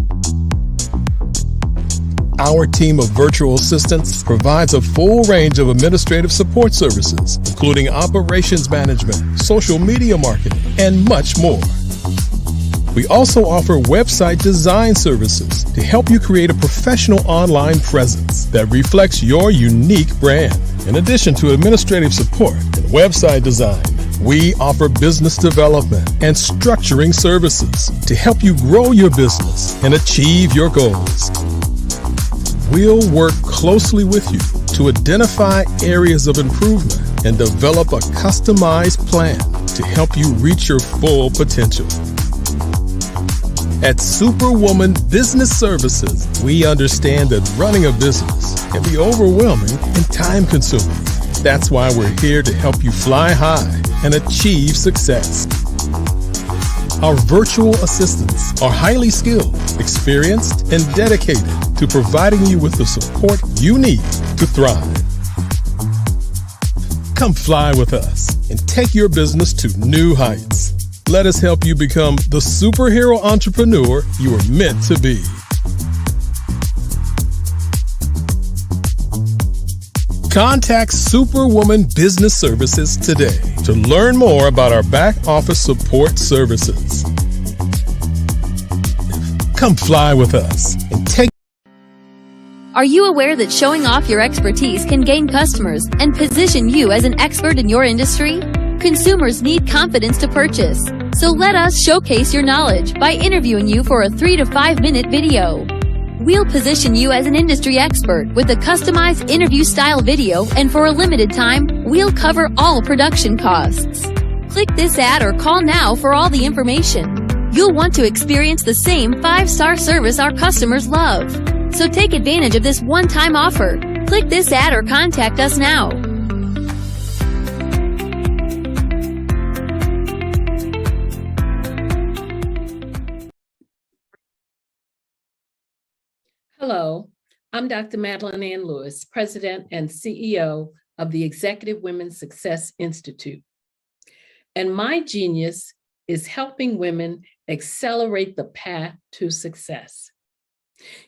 Our team of virtual assistants provides a full range of administrative support services, including operations management, social media marketing, and much more. We also offer website design services to help you create a professional online presence that reflects your unique brand. In addition to administrative support and website design, we offer business development and structuring services to help you grow your business and achieve your goals. We'll work closely with you to identify areas of improvement and develop a customized plan to help you reach your full potential. At Superwoman Business Services, we understand that running a business can be overwhelming and time-consuming. That's why we're here to help you fly high and achieve success. Our virtual assistants are highly skilled, experienced, and dedicated to providing you with the support you need to thrive. Come fly with us and take your business to new heights. Let us help you become the superhero entrepreneur you are meant to be. Contact Superwoman Business Services today to learn more about our back office support services. Come fly with us and take Are you aware that showing off your expertise can gain customers and position you as an expert in your industry? Consumers need confidence to purchase, so let us showcase your knowledge by interviewing you for a 3 to 5 minute video. We'll position you as an industry expert with a customized interview-style video, and for a limited time, we'll cover all production costs. Click this ad or call now for all the information. You'll want to experience the same 5-star service our customers love. So take advantage of this one-time offer. Click this ad or contact us now. Hello, I'm Dr. Madeline Ann Lewis, President and CEO of the Executive Women's Success Institute. And my genius is helping women accelerate the path to success.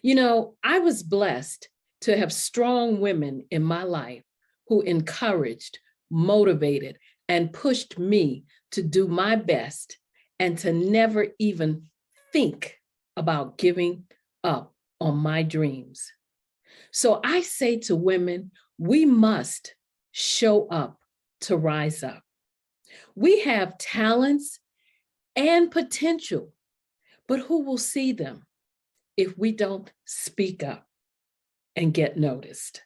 You know, I was blessed to have strong women in my life who encouraged, motivated, and pushed me to do my best and to never even think about giving up on my dreams. So I say to women, we must show up to rise up. We have talents and potential, but who will see them if we don't speak up and get noticed?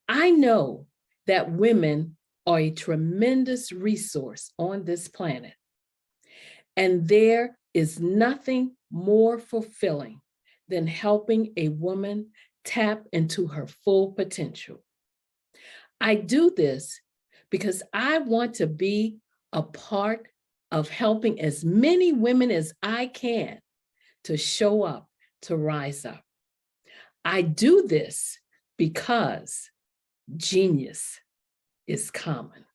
I know that women are a tremendous resource on this planet, and there is nothing more fulfilling than helping a woman tap into her full potential. I do this because I want to be a part of helping as many women as I can to show up, to rise up. I do this because genius is common.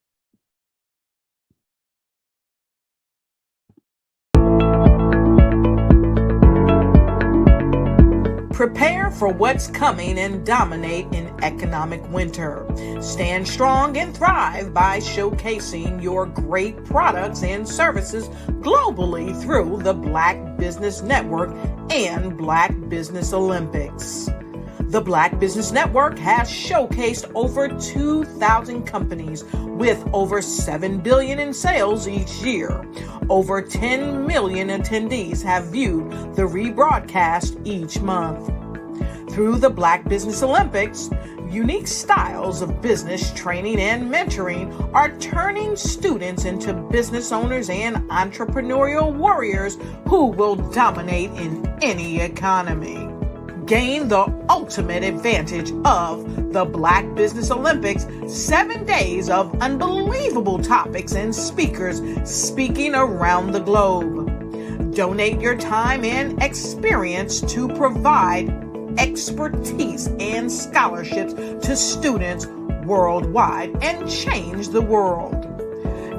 Prepare for what's coming and dominate in economic winter. Stand strong and thrive by showcasing your great products and services globally through the Black Business Network and Black Business Olympics. The Black Business Network has showcased over 2,000 companies with over $7 billion in sales each year. Over 10 million attendees have viewed the rebroadcast each month. Through the Black Business Olympics, unique styles of business training and mentoring are turning students into business owners and entrepreneurial warriors who will dominate in any economy. Gain the ultimate advantage of the Black Business Olympics, 7 days of unbelievable topics and speakers speaking around the globe. Donate your time and experience to provide expertise and scholarships to students worldwide and change the world.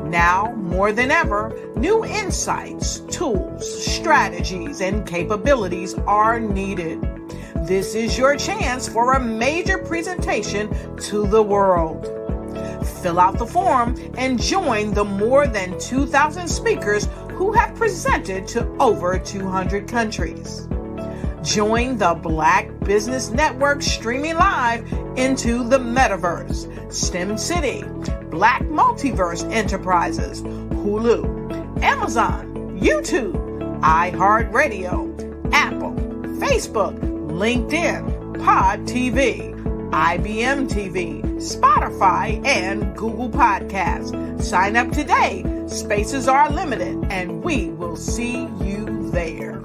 Now, more than ever, new insights, tools, strategies, and capabilities are needed. This is your chance for a major presentation to the world. Fill out the form and join the more than 2,000 speakers who have presented to over 200 countries. Join the Black Business Network streaming live into the Metaverse, STEM City, Black Multiverse Enterprises, Hulu, Amazon, YouTube, iHeartRadio, Apple, Facebook, LinkedIn, Pod TV, IBM TV, Spotify, and Google Podcasts. Sign up today. Spaces are limited, and we will see you there.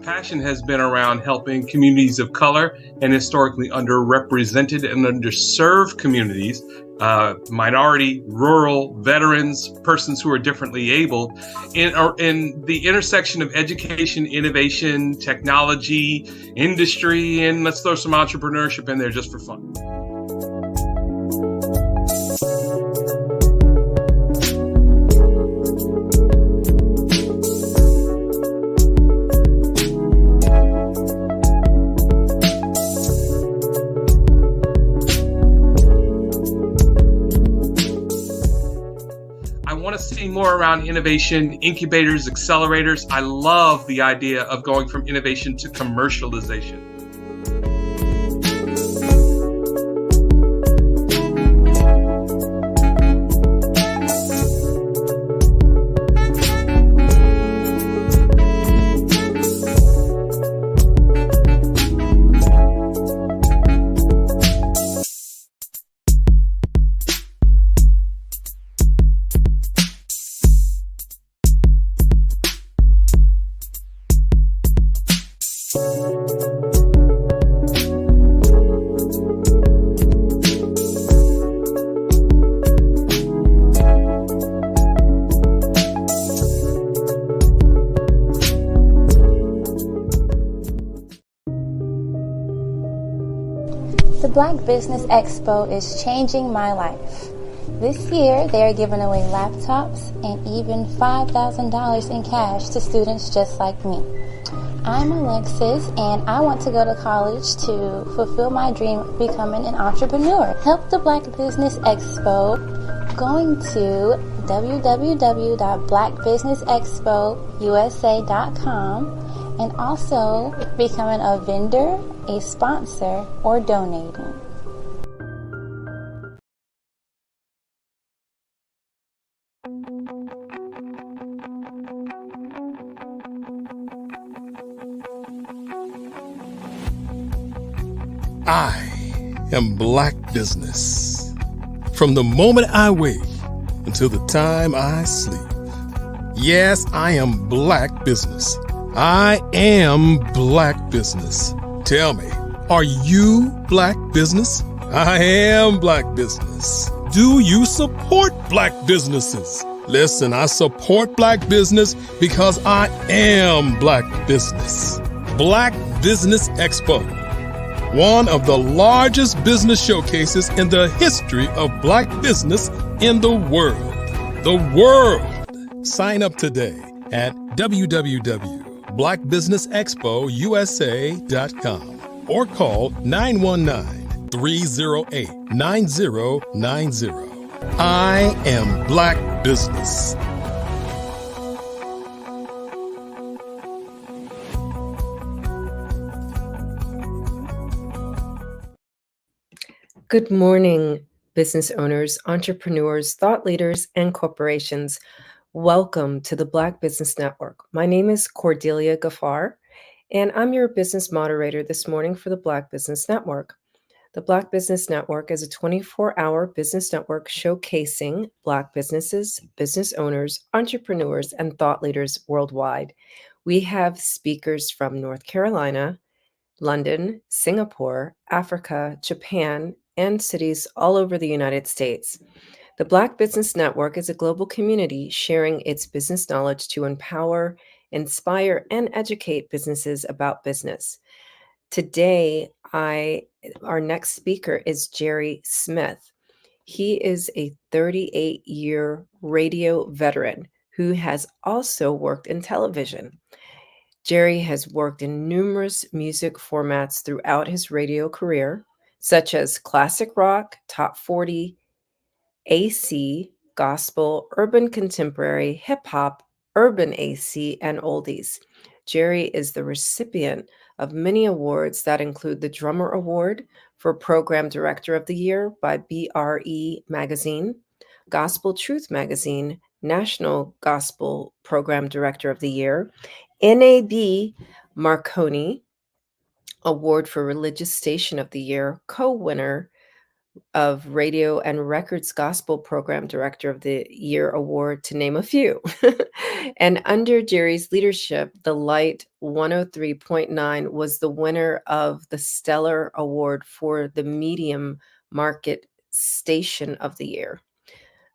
Passion has been around helping communities of color and historically underrepresented and underserved communities minority, rural, veterans, persons who are differently able, in the intersection of education, innovation, technology, industry, and let's throw some entrepreneurship in there just for fun. See more around innovation, incubators, accelerators. I love the idea of going from innovation to commercialization. The Black Business Expo is changing my life. This year, they are giving away laptops and even $5,000 in cash to students just like me. I'm Alexis, and I want to go to college to fulfill my dream of becoming an entrepreneur. Help the Black Business Expo going to www.blackbusinessexpousa.com and also becoming a vendor, a sponsor, or donating. I am Black Business. From the moment I wake until the time I sleep. Yes, I am Black Business. I am Black Business. Tell me, are you Black Business? I am Black Business. Do you support Black businesses? Listen, I support Black business because I am Black Business. Black Business Expo, one of the largest business showcases in the history of Black business in the world. The world. Sign up today at www.blackbusinessexpousa.com or call 919-308-9090. I am Black Business. Good morning, business owners, entrepreneurs, thought leaders, and corporations. Welcome to the Black Business Network. My name is Cordelia Gaffar, and I'm your business moderator this morning for the Black Business Network. The Black Business Network is a 24-hour business network showcasing Black businesses, business owners, entrepreneurs, and thought leaders worldwide. We have speakers from North Carolina, London, Singapore, Africa, Japan, and cities all over the United States. The Black Business Network is a global community sharing its business knowledge to empower, inspire, and educate businesses about business. Today, our next speaker is Jerry Smith. He is a 38-year radio veteran who has also worked in television. Jerry has worked in numerous music formats throughout his radio career, such as classic rock, top 40, AC, gospel, urban contemporary, hip hop, urban AC, and oldies. Jerry is the recipient of many awards that include the Drummer Award for Program Director of the Year by BRE Magazine, Gospel Truth Magazine, National Gospel Program Director of the Year, NAB Marconi Award for Religious Station of the Year, co-winner of Radio and Records Gospel Program Director of the Year Award, to name a few. And under Jerry's leadership, the Light 103.9 was the winner of the Stellar Award for the Medium Market Station of the Year.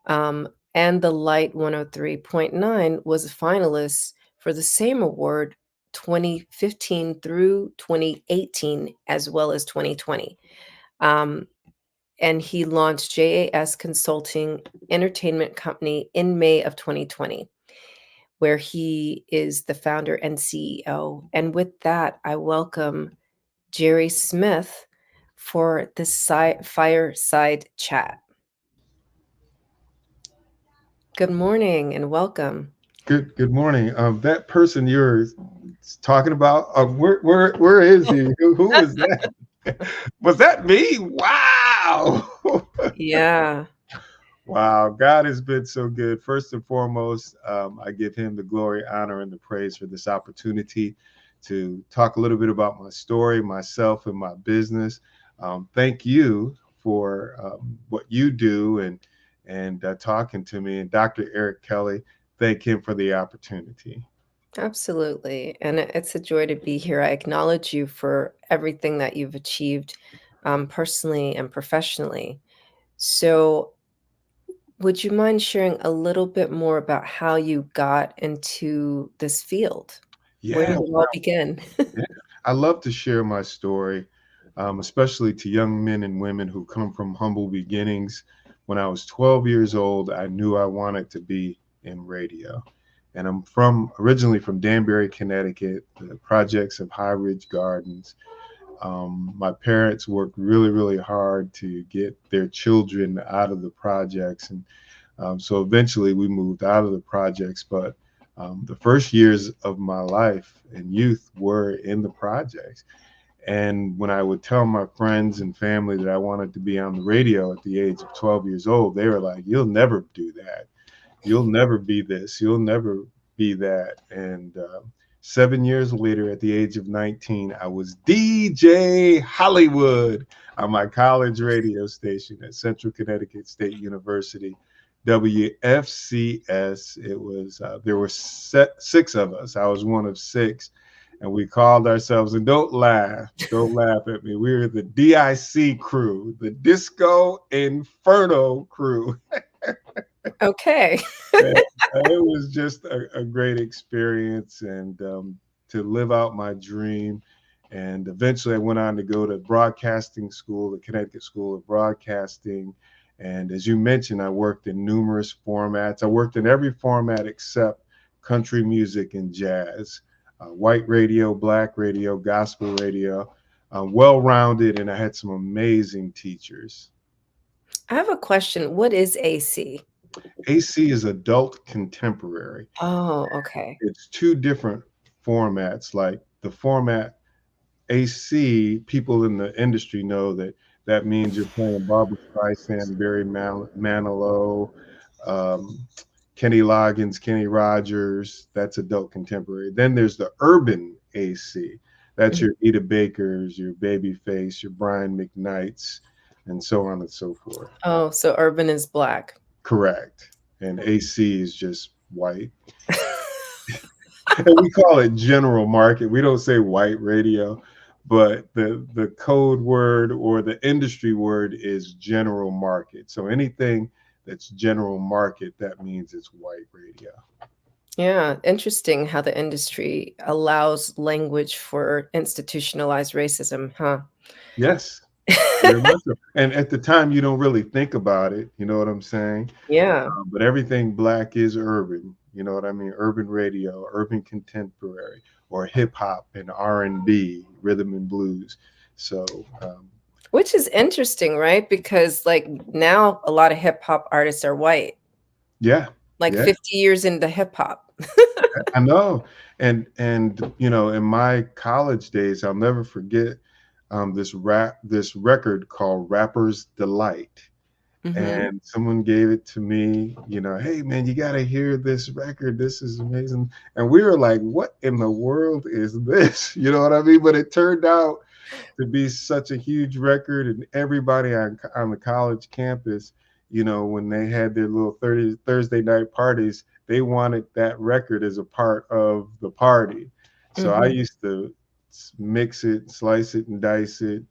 And the Light 103.9 was a finalist for the same award 2015 through 2018, as well as 2020. And he launched JAS Consulting Entertainment Company in May of 2020, where he is the founder and CEO. And with that, I welcome Jerry Smith for this fireside chat. Good morning and welcome. Good morning. That person you're talking about, where is he? Who is that? Was that me? Wow. Yeah. Wow. God has been so good. First and foremost, I give him the glory, honor, and the praise for this opportunity to talk a little bit about my story, myself, and my business. Thank you for what you do and talking to me. And Dr. Eric Kelly, thank him for the opportunity. Absolutely. And it's a joy to be here. I acknowledge you for everything that you've achieved personally and professionally. So, would you mind sharing a little bit more about how you got into this field? Where Yeah, did it all begin? yeah. I love to share my story, especially to young men and women who come from humble beginnings. When I was 12 years old, I knew I wanted to be in radio. And I'm originally from Danbury, Connecticut, the projects of High Ridge Gardens. My parents worked really, really hard to get their children out of the projects. And so eventually we moved out of the projects. But the first years of my life and youth were in the projects. And when I would tell my friends and family that I wanted to be on the radio at the age of 12 years old, they were like, "You'll never do that. You'll never be this. You'll never be that." And 7 years later, at the age of 19, I was DJ Hollywood on my college radio station at Central Connecticut State University, WFCS. It was there were six of us. I was one of six. And we called ourselves, and don't laugh at me. We were the DIC crew, the Disco Inferno crew. Okay. It was just a great experience, and to live out my dream. And eventually I went on to go to broadcasting school, the Connecticut School of Broadcasting. And as you mentioned, I worked in numerous formats. I worked in every format except country music and jazz. White radio, black radio, gospel radio, well-rounded, and I had some amazing teachers. I have a question. What is AC? AC is adult contemporary. Oh, okay. It's two different formats. Like the format AC, people in the industry know that means you're playing Barbra Streisand, Barry Manilow, Kenny Loggins, Kenny Rogers. That's adult contemporary. Then there's the urban AC. That's your Eda Bakers, your Babyface, your Brian McKnights, and so on and so forth. Oh, so urban is black. Correct. And AC is just white. And we call it general market. We don't say white radio, but the code word or the industry word is general market. So anything that's general market, that means it's white radio. Yeah, interesting how the industry allows language for institutionalized racism, huh? Yes. Very much so. And at the time, you don't really think about it. You know what I'm saying? Yeah. But everything black is urban. You know what I mean? Urban radio, urban contemporary, or hip hop and R&B, rhythm and blues. So, which is interesting, right? Because like now a lot of hip hop artists are white. Yeah. Like 50 years into hip hop. I know. And you know, in my college days, I'll never forget this record called Rapper's Delight. Mm-hmm. And someone gave it to me, you know, "Hey man, you got to hear this record. This is amazing." And we were like, "What in the world is this?" You know what I mean? But it turned out to be such a huge record, and everybody on the college campus, you know, when they had their little Thursday night parties, they wanted that record as a part of the party. So I used to mix it, slice it, and dice it,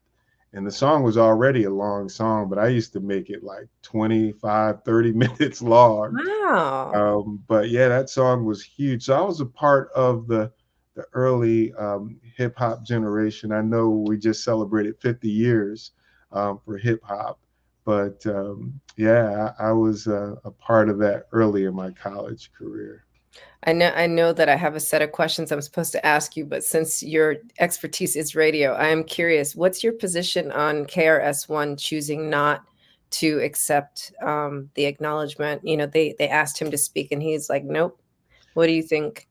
And the song was already a long song, but I used to make it like 25, 30 minutes long. Wow. But yeah, that song was huge. So I was a part of the early hip hop generation. I know we just celebrated 50 years for hip hop, but yeah, I was a part of that early in my college career. I know that I have a set of questions I'm supposed to ask you, but since your expertise is radio, I am curious, what's your position on KRS-One choosing not to accept the acknowledgement? You know, they asked him to speak and he's like, nope. What do you think?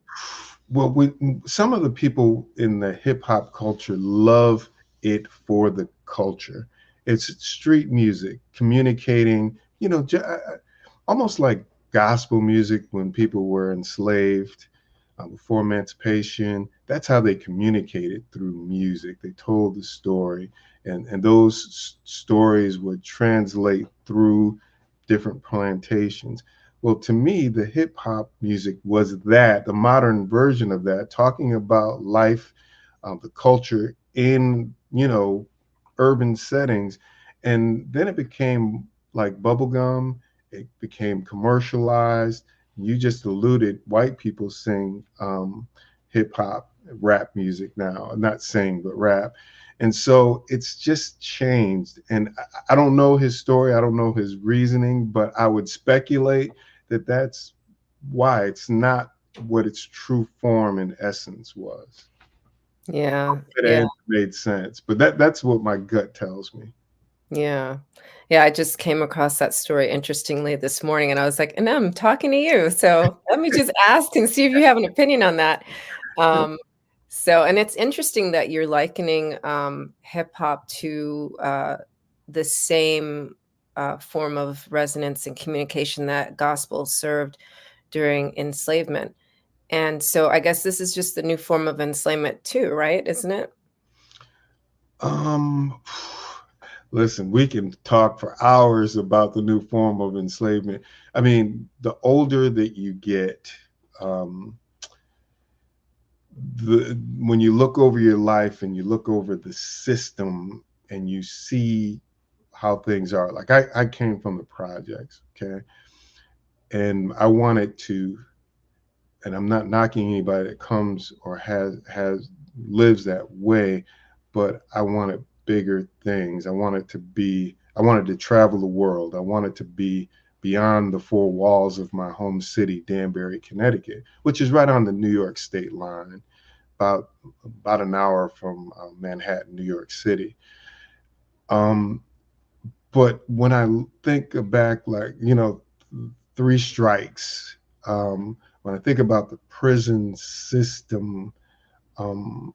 Well, some of the people in the hip hop culture love it for the culture. It's street music, communicating, almost like gospel music when people were enslaved before emancipation. That's how they communicated, through music. They told the story, and those stories would translate through different plantations. Well, to me, the hip hop music was that, the modern version of that, talking about life, the culture in, urban settings. And then it became like bubblegum, it became commercialized. You just alluded, white people sing hip hop, rap music now, not sing, but rap. And so it's just changed. And I don't know his story, I don't know his reasoning, but I would speculate that that's why it's not what its true form and essence was. Yeah. That Yeah. answer made sense, but that's what my gut tells me. Yeah. Yeah, I just came across that story interestingly this morning and I was like, and I'm talking to you. So let me just ask and see if you have an opinion on that. And it's interesting that you're likening hip hop to the same form of resonance and communication that gospel served during enslavement. And so I guess this is just the new form of enslavement too, right? Isn't it? Um, Listen, we can talk for hours about the new form of enslavement. I mean, the older that you get, um, when you look over your life and you look over the system and you see how things are. Like I came from the projects, okay, and I wanted to, and I'm not knocking anybody that comes or has lives that way, but I wanted bigger things. I wanted to travel the world. I wanted to be beyond the four walls of my home city, Danbury, Connecticut, which is right on the New York state line, about an hour from Manhattan, New York City. But when I think back, like, three strikes, when I think about the prison system, um,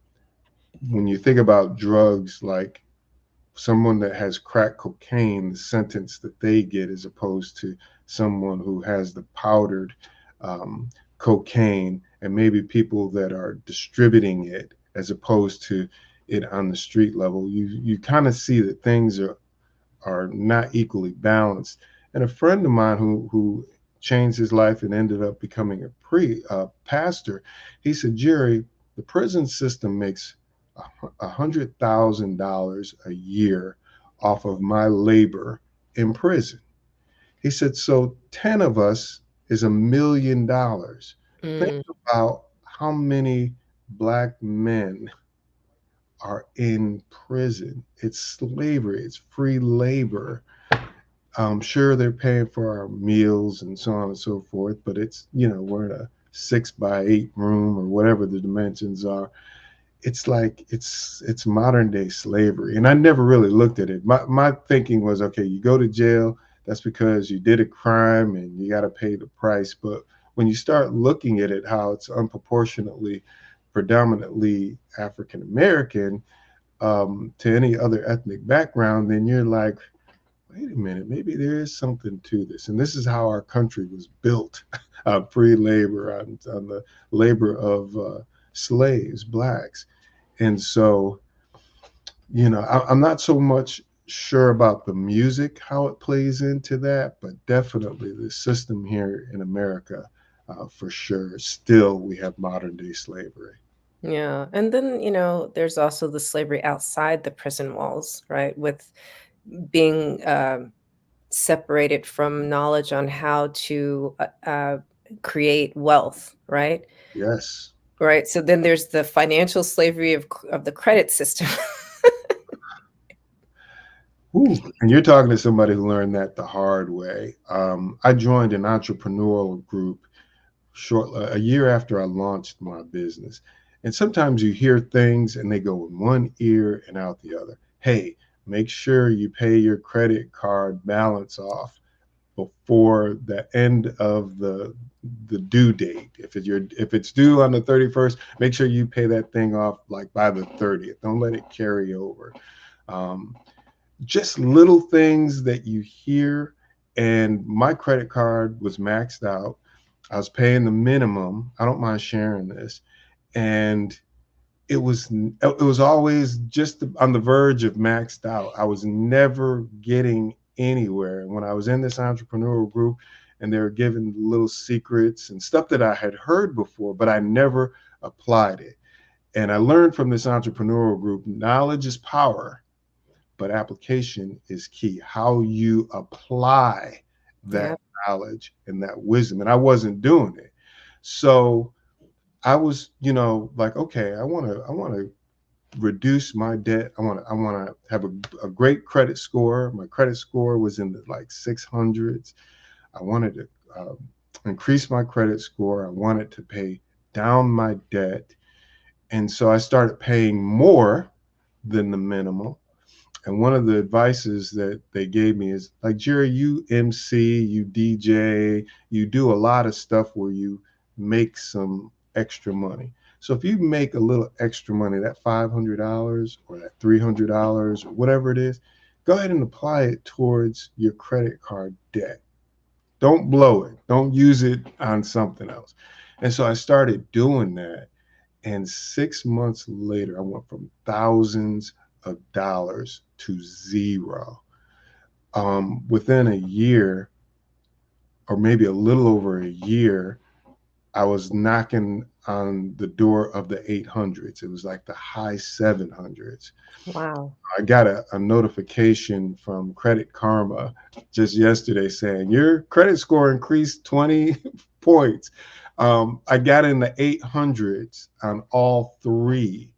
when you think about drugs, like someone that has crack cocaine, the sentence that they get as opposed to someone who has the powdered cocaine, and maybe people that are distributing it as opposed to it on the street level, you kind of see that things are not equally balanced. And a friend of mine who changed his life and ended up becoming a pastor, he said, Jerry, the prison system makes $100,000 a year off of my labor in prison. He said, so 10 of us is $1 million. Think about how many Black men are in prison. It's slavery, it's free labor. I'm sure they're paying for our meals and so on and so forth, but it's, we're in a 6x8 room or whatever the dimensions are. It's like it's modern day slavery. And I never really looked at it. My thinking was, okay, you go to jail, that's because you did a crime and you got to pay the price. But when you start looking at it, how it's unproportionately predominantly African American to any other ethnic background, then you're like, wait a minute, maybe there is something to this. And this is how our country was built, free labor, on the labor of slaves, Blacks. And so, I'm not so much sure about the music, how it plays into that, but definitely the system here in America, for sure. Still, we have modern day slavery. Yeah. And then, there's also the slavery outside the prison walls, right? With being separated from knowledge on how to create wealth, right? Yes. Right. So then there's the financial slavery of the credit system. Ooh, and you're talking to somebody who learned that the hard way. I joined an entrepreneurial group a year after I launched my business. And sometimes you hear things and they go in one ear and out the other. Hey, make sure you pay your credit card balance off before the end of the due date. If it's due on the 31st, make sure you pay that thing off like by the 30th. Don't let it carry over. Just little things that you hear. And my credit card was maxed out. I was paying the minimum. I don't mind sharing this. And it was always just on the verge of maxed out. I was never getting anywhere. And when I was in this entrepreneurial group and they were giving little secrets and stuff that I had heard before, but I never applied it. And I learned from this entrepreneurial group, knowledge is power, but application is key. How you apply that knowledge and that wisdom. And I wasn't doing it. So I was, like, okay, I want to reduce my debt. I want to have a great credit score. My credit score was in the like 600s. I wanted to increase my credit score. I wanted to pay down my debt. And so I started paying more than the minimum. And one of the advices that they gave me is like, Jerry, you MC, you DJ, you do a lot of stuff where you make some extra money. So if you make a little extra money, that $500 or that $300 or whatever it is, go ahead and apply it towards your credit card debt. Don't blow it. Don't use it on something else. And so I started doing that. And 6 months later, I went from thousands of dollars to zero. Within a year, or maybe a little over a year, I was knocking on the door of the 800s. It was like the high 700s. Wow. I got a notification from Credit Karma just yesterday saying your credit score increased 20 points. I got in the 800s on all three,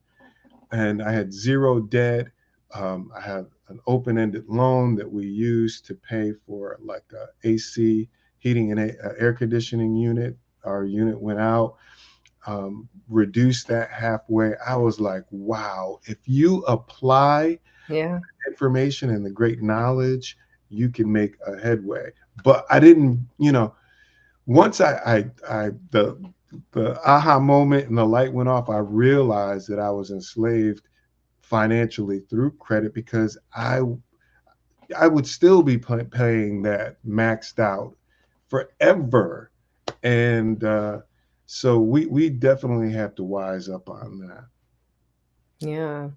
and I had zero debt. I have an open-ended loan that we use to pay for like a AC heating and air conditioning unit. Our unit went out, reduced that halfway. I was like, wow, if you apply information and the great knowledge, you can make a headway. But I didn't, once the aha moment and the light went off, I realized that I was enslaved financially through credit because I would still be paying that maxed out forever. And so we definitely have to wise up on that. Yeah.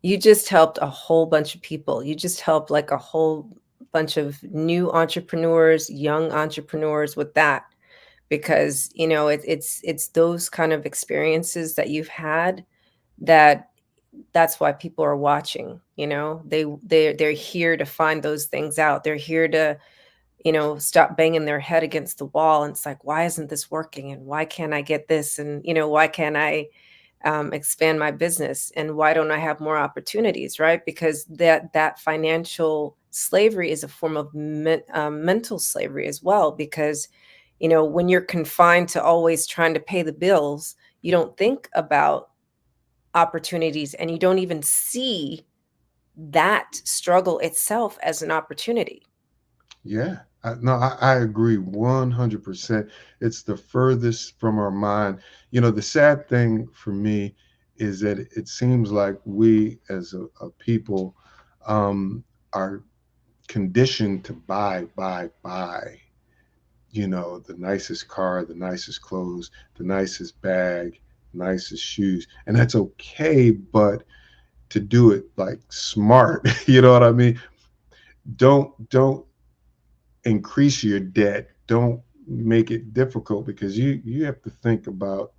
You just helped a whole bunch of people. You just helped like a whole bunch of new entrepreneurs, young entrepreneurs with that. Because, it's those kind of experiences that you've had that's why people are watching. They're here to find those things out. They're here to stop banging their head against the wall. And it's like, why isn't this working? And why can't I get this? And, why can't I expand my business? And why don't I have more opportunities? Right. Because that financial slavery is a form of mental slavery as well. Because, when you're confined to always trying to pay the bills, you don't think about opportunities and you don't even see that struggle itself as an opportunity. Yeah, I agree 100%. It's the furthest from our mind. The sad thing for me is that it seems like we as a people are conditioned to buy. The nicest car, the nicest clothes, the nicest bag, nicest shoes. And that's okay, but to do it like smart, you know what I mean? Don't increase your debt. Don't make it difficult because you have to think about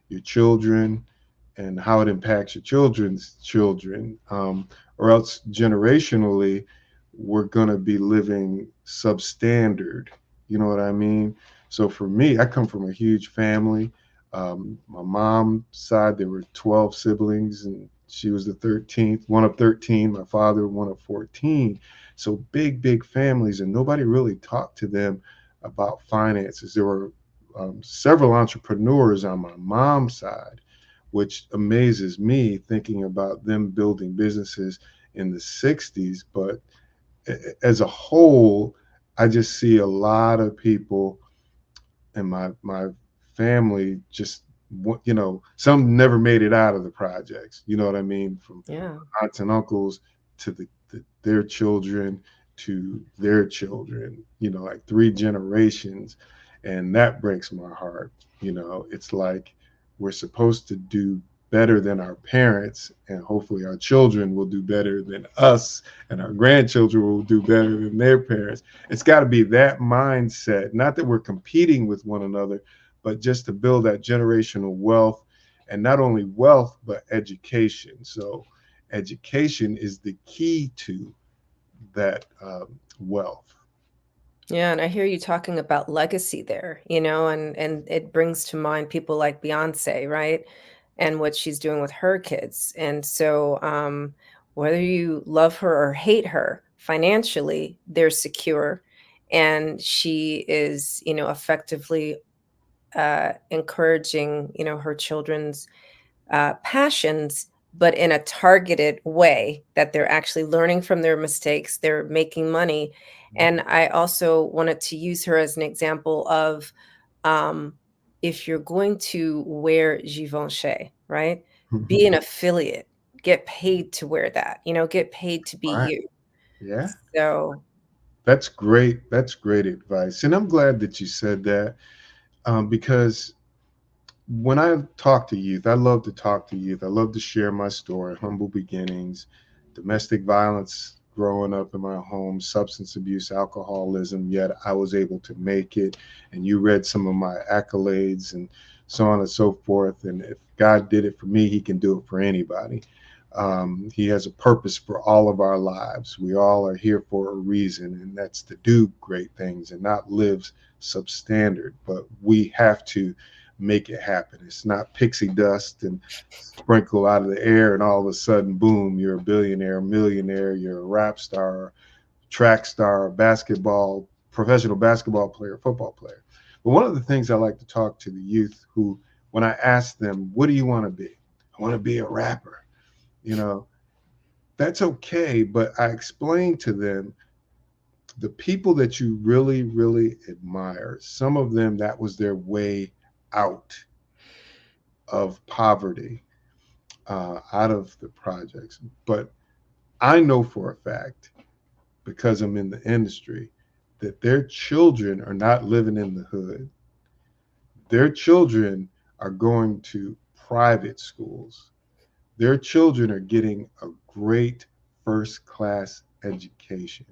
your children and how it impacts your children's children, or else generationally, we're going to be living substandard. You know what I mean? So for me, I come from a huge family. My mom's side, there were 12 siblings, and she was the 13th, one of 13. My father, one of 14. So big, big families, and nobody really talked to them about finances. There were several entrepreneurs on my mom's side, which amazes me thinking about them building businesses in the 60s. But as a whole, I just see a lot of people in my family just, some never made it out of the projects. You know what I mean? From Yeah. aunts and uncles to their children to their children, like 3 generations. And that breaks my heart. It's like we're supposed to do better than our parents, and hopefully our children will do better than us, and our grandchildren will do better than their parents. It's got to be that mindset, not that we're competing with one another, but just to build that generational wealth, and not only wealth, but education. So education is the key to that wealth. Yeah, and I hear you talking about legacy there, and it brings to mind people like Beyonce, right? And what she's doing with her kids. And so whether you love her or hate her, financially, they're secure. And she is, effectively encouraging, her children's passions, but in a targeted way that they're actually learning from their mistakes, they're making money. And I also wanted to use her as an example of if you're going to wear Givenchy, right? Be an affiliate, get paid to wear that, get paid to be Right. you. Yeah. So That's great. That's great advice. And I'm glad that you said that, because when I talk to youth, I love to talk to youth. I love to share my story, humble beginnings, domestic violence growing up in my home, substance abuse, alcoholism, yet I was able to make it. And you read some of my accolades and so on and so forth. And if God did it for me, he can do it for anybody. He has a purpose for all of our lives. We all are here for a reason, and that's to do great things and not live substandard. But we have to make it happen. It's not pixie dust and sprinkle out of the air and all of a sudden, boom, you're a billionaire, millionaire, you're a rap star, track star, basketball, professional basketball player, football player. But one of the things I like to talk to the youth who, when I ask them, what do you want to be? I want to be a rapper. That's okay. But I explain to them the people that you really, really admire, some of them, that was their way out of poverty, out of the projects. But I know for a fact, because I'm in the industry, that their children are not living in the hood. Their children are going to private schools. Their children are getting a great first class education.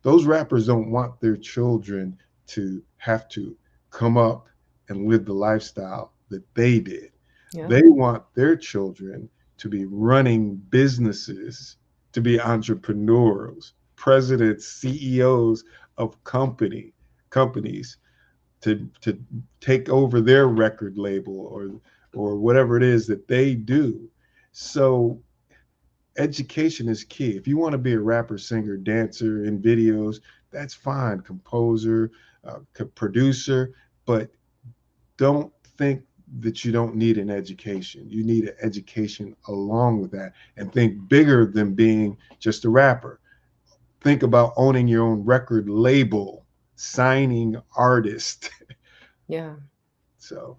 Those rappers don't want their children to have to come up and live the lifestyle that they did. yeah. They want their children to be running businesses, to be entrepreneurs, presidents, CEOs of companies, to take over their record label or whatever it is that they do. So education is key. If you want to be a rapper, singer, dancer in videos, that's fine. Composer, producer, but don't think that you don't need an education. You need an education along with that, and think bigger than being just a rapper. Think about owning your own record label, signing artists. Yeah. So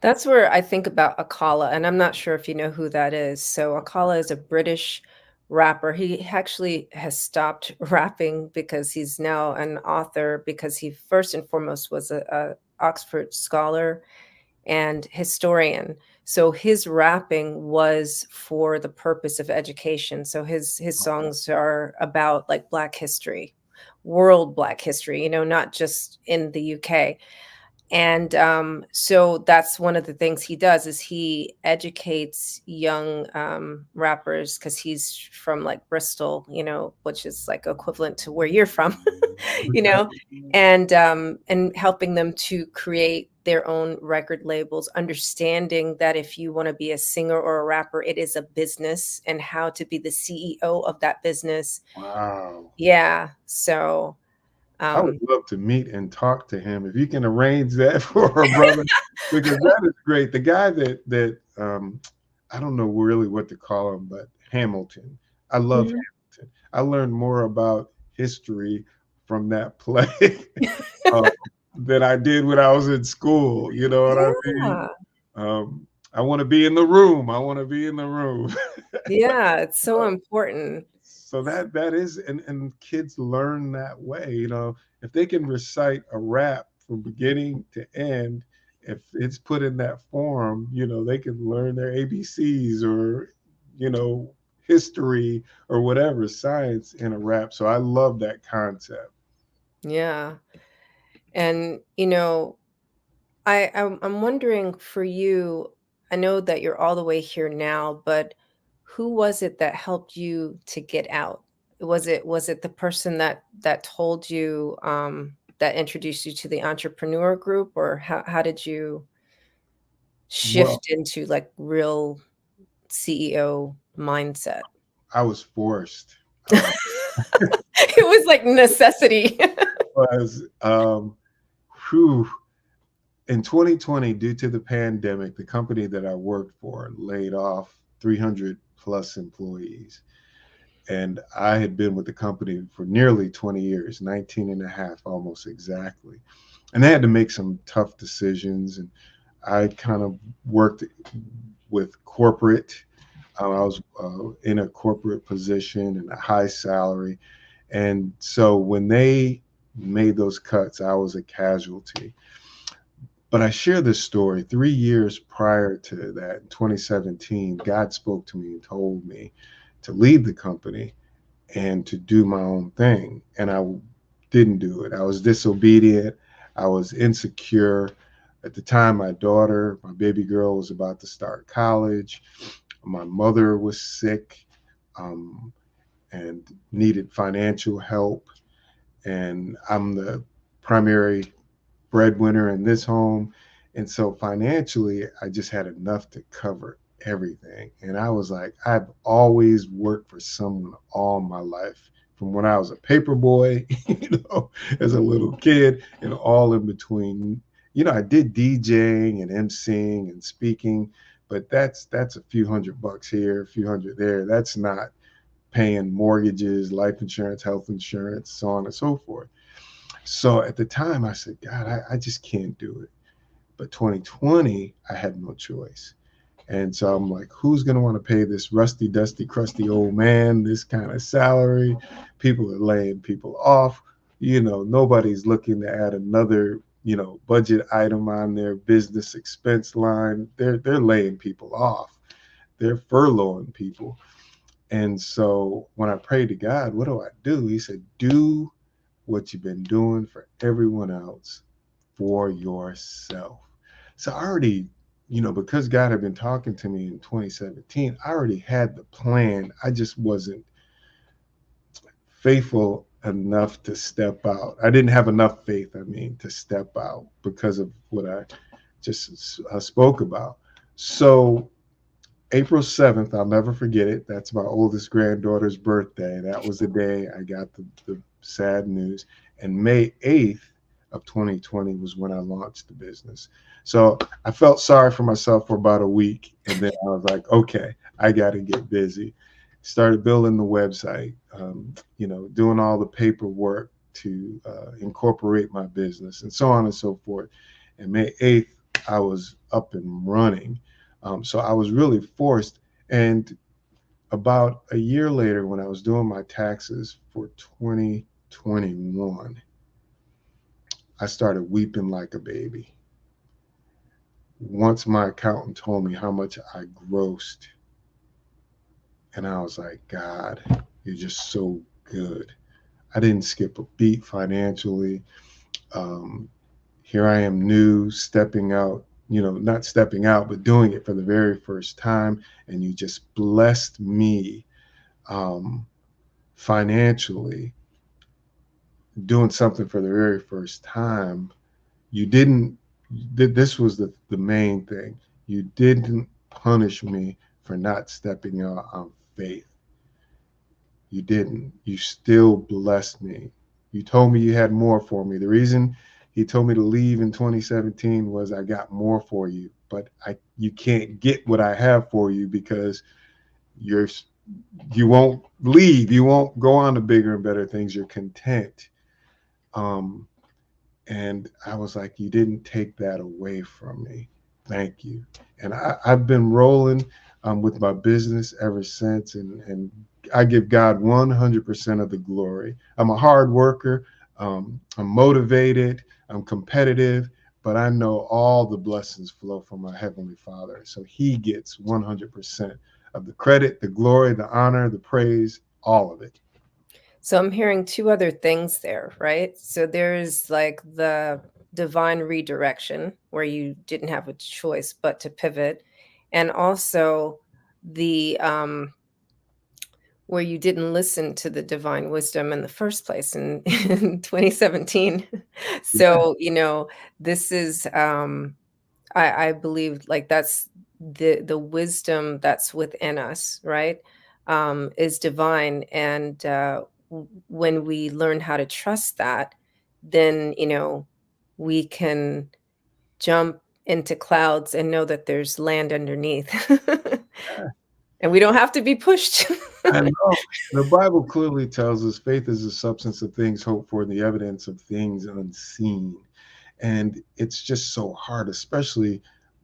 That's where I think about Akala, and I'm not sure if you know who that is. So Akala is a British rapper. He actually has stopped rapping because he's now an author, because he first and foremost was a Oxford scholar and historian. So his rapping was for the purpose of education. So his songs are about like Black history, world Black history, not just in the UK. And so that's one of the things he does is he educates young rappers, because he's from like Bristol, which is like equivalent to where you're from, and helping them to create their own record labels, understanding that if you want to be a singer or a rapper, it is a business, and how to be the CEO of that business. Wow. Yeah. So I would love to meet and talk to him if you can arrange that for a brother, because that is great. The guy that I don't know really what to call him, but Hamilton. I love Hamilton. I learned more about history from that play than I did when I was in school. You know what I mean? I want to be in the room. I want to be in the room. Yeah, it's so important. So that is, and kids learn that way. If they can recite a rap from beginning to end, if it's put in that form, they can learn their ABCs or, history or whatever, science in a rap. So I love that concept. Yeah. And, I'm wondering for you, I know that you're all the way here now, but who was it that helped you to get out? Was it the person that told you, that introduced you to the entrepreneur group, or how did you Well, shift into like real CEO mindset? I was forced. It was like necessity. Was whew, in 2020, due to the pandemic, the company that I worked for laid off 300 plus employees. And I had been with the company for nearly 20 years, 19 and a half, almost exactly. And they had to make some tough decisions. And I kind of worked with corporate. I was in a corporate position and a high salary. And so when they made those cuts, I was a casualty. But I share this story 3 years prior to that, in 2017, God spoke to me and told me to leave the company and to do my own thing. And I didn't do it. I was disobedient. I was insecure. At the time, my daughter, my baby girl, was about to start college. My mother was sick and needed financial help. And I'm the primary breadwinner in this home. And so financially, I just had enough to cover everything. And I was like, I've always worked for someone all my life, from when I was a paper boy, as a little kid, and all in between. I did DJing and emceeing and speaking, but that's a few $100 here, a few hundred there. That's not paying mortgages, life insurance, health insurance, so on and so forth. So at the time, I said, God, I just can't do it. But 2020, I had no choice. And so I'm like, who's going to want to pay this rusty, dusty, crusty old man this kind of salary? People are laying people off. Nobody's looking to add another, budget item on their business expense line. They're laying people off. They're furloughing people. And so when I prayed to God, what do I do? He said, do what you've been doing for everyone else for yourself. So I already, because God had been talking to me in 2017, I already had the plan. I just wasn't faithful enough to step out. I didn't have enough faith, to step out because of what I just spoke about. So April 7th, I'll never forget it. That's my oldest granddaughter's birthday. That was the day I got the sad news. And May 8th of 2020 was when I launched the business. So I felt sorry for myself for about a week. And then I was like, okay, I got to get busy. Started building the website, doing all the paperwork to incorporate my business and so on and so forth. And May 8th, I was up and running. So I was really forced. And about a year later, when I was doing my taxes for 2021, I started weeping like a baby. Once my accountant told me how much I grossed, and I was like, God, you're just so good. I didn't skip a beat financially. here I am new, stepping out, not stepping out, but doing it for the very first time. And you just blessed me financially, doing something for the very first time. You didn't, this was the main thing. You didn't punish me for not stepping out on faith. You didn't. You still blessed me. You told me you had more for me. The reason he told me to leave in 2017 was I got more for you, but you can't get what I have for you because you won't leave. You won't go on to bigger and better things. You're content. And I was like, you didn't take that away from me. Thank you. And I've been rolling with my business ever since. And I give God 100% of the glory. I'm a hard worker. I'm motivated. I'm competitive. But I know all the blessings flow from my Heavenly Father. So he gets 100% of the credit, the glory, the honor, the praise, all of it. So I'm hearing two other things there, right? So there's like the divine redirection where you didn't have a choice but to pivot, and also the where you didn't listen to the divine wisdom in the first place in 2017. So, this is I believe like that's the wisdom that's within us, right? Is divine. And when we learn how to trust that, then, we can jump into clouds and know that there's land underneath. And we don't have to be pushed. I know. The Bible clearly tells us faith is the substance of things hoped for, the evidence of things unseen. And it's just so hard, especially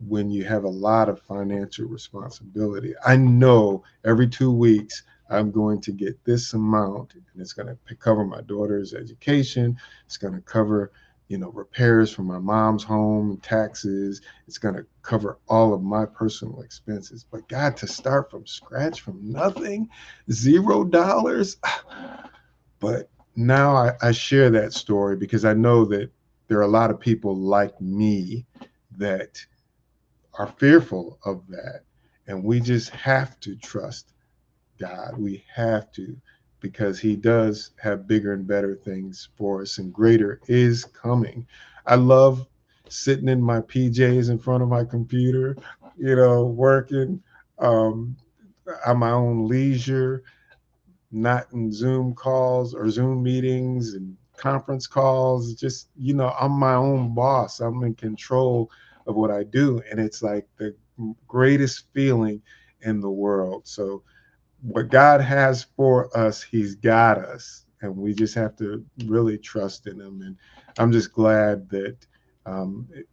when you have a lot of financial responsibility. I know every 2 weeks I'm going to get this amount, and it's going to cover my daughter's education. It's going to cover, repairs for my mom's home, taxes. It's going to cover all of my personal expenses. But God, to start from scratch, from nothing, $0. But now I share that story because I know that there are a lot of people like me that are fearful of that. And we just have to trust God. We have to, because he does have bigger and better things for us, and greater is coming. I love sitting in my PJs in front of my computer, working on my own leisure, not in Zoom calls or Zoom meetings and conference calls. Just, I'm my own boss. I'm in control of what I do. And it's like the greatest feeling in the world. So what God has for us, he's got us. And we just have to really trust in him. And I'm just glad that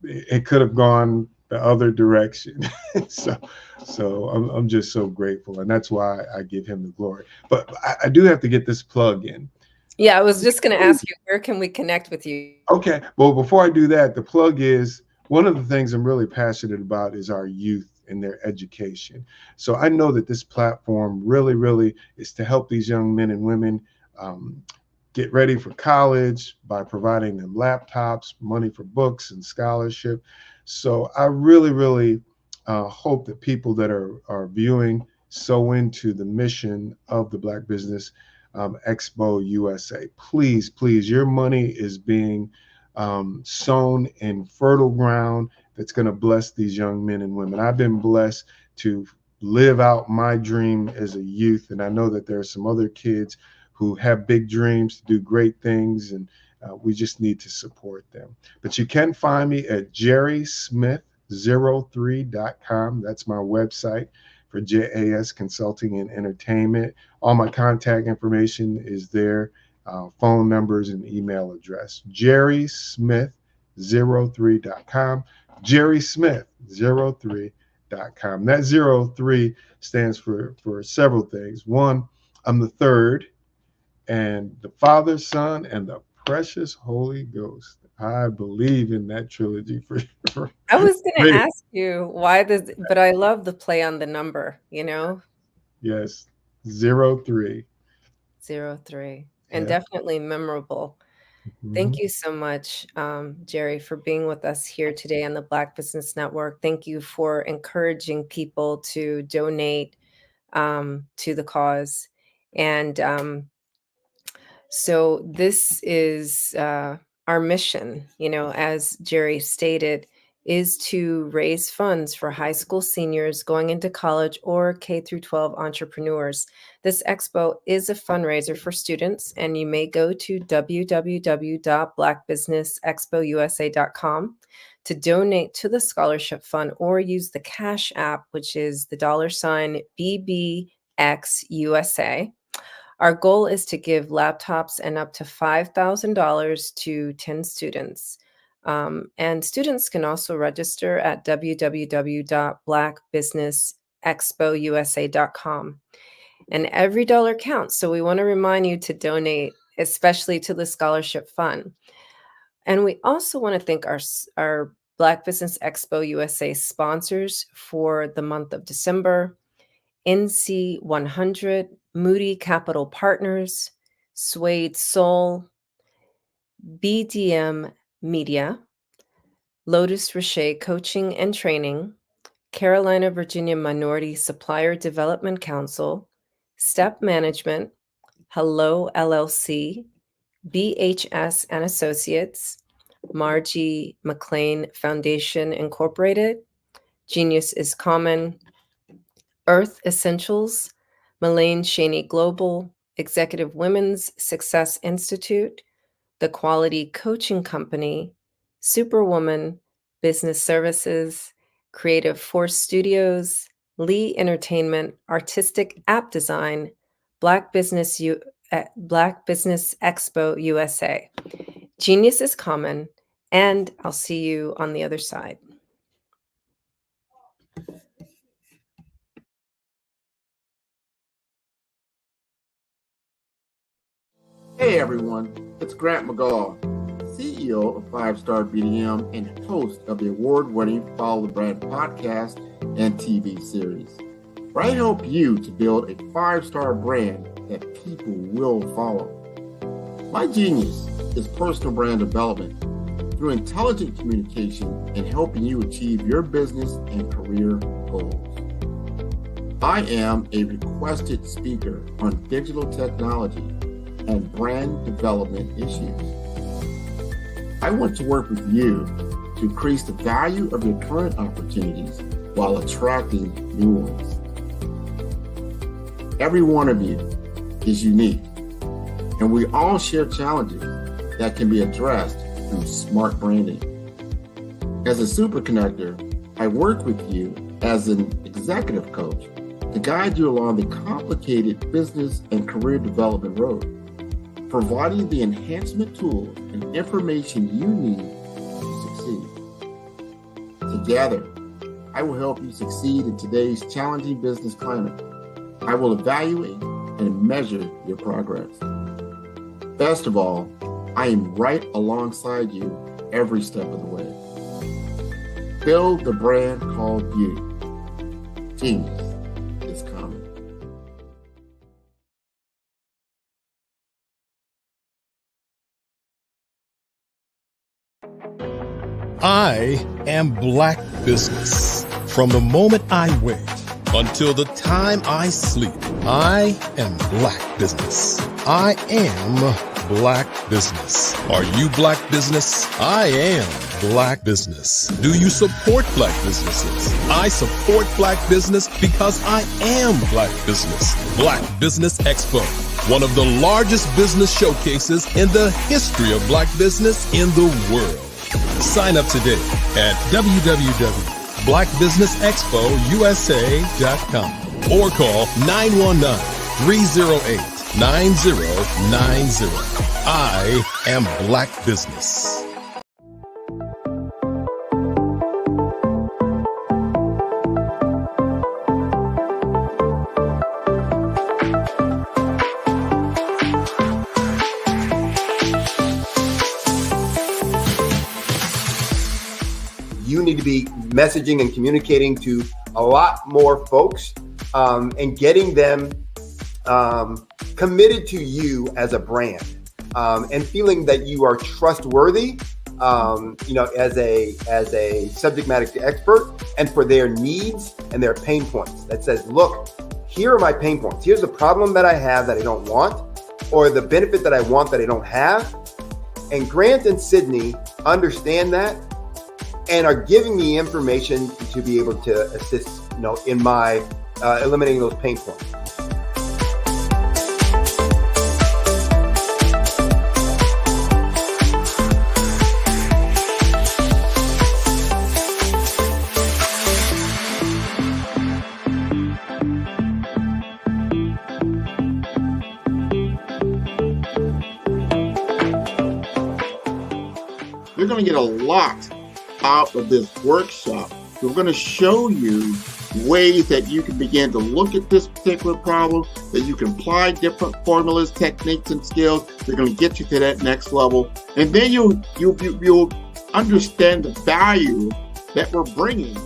it could have gone the other direction. so I'm just so grateful. And that's why I give him the glory. But I do have to get this plug in. Yeah, I was just going to ask you, where can we connect with you? Okay. Well, before I do that, the plug is one of the things I'm really passionate about is our youth and their education. So I know that this platform really is to help these young men and women get ready for college by providing them laptops, money for books and scholarship. So I really hope that people that are viewing sow into the mission of the Black Business Expo USA. Please, your money is being sown in fertile ground that's going to bless these young men and women. I've been blessed to live out my dream as a youth, and I know that there are some other kids who have big dreams to do great things, and we just need to support them. But you can find me at jerrysmith03.com. That's my website for JAS Consulting and Entertainment. All my contact information is there, phone numbers and email address. jerrysmith03.com. jerrysmith03.com. That 03 stands for several things. One, I'm the third, and the Father, Son, and the precious Holy Ghost. I believe in that trilogy for I was going to ask you why but I love the play on the number, Yes, 03. 03. And definitely memorable. Thank you so much, Jerry, for being with us here today on the Black Business Network. Thank you for encouraging people to donate to the cause. And so this is our mission, as Jerry stated, is to raise funds for high school seniors going into college or K through 12 entrepreneurs. This expo is a fundraiser for students, and you may go to www.blackbusinessexpousa.com to donate to the scholarship fund, or use the Cash App, which is the $BBXUSA. Our goal is to give laptops and up to $5,000 to 10 students. And students can also register at www.blackbusinessexpousa.com. And every dollar counts. So we want to remind you to donate, especially to the scholarship fund. And we also want to thank our Black Business Expo USA sponsors for the month of December: NC 100, Moody Capital Partners, Suede Soul, BDM Media, Lotus Richer Coaching and Training, Carolina, Virginia Minority Supplier Development Council, Step Management, Hello LLC, BHS and Associates, Margie McLean Foundation Incorporated, Genius is Common, Earth Essentials, Melaine Cheney Global, Executive Women's Success Institute, The Quality Coaching Company, Superwoman Business Services, Creative Force Studios, Lee Entertainment, Artistic App Design, Black Business Expo USA. Genius is Common, and I'll see you on the other side. Hey everyone, it's Grant McGaw, CEO of 5-Star BDM and host of the award-winning Follow the Brand podcast and TV series, where I help you to build a 5-star brand that people will follow. My genius is personal brand development through intelligent communication and helping you achieve your business and career goals. I am a requested speaker on digital technology and brand development issues. I want to work with you to increase the value of your current opportunities while attracting new ones. Every one of you is unique, and we all share challenges that can be addressed through smart branding. As a super connector, I work with you as an executive coach to guide you along the complicated business and career development road, providing the enhancement tools and information you need to succeed. Together, I will help you succeed in today's challenging business climate. I will evaluate and measure your progress. Best of all, I am right alongside you every step of the way. Build the brand called you. Genius is common. I am Black Business. From the moment I wake until the time I sleep, I am Black Business. I am Black Business. Are you Black Business? I am Black Business. Do you support Black businesses? I support Black business because I am Black Business. Black Business Expo, one of the largest business showcases in the history of Black business in the world. Sign up today at www.blackbusinessexpousa.com or call 919-308-9090. I am Black Business. You need to be messaging and communicating to a lot more folks and getting them committed to you as a brand. and feeling that you are trustworthy, as a subject matter expert, and for their needs and their pain points. That says, look, here are my pain points. Here's the problem that I have that I don't want, or the benefit that I want that I don't have. And Grant and Sydney understand that and are giving me information to be able to assist, in my eliminating those pain points. You're going to get a lot out of this workshop. We're going to show you ways that you can begin to look at this particular problem, that you can apply different formulas, techniques, and skills. They're going to get you to that next level. And then you'll understand the value that we're bringing.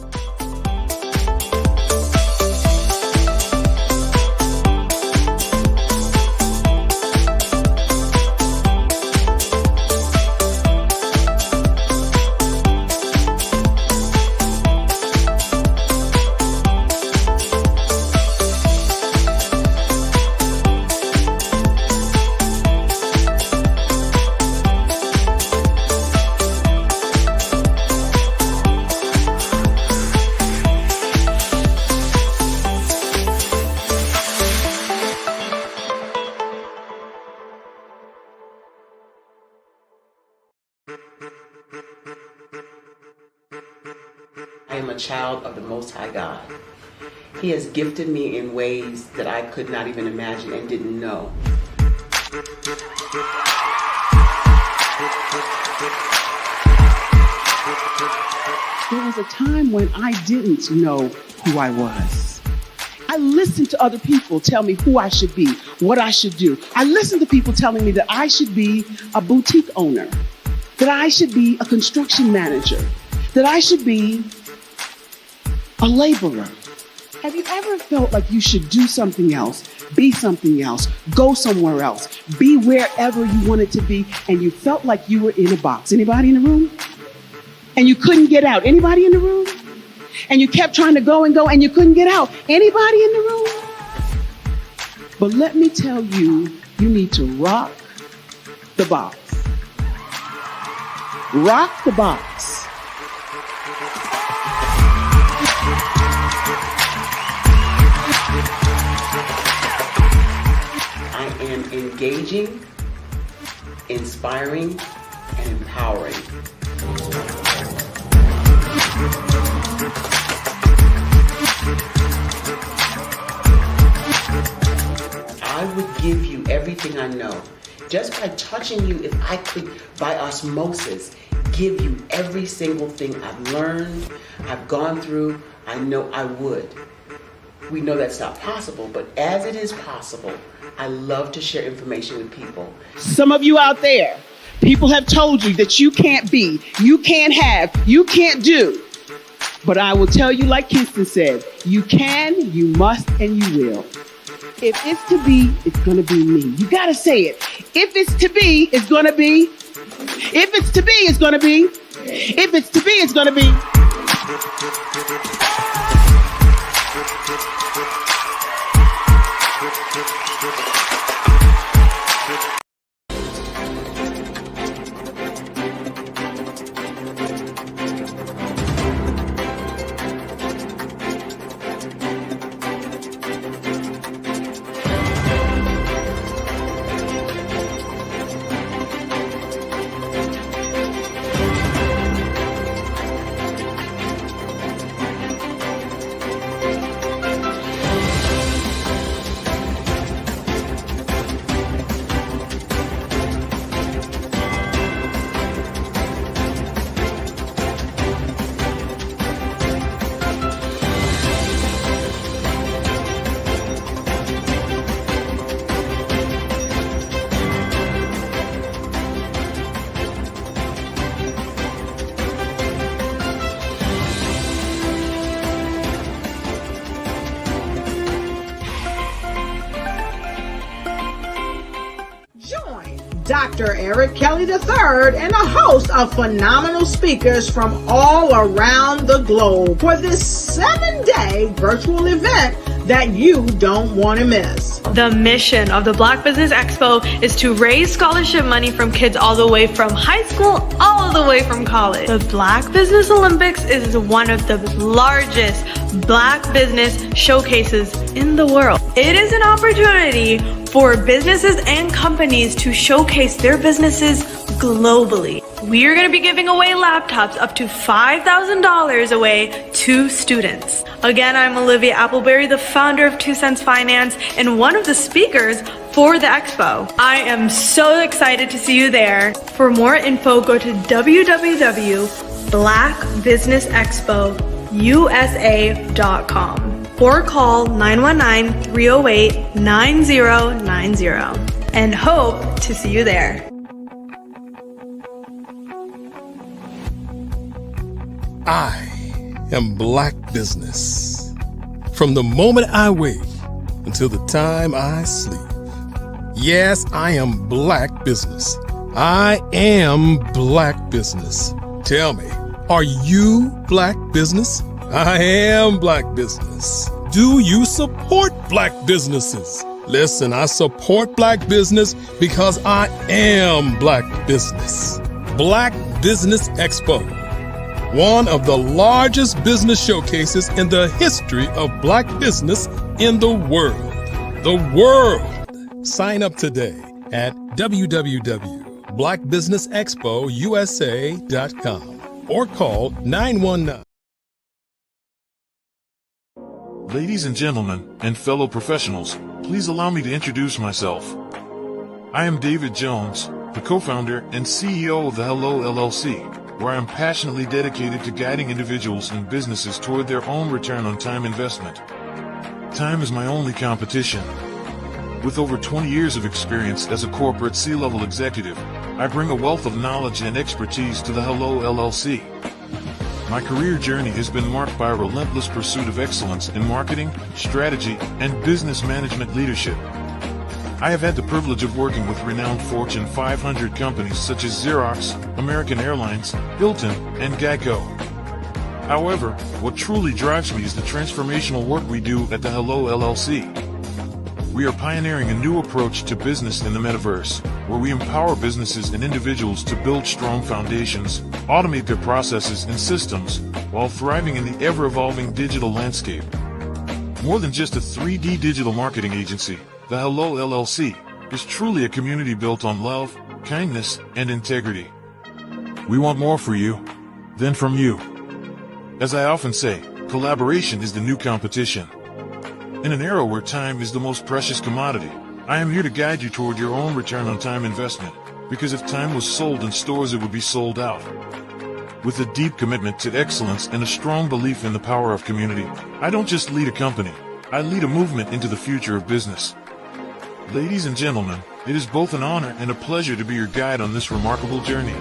I am a child of the Most High God. He has gifted me in ways that I could not even imagine and didn't know. There was a time when I didn't know who I was. I listened to other people tell me who I should be, what I should do. I listened to people telling me that I should be a boutique owner, that I should be a construction manager, that I should be a laborer. Have you ever felt like you should do something else, be something else, go somewhere else, be wherever you wanted to be, and you felt like you were in a box? Anybody in the room? And you couldn't get out? Anybody in the room? And you kept trying to go and go and you couldn't get out? Anybody in the room? But let me tell you, you need to rock the box. Rock the box. I am engaging, inspiring, and empowering. I would give you everything I know. Just by touching you, if I could, by osmosis, give you every single thing I've learned, I've gone through, I know I would. We know that's not possible, but as it is possible, I love to share information with people. Some of you out there, people have told you that you can't be, you can't have, you can't do. But I will tell you, like Kingston said, you can, you must, and you will. If it's to be, it's going to be me. You got to say it. If it's to be, it's going to be. If it's to be, it's going to be. If it's to be, it's going to be. Dr. Eric Kelly III, and a host of phenomenal speakers from all around the globe for this 7-day virtual event that you don't want to miss. The mission of the Black Business Expo is to raise scholarship money from kids all the way from high school, all the way from college. The Black Business Olympics is one of the largest Black business showcases in the world. It is an opportunity for businesses and companies to showcase their businesses globally. We are going to be giving away laptops up to $5,000 away to students. Again, I'm Olivia Appleberry, the founder of 2 Cents Finance and one of the speakers for the expo. I am so excited to see you there. For more info, go to www.blackbusinessexpousa.com or call 919-308-9090 and hope to see you there. I am Black Business. From the moment I wake until the time I sleep. Yes, I am Black Business. I am Black Business. Tell me, are you Black Business? I am Black Business. Do you support Black businesses? Listen, I support Black business because I am Black Business. Black Business Expo, one of the largest business showcases in the history of Black business in the world. The world! Sign up today at www.blackbusinessexpousa.com or call 919. Ladies and gentlemen, and fellow professionals, please allow me to introduce myself. I am David Jones, the co-founder and CEO of the Hello LLC, where I am passionately dedicated to guiding individuals and businesses toward their own return on time investment. Time is my only competition. With over 20 years of experience as a corporate C-level executive, I bring a wealth of knowledge and expertise to the Hello LLC. My career journey has been marked by a relentless pursuit of excellence in marketing, strategy, and business management leadership. I have had the privilege of working with renowned Fortune 500 companies such as Xerox, American Airlines, Hilton, and Geico. However, what truly drives me is the transformational work we do at the Hello LLC. We are pioneering a new approach to business in the metaverse, where we empower businesses and individuals to build strong foundations, automate their processes and systems, while thriving in the ever-evolving digital landscape. More than just a 3D digital marketing agency, the Hello LLC is truly a community built on love, kindness, and integrity. We want more for you than from you. As I often say, collaboration is the new competition. In an era where time is the most precious commodity, I am here to guide you toward your own return on time investment, because if time was sold in stores, it would be sold out. With a deep commitment to excellence and a strong belief in the power of community, I don't just lead a company, I lead a movement into the future of business. Ladies and gentlemen, it is both an honor and a pleasure to be your guide on this remarkable journey.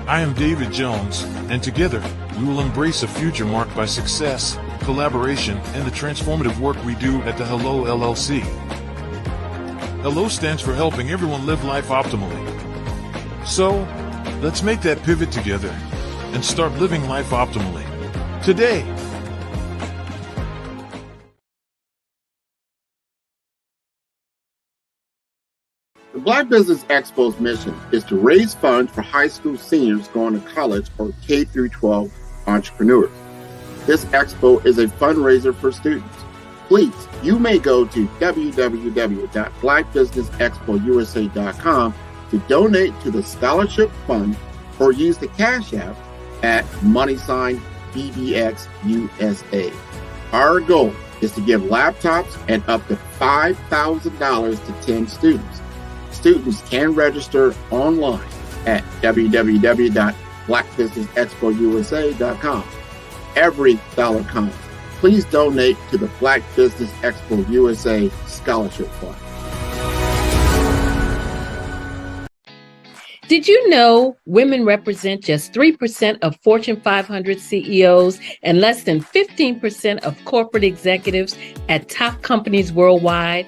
I am David Jones, and together, we will embrace a future marked by success, collaboration, and the transformative work we do at the Hello LLC. Hello stands for helping everyone live life optimally. So, let's make that pivot together and start living life optimally today. The Black Business Expo's mission is to raise funds for high school seniors going to college or K-12 entrepreneurs. This expo is a fundraiser for students. Please, you may go to www.blackbusinessexpousa.com to donate to the scholarship fund or use the Cash App at $BBXUSA. Our goal is to give laptops and up to $5,000 to 10 students. Students can register online at www.blackbusinessexpousa.com. Every dollar counts. Please donate to the Black Business Expo USA Scholarship Fund. Did you know women represent just 3% of Fortune 500 CEOs and less than 15% of corporate executives at top companies worldwide?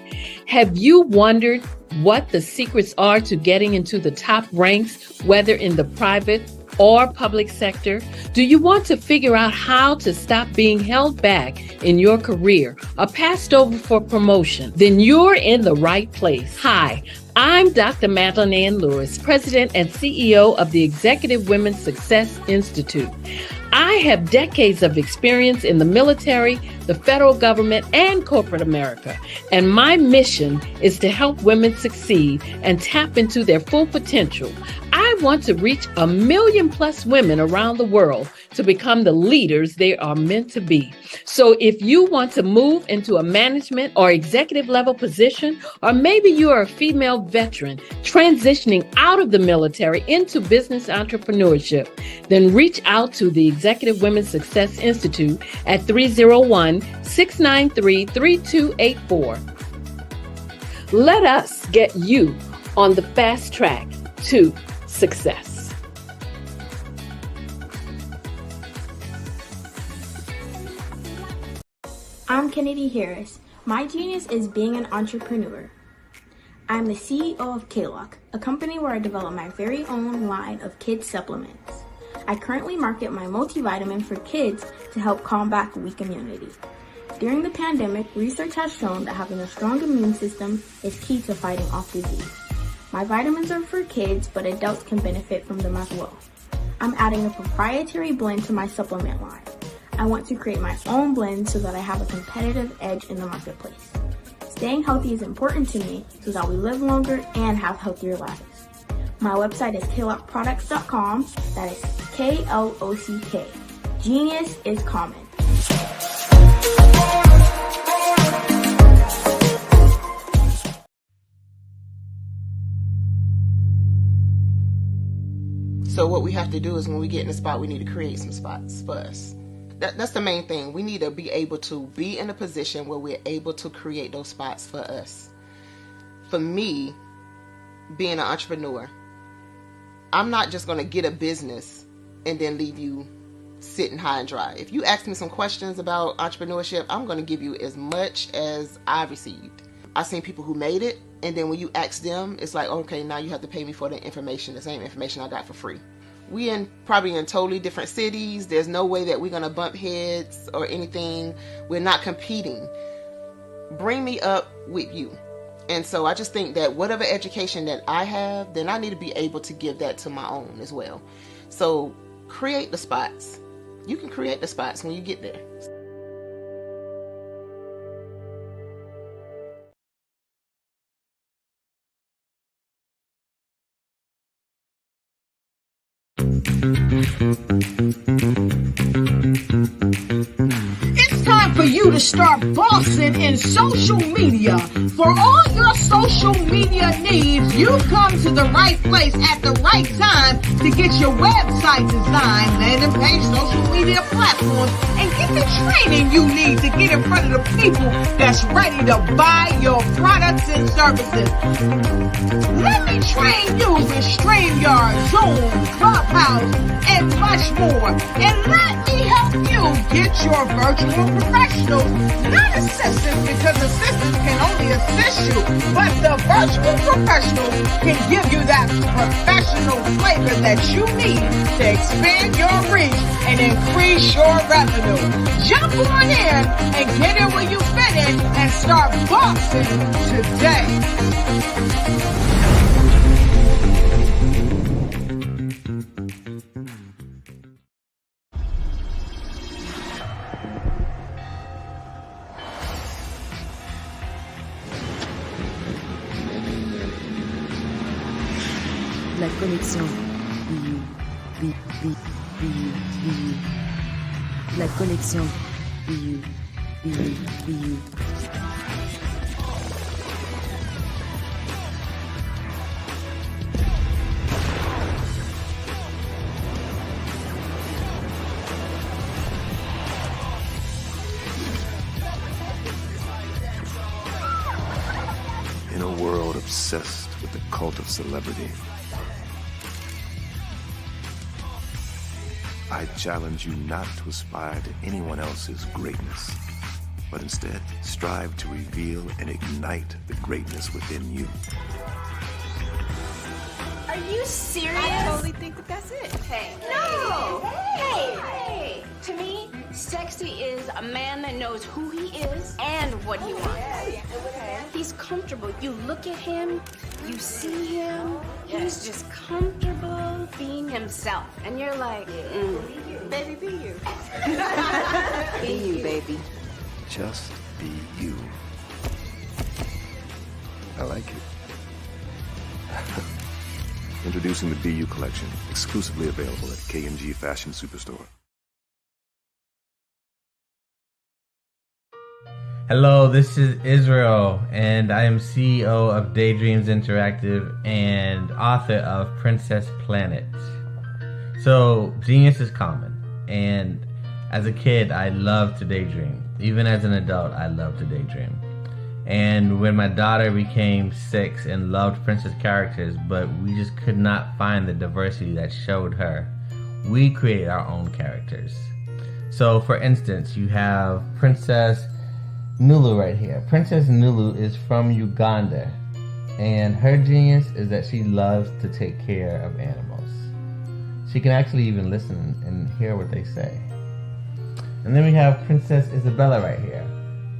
Have you wondered what the secrets are to getting into the top ranks, whether in the private or public sector? Do you want to figure out how to stop being held back in your career or passed over for promotion? Then you're in the right place. Hi, I'm Dr. Madeline Ann Lewis, President and CEO of the Executive Women's Success Institute. I have decades of experience in the military, the federal government, and corporate America, and my mission is to help women succeed and tap into their full potential. I want to reach 1 million+ women around the world to become the leaders they are meant to be. So if you want to move into a management or executive level position, or maybe you are a female veteran transitioning out of the military into business entrepreneurship, then reach out to the Executive Women's Success Institute at 301-693-3284. Let us get you on the fast track to success. I'm Kennedy Harris. My genius is being an entrepreneur. I'm the CEO of K-Lock, a company where I develop my very own line of kids supplements. I currently market my multivitamin for kids to help combat weak immunity. During the pandemic, research has shown that having a strong immune system is key to fighting off disease. My vitamins are for kids, but adults can benefit from them as well. I'm adding a proprietary blend to my supplement line. I want to create my own blend so that I have a competitive edge in the marketplace. Staying healthy is important to me so that we live longer and have healthier lives. My website is klockproducts.com. That is K-L-O-C-K. Genius is common. So what we have to do is when we get in a spot, we need to create some spots for us. That's the main thing. We need to be able to be in a position where we're able to create those spots for us. For me, being an entrepreneur, I'm not just going to get a business and then leave you sitting high and dry. If you ask me some questions about entrepreneurship, I'm going to give you as much as I've received. I've seen people who made it, and then when you ask them, it's like, okay, now you have to pay me for the information, the same information I got for free. We probably in totally different cities. There's no way that we're going to bump heads or anything. We're not competing. Bring me up with you. And so I just think that whatever education that I have, then I need to be able to give that to my own as well. So create the spots. You can create the spots when you get there. It's time for you to start bossing in social media. For all your social media needs, you've come to the right place at the right time to get your website designed, landing page, social media platforms, and get the training you need to get in front of the people that's ready to buy your products and services. Let me train you with StreamYard, Zoom, Clubhouse, and much more. And let me help you get your virtual professionals, not assistants, because assistants can only assist you, but the virtual professionals can give you that professional flavor that you need to expand your reach and increase your revenue. Jump on in and get in where you fit in and start bossing today. La connexion. La connexion. In a world obsessed with the cult of celebrity, I challenge you not to aspire to anyone else's greatness, but instead strive to reveal and ignite the greatness within you. Are you serious? I totally think that that's it. Hey. No! Hey! To me, sexy is a man that knows who he is and what he wants. Okay. He's comfortable. You look at him, you see him, he's just comfortable being himself. And you're like, Baby, be you. Be you, baby. Just be you. I like it. Introducing the Be You collection, exclusively available at K&G Fashion Superstore. Hello, this is Israel, and I am CEO of Daydreams Interactive and author of Princess Planet. So, genius is common, and as a kid, I loved to daydream. Even as an adult, I love to daydream. And when my daughter became 6 and loved princess characters, but we just could not find the diversity that showed her, we created our own characters. So, for instance, you have Princess Nulu right here. Princess Nulu is from Uganda, and her genius is that she loves to take care of animals. She can actually even listen and hear what they say. And then we have Princess Isabella right here.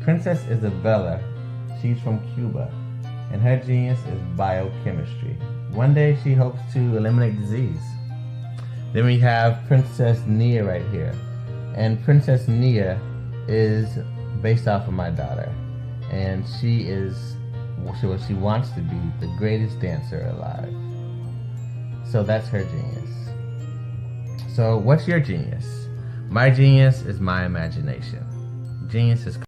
Princess Isabella, she's from Cuba, and her genius is biochemistry. One day she hopes to eliminate disease. Then we have Princess Nia right here, and Princess Nia is based off of my daughter, and she is what she wants to be, the greatest dancer alive. So that's her genius. So what's your genius? My genius is my imagination. Genius is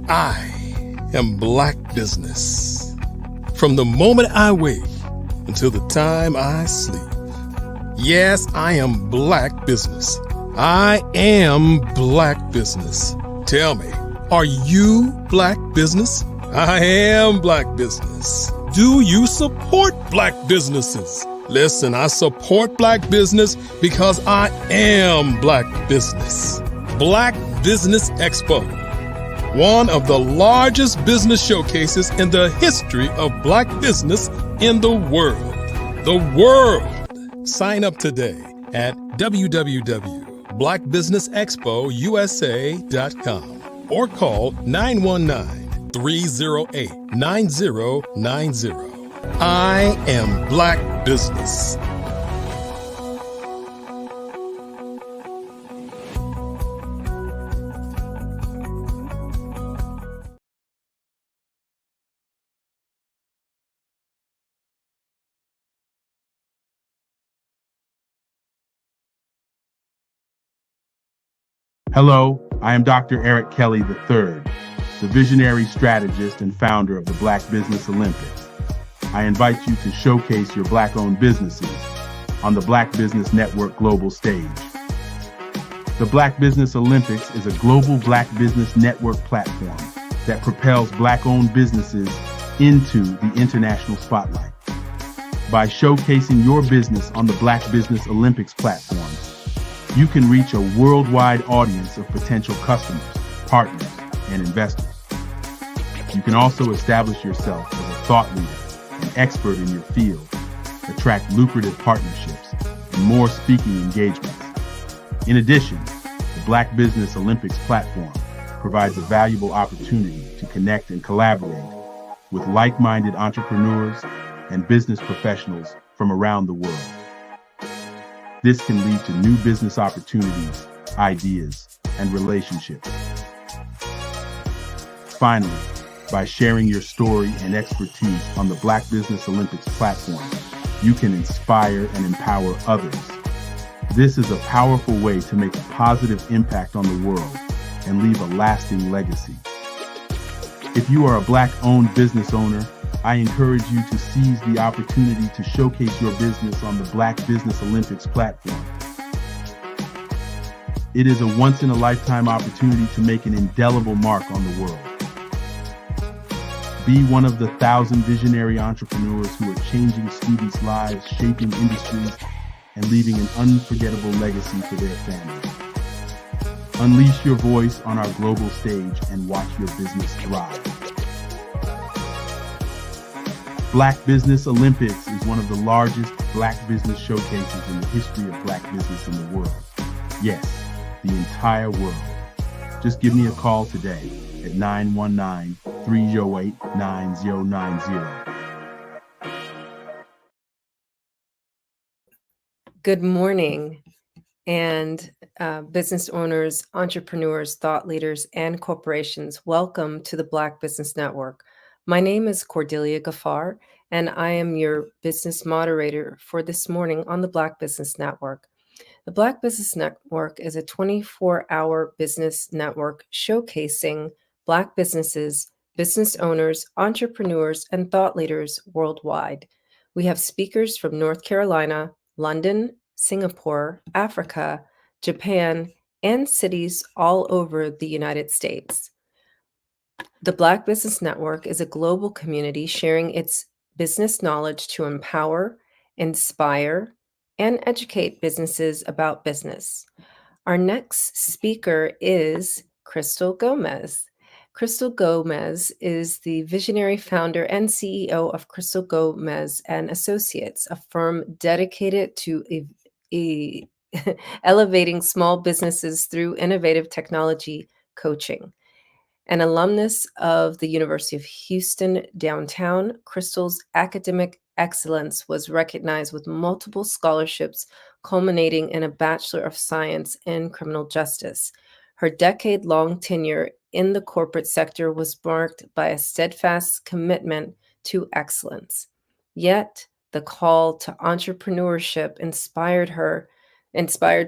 I am Black Business. From the moment I wake until the time I sleep. Yes, I am Black Business. I am Black Business. Tell me, are you Black Business? I am Black Business. Do you support Black businesses? Listen, I support Black business because I am Black Business. Black Business Expo, one of the largest business showcases in the history of Black business in the world. The world! Sign up today at www.blackbusinessexpousa.com or call 919-308-9090. I am Black Business. Hello, I am Dr. Eric Kelly III, the visionary strategist and founder of the Black Business Olympics. I invite you to showcase your Black-owned businesses on the Black Business Network global stage. The Black Business Olympics is a global Black Business Network platform that propels Black-owned businesses into the international spotlight. By showcasing your business on the Black Business Olympics platform, you can reach a worldwide audience of potential customers, partners, and investors. You can also establish yourself as a thought leader and expert in your field, attract lucrative partnerships, and more speaking engagements. In addition, the Black Business Olympics platform provides a valuable opportunity to connect and collaborate with like-minded entrepreneurs and business professionals from around the world. This can lead to new business opportunities, ideas, and relationships. Finally, by sharing your story and expertise on the Black Business Olympics platform, you can inspire and empower others. This is a powerful way to make a positive impact on the world and leave a lasting legacy. If you are a Black-owned business owner, I encourage you to seize the opportunity to showcase your business on the Black Business Olympics platform. It is a once-in-a-lifetime opportunity to make an indelible mark on the world. Be one of the 1,000 visionary entrepreneurs who are changing students' lives, shaping industries, and leaving an unforgettable legacy for their families. Unleash your voice on our global stage and watch your business thrive. Black Business Olympics is one of the largest Black business showcases in the history of Black business in the world. Yes, the entire world. Just give me a call today at 919-308-9090. Good morning, and business owners, entrepreneurs, thought leaders, and corporations. Welcome to the Black Business Network. My name is Cordelia Gaffar, and I am your business moderator for this morning on the Black Business Network. The Black Business Network is a 24-hour business network showcasing Black businesses, business owners, entrepreneurs, and thought leaders worldwide. We have speakers from North Carolina, London, Singapore, Africa, Japan, and cities all over the United States. The Black Business Network is a global community sharing its business knowledge to empower, inspire, and educate businesses about business. Our next speaker is Crystal Gomez. Crystal Gomez is the visionary founder and CEO of Crystal Gomez and Associates, a firm dedicated to elevating small businesses through innovative technology coaching. An alumnus of the University of Houston downtown, Crystal's academic excellence was recognized with multiple scholarships, culminating in a Bachelor of Science in Criminal Justice. Her decade-long tenure in the corporate sector was marked by a steadfast commitment to excellence. Yet, the call to entrepreneurship inspired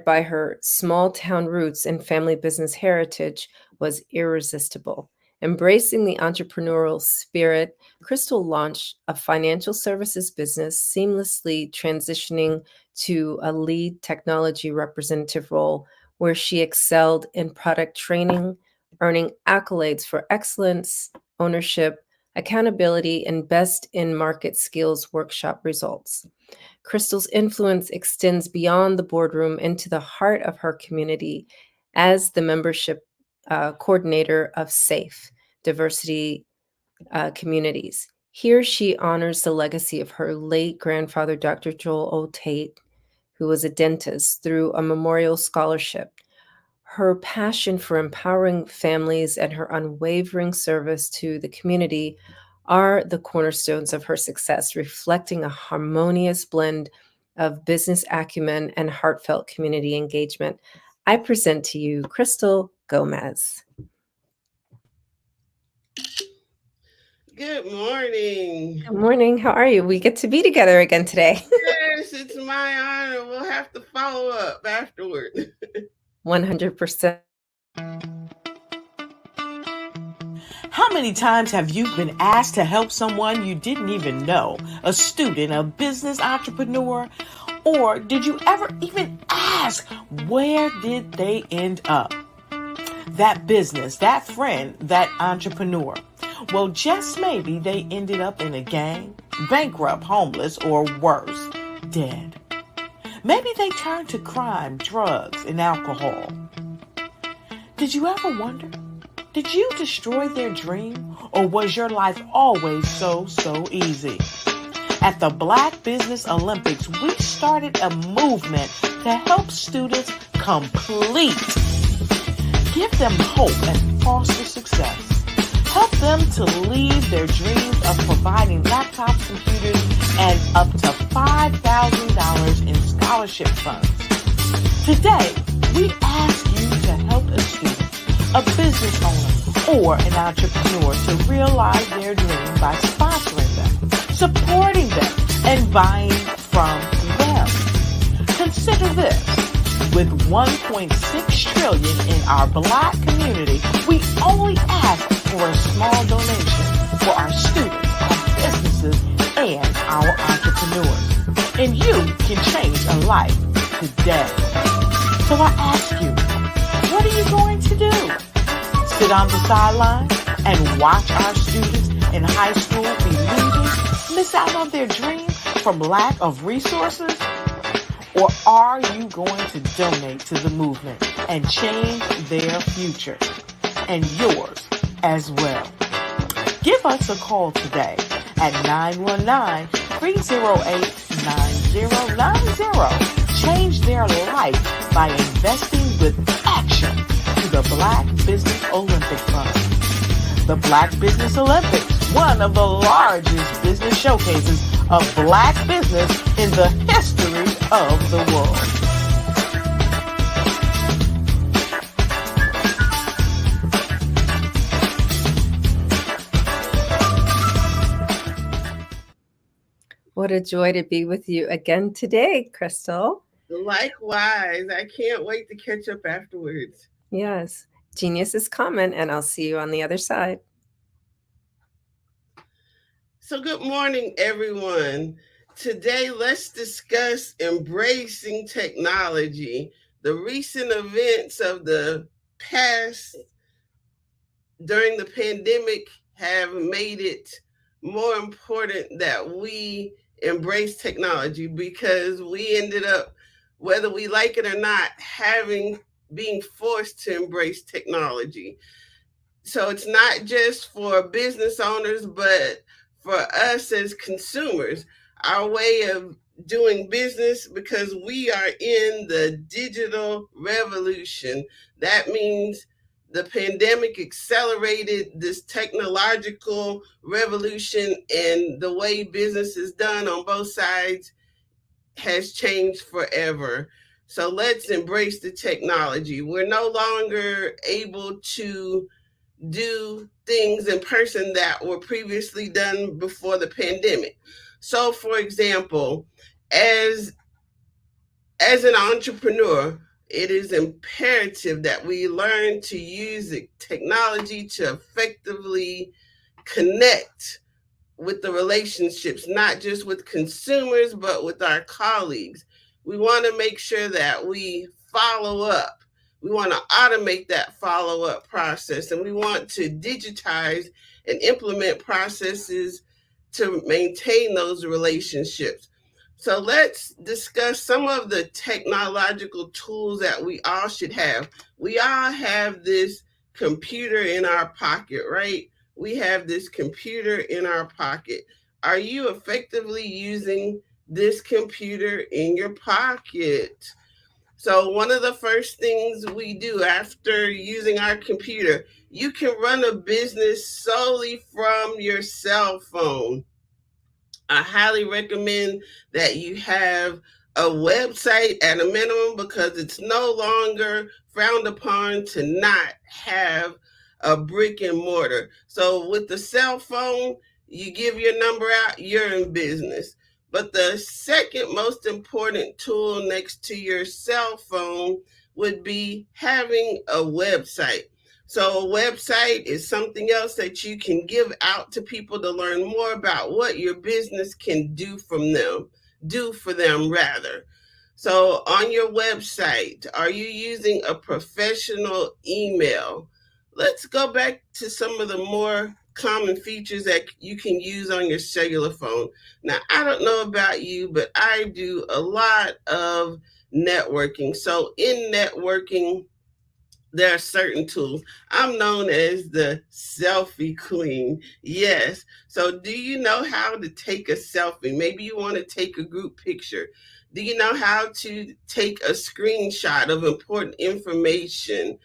by her small-town roots and family business heritage, was irresistible. Embracing the entrepreneurial spirit, Crystal launched a financial services business, seamlessly transitioning to a lead technology representative role where she excelled in product training, earning accolades for excellence, ownership, accountability, and best in market skills workshop results. Crystal's influence extends beyond the boardroom into the heart of her community as the membership coordinator of SAFE, Diversity Communities. Here she honors the legacy of her late grandfather, Dr. Joel O. Tate, who was a dentist, through a memorial scholarship. Her passion for empowering families and her unwavering service to the community are the cornerstones of her success, reflecting a harmonious blend of business acumen and heartfelt community engagement. I present to you Crystal Gomez. Good morning. Good morning. How are you? We get to be together again today. Yes, it's my honor. We'll have to follow up afterward. 100%. How many times have you been asked to help someone you didn't even know, a student, a business entrepreneur? Or did you ever even ask, where did they end up? That business, that friend, that entrepreneur. Well, just maybe they ended up in a gang, bankrupt, homeless, or worse, dead. Maybe they turned to crime, drugs, and alcohol. Did you ever wonder? Did you destroy their dream, or was your life always so easy? At the Black Business Olympics, we started a movement to help students complete. Give them hope and foster success. Help them to leave their dreams of providing laptops, computers, and up to $5,000 in scholarship funds. Today, we ask you to help a student, a business owner, or an entrepreneur to realize their dream by sponsoring them, supporting them, and buying from them. Consider this. With $1.6 trillion in our Black community, we only ask for a small donation for our students, our businesses, and our entrepreneurs. And you can change a life today. So I ask you, what are you going to do? Sit on the sidelines and watch our students in high school be leaving, miss out on their dream from lack of resources? Or are you going to donate to the movement and change their future and yours as well? Give us a call today at 919-308-9090. Change their life by investing with action to the Black Business Olympic Fund. The Black Business Olympics, one of the largest business showcases of Black business in the history of the world. What a joy to be with you again today, Crystal. Likewise. I can't wait to catch up afterwards. Yes. Genius is coming, and I'll see you on the other side. So good morning, everyone. Today, let's discuss embracing technology. The recent events of the past during the pandemic have made it more important that we embrace technology, because we ended up, whether we like it or not, being forced to embrace technology. So it's not just for business owners, but for us as consumers, our way of doing business, because we are in the digital revolution. That means the pandemic accelerated this technological revolution, and the way business is done on both sides has changed forever. So let's embrace the technology. We're no longer able to do things in person that were previously done before the pandemic. So, for example, as an entrepreneur, it is imperative that we learn to use technology to effectively connect with the relationships, not just with consumers, but with our colleagues. We want to make sure that we follow up. We want to automate that follow-up process, and we want to digitize and implement processes to maintain those relationships. So let's discuss some of the technological tools that we all should have. We all have this computer in our pocket, right? We have this computer in our pocket. Are you effectively using this computer in your pocket? So one of the first things we do after using our computer, you can run a business solely from your cell phone. I highly recommend that you have a website at a minimum, because it's no longer frowned upon to not have a brick and mortar. So with the cell phone, you give your number out, you're in business. But the second most important tool next to your cell phone would be having a website. So a website is something else that you can give out to people to learn more about what your business can do for them rather. So on your website, are you using a professional email? Let's go back to some of the more common features that you can use on your cellular phone. Now, I don't know about you, but I do a lot of networking. So in networking, there are certain tools. I'm known as the selfie queen. Yes. So do you know how to take a selfie? Maybe you want to take a group picture. Do you know how to take a screenshot of important information?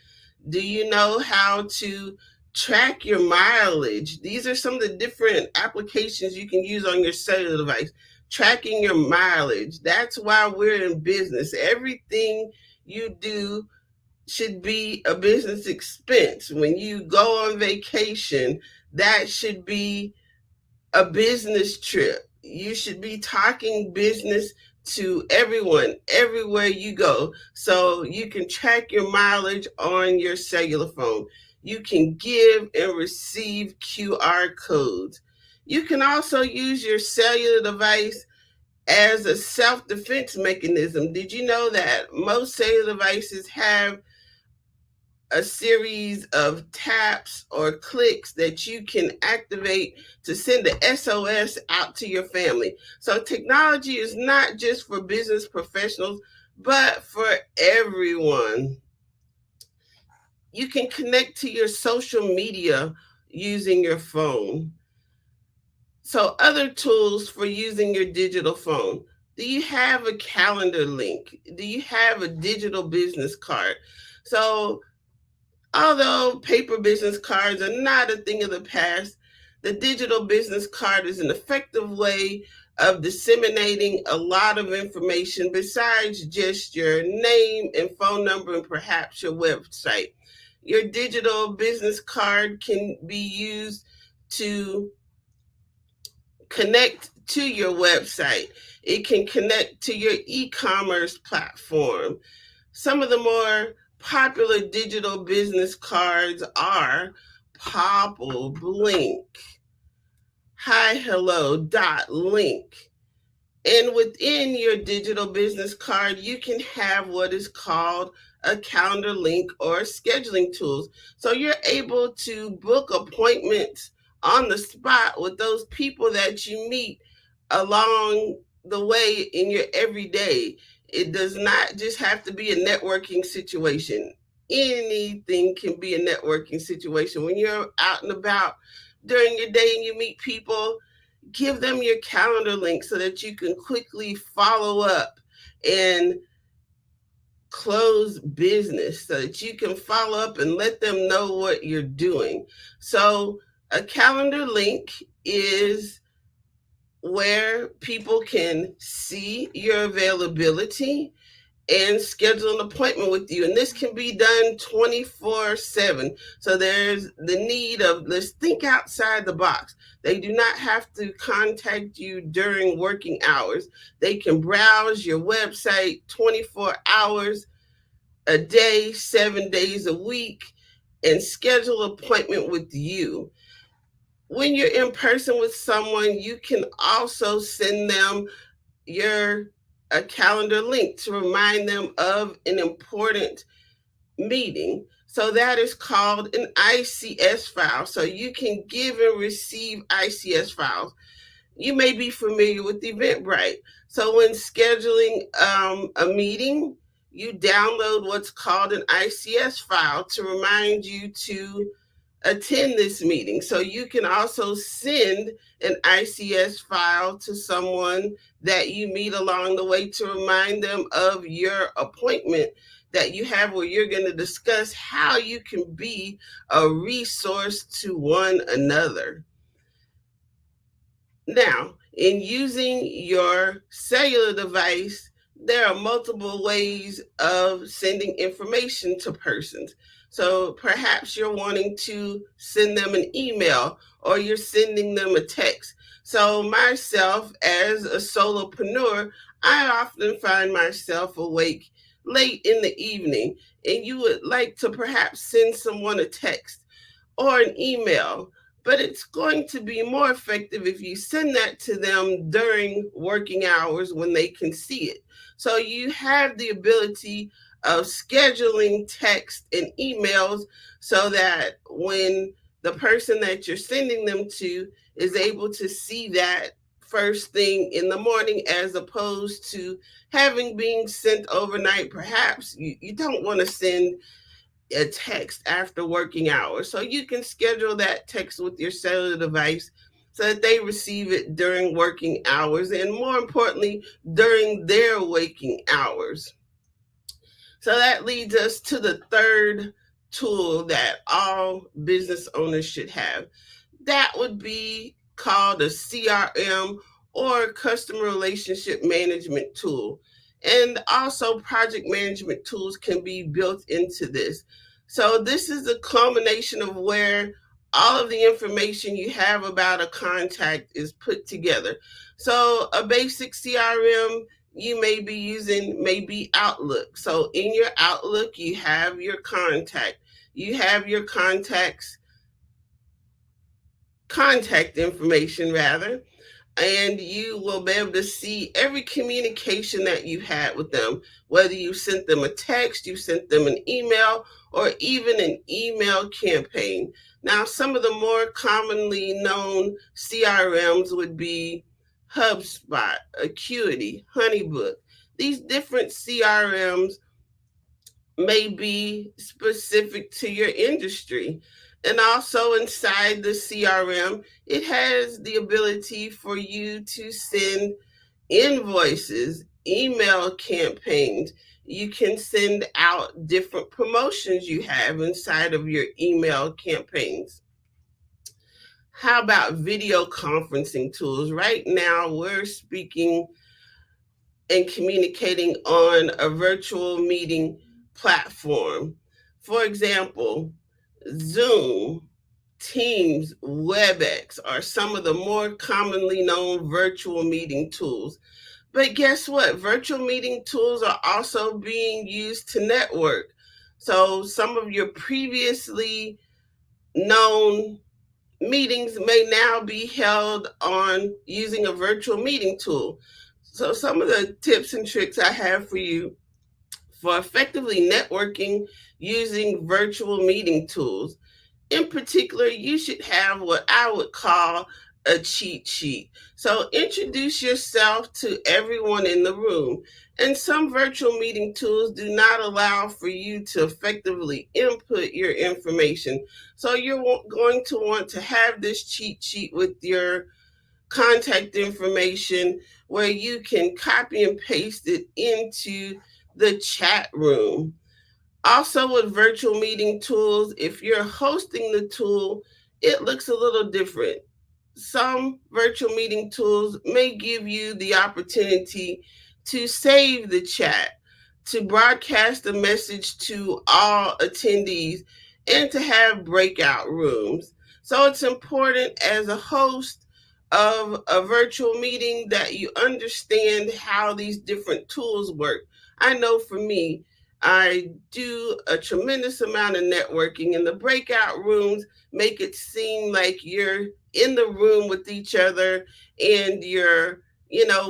Do you know how to track your mileage? These are some of the different applications you can use on your cellular device. Tracking your mileage. That's why we're in business. Everything you do should be a business expense. When you go on vacation, that should be a business trip. You should be talking business to everyone, everywhere you go. So you can track your mileage on your cellular phone. You can give and receive QR codes. You can also use your cellular device as a self-defense mechanism. Did you know that most cellular devices have a series of taps or clicks that you can activate to send a SOS out to your family. So technology is not just for business professionals, but for everyone. You can connect to your social media using your phone. So other tools for using your digital phone. Do you have a calendar link? Do you have a digital business card? So although paper business cards are not a thing of the past, the digital business card is an effective way of disseminating a lot of information besides just your name and phone number and perhaps your website. Your digital business card can be used to connect to your website. It can connect to your e-commerce platform. Some of the more popular digital business cards are Popple, Blink, Hi Hello, Dot Link. And within your digital business card, you can have what is called a calendar link or scheduling tools. So you're able to book appointments on the spot with those people that you meet along the way in your everyday. It does not just have to be a networking situation. Anything can be a networking situation. When you're out and about during your day and you meet people, give them your calendar link so that you can quickly follow up and close business, so that you can follow up and let them know what you're doing. So a calendar link is where people can see your availability and schedule an appointment with you. And this can be done 24/7. So there's the need of, let's think outside the box. They do not have to contact you during working hours. They can browse your website 24 hours a day, 7 days a week, and schedule an appointment with you. When you're in person with someone, you can also send them a calendar link to remind them of an important meeting. So that is called an ICS file. So you can give and receive ICS files. You may be familiar with Eventbrite. So when scheduling a meeting, you download what's called an ICS file to remind you to attend this meeting. So you can also send an ICS file to someone that you meet along the way to remind them of your appointment that you have, where you're going to discuss how you can be a resource to one another. Now, in using your cellular device, there are multiple ways of sending information to persons. So perhaps you're wanting to send them an email or you're sending them a text. So myself, as a solopreneur, I often find myself awake late in the evening, and you would like to perhaps send someone a text or an email, but it's going to be more effective if you send that to them during working hours when they can see it. So you have the ability of scheduling text and emails so that when the person that you're sending them to is able to see that first thing in the morning, as opposed to having been sent overnight. Perhaps you don't want to send a text after working hours. So you can schedule that text with your cellular device so that they receive it during working hours, and more importantly, during their waking hours. So that leads us to the third tool that all business owners should have. That would be called a CRM, or customer relationship management tool. And also project management tools can be built into this. So this is a culmination of where all of the information you have about a contact is put together. So a basic CRM you may be using may be Outlook. So in your Outlook, you have your contact. You have your contact information rather, and you will be able to see every communication that you had with them, whether you sent them a text, you sent them an email, or even an email campaign. Now, some of the more commonly known CRMs would be HubSpot, Acuity, Honeybook. These different CRMs may be specific to your industry. And also inside the CRM, it has the ability for you to send invoices, email campaigns. You can send out different promotions you have inside of your email campaigns. How about video conferencing tools? Right now, we're speaking and communicating on a virtual meeting platform. For example, Zoom, Teams, WebEx are some of the more commonly known virtual meeting tools. But guess what? Virtual meeting tools are also being used to network. So some of your previously known meetings may now be held on using a virtual meeting tool. So some of the tips and tricks I have for you for effectively networking using virtual meeting tools. In particular, you should have what I would call a cheat sheet. So introduce yourself to everyone in the room. And some virtual meeting tools do not allow for you to effectively input your information. So you're going to want to have this cheat sheet with your contact information where you can copy and paste it into the chat room. Also, with virtual meeting tools, if you're hosting the tool, it looks a little different. Some virtual meeting tools may give you the opportunity to save the chat, to broadcast a message to all attendees, and to have breakout rooms. So it's important as a host of a virtual meeting that you understand how these different tools work. I know for me, I do a tremendous amount of networking, and the breakout rooms make it seem like you're in the room with each other, and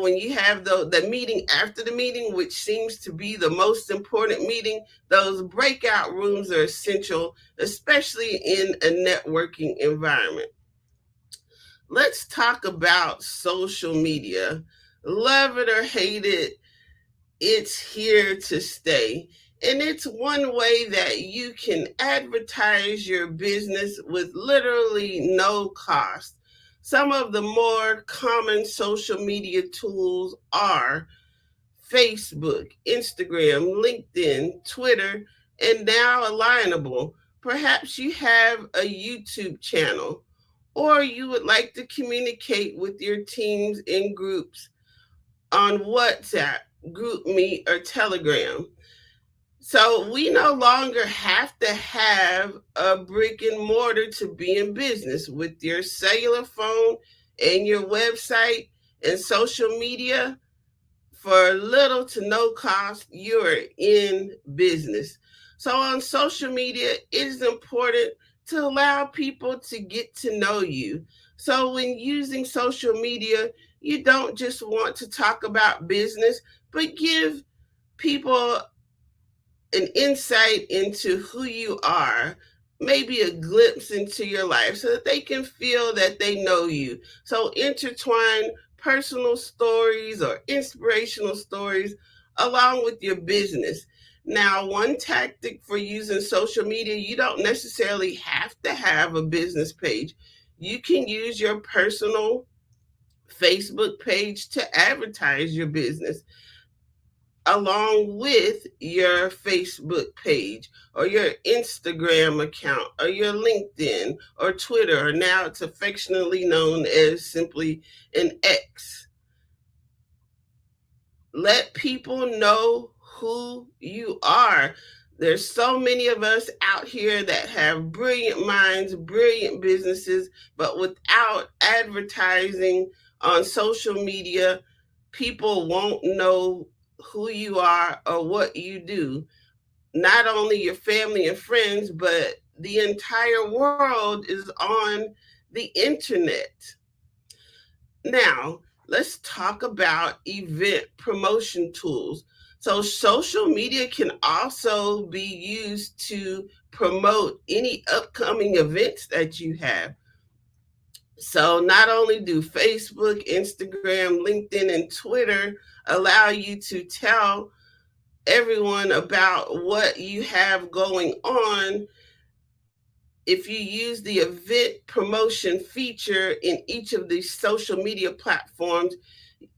when you have the meeting after the meeting, which seems to be the most important meeting, those breakout rooms are essential, especially in a networking environment. Let's talk about social media. Love it or hate it, it's here to stay. And it's one way that you can advertise your business with literally no cost. Some of the more common social media tools are Facebook, Instagram, LinkedIn, Twitter, and now Alignable. Perhaps you have a YouTube channel, or you would like to communicate with your teams in groups on WhatsApp, GroupMe, or Telegram. So we no longer have to have a brick and mortar to be in business. With your cellular phone and your website and social media, for little to no cost, you're in business. So on social media, it is important to allow people to get to know you. So when using social media, you don't just want to talk about business, but give people an insight into who you are, maybe a glimpse into your life so that they can feel that they know you. So intertwine personal stories or inspirational stories along with your business. Now, one tactic for using social media, you don't necessarily have to have a business page. You can use your personal Facebook page to advertise your business along with your Facebook page or your Instagram account or your LinkedIn or Twitter, or now it's affectionately known as simply an X. Let people know who you are. There's so many of us out here that have brilliant minds, brilliant businesses, but without advertising on social media, people won't know who you are or what you do. Not only your family and friends, but the entire world is on the internet. Now, let's talk about event promotion tools. So social media can also be used to promote any upcoming events that you have. So not only do Facebook, Instagram, LinkedIn, and Twitter allow you to tell everyone about what you have going on, if you use the event promotion feature in each of these social media platforms,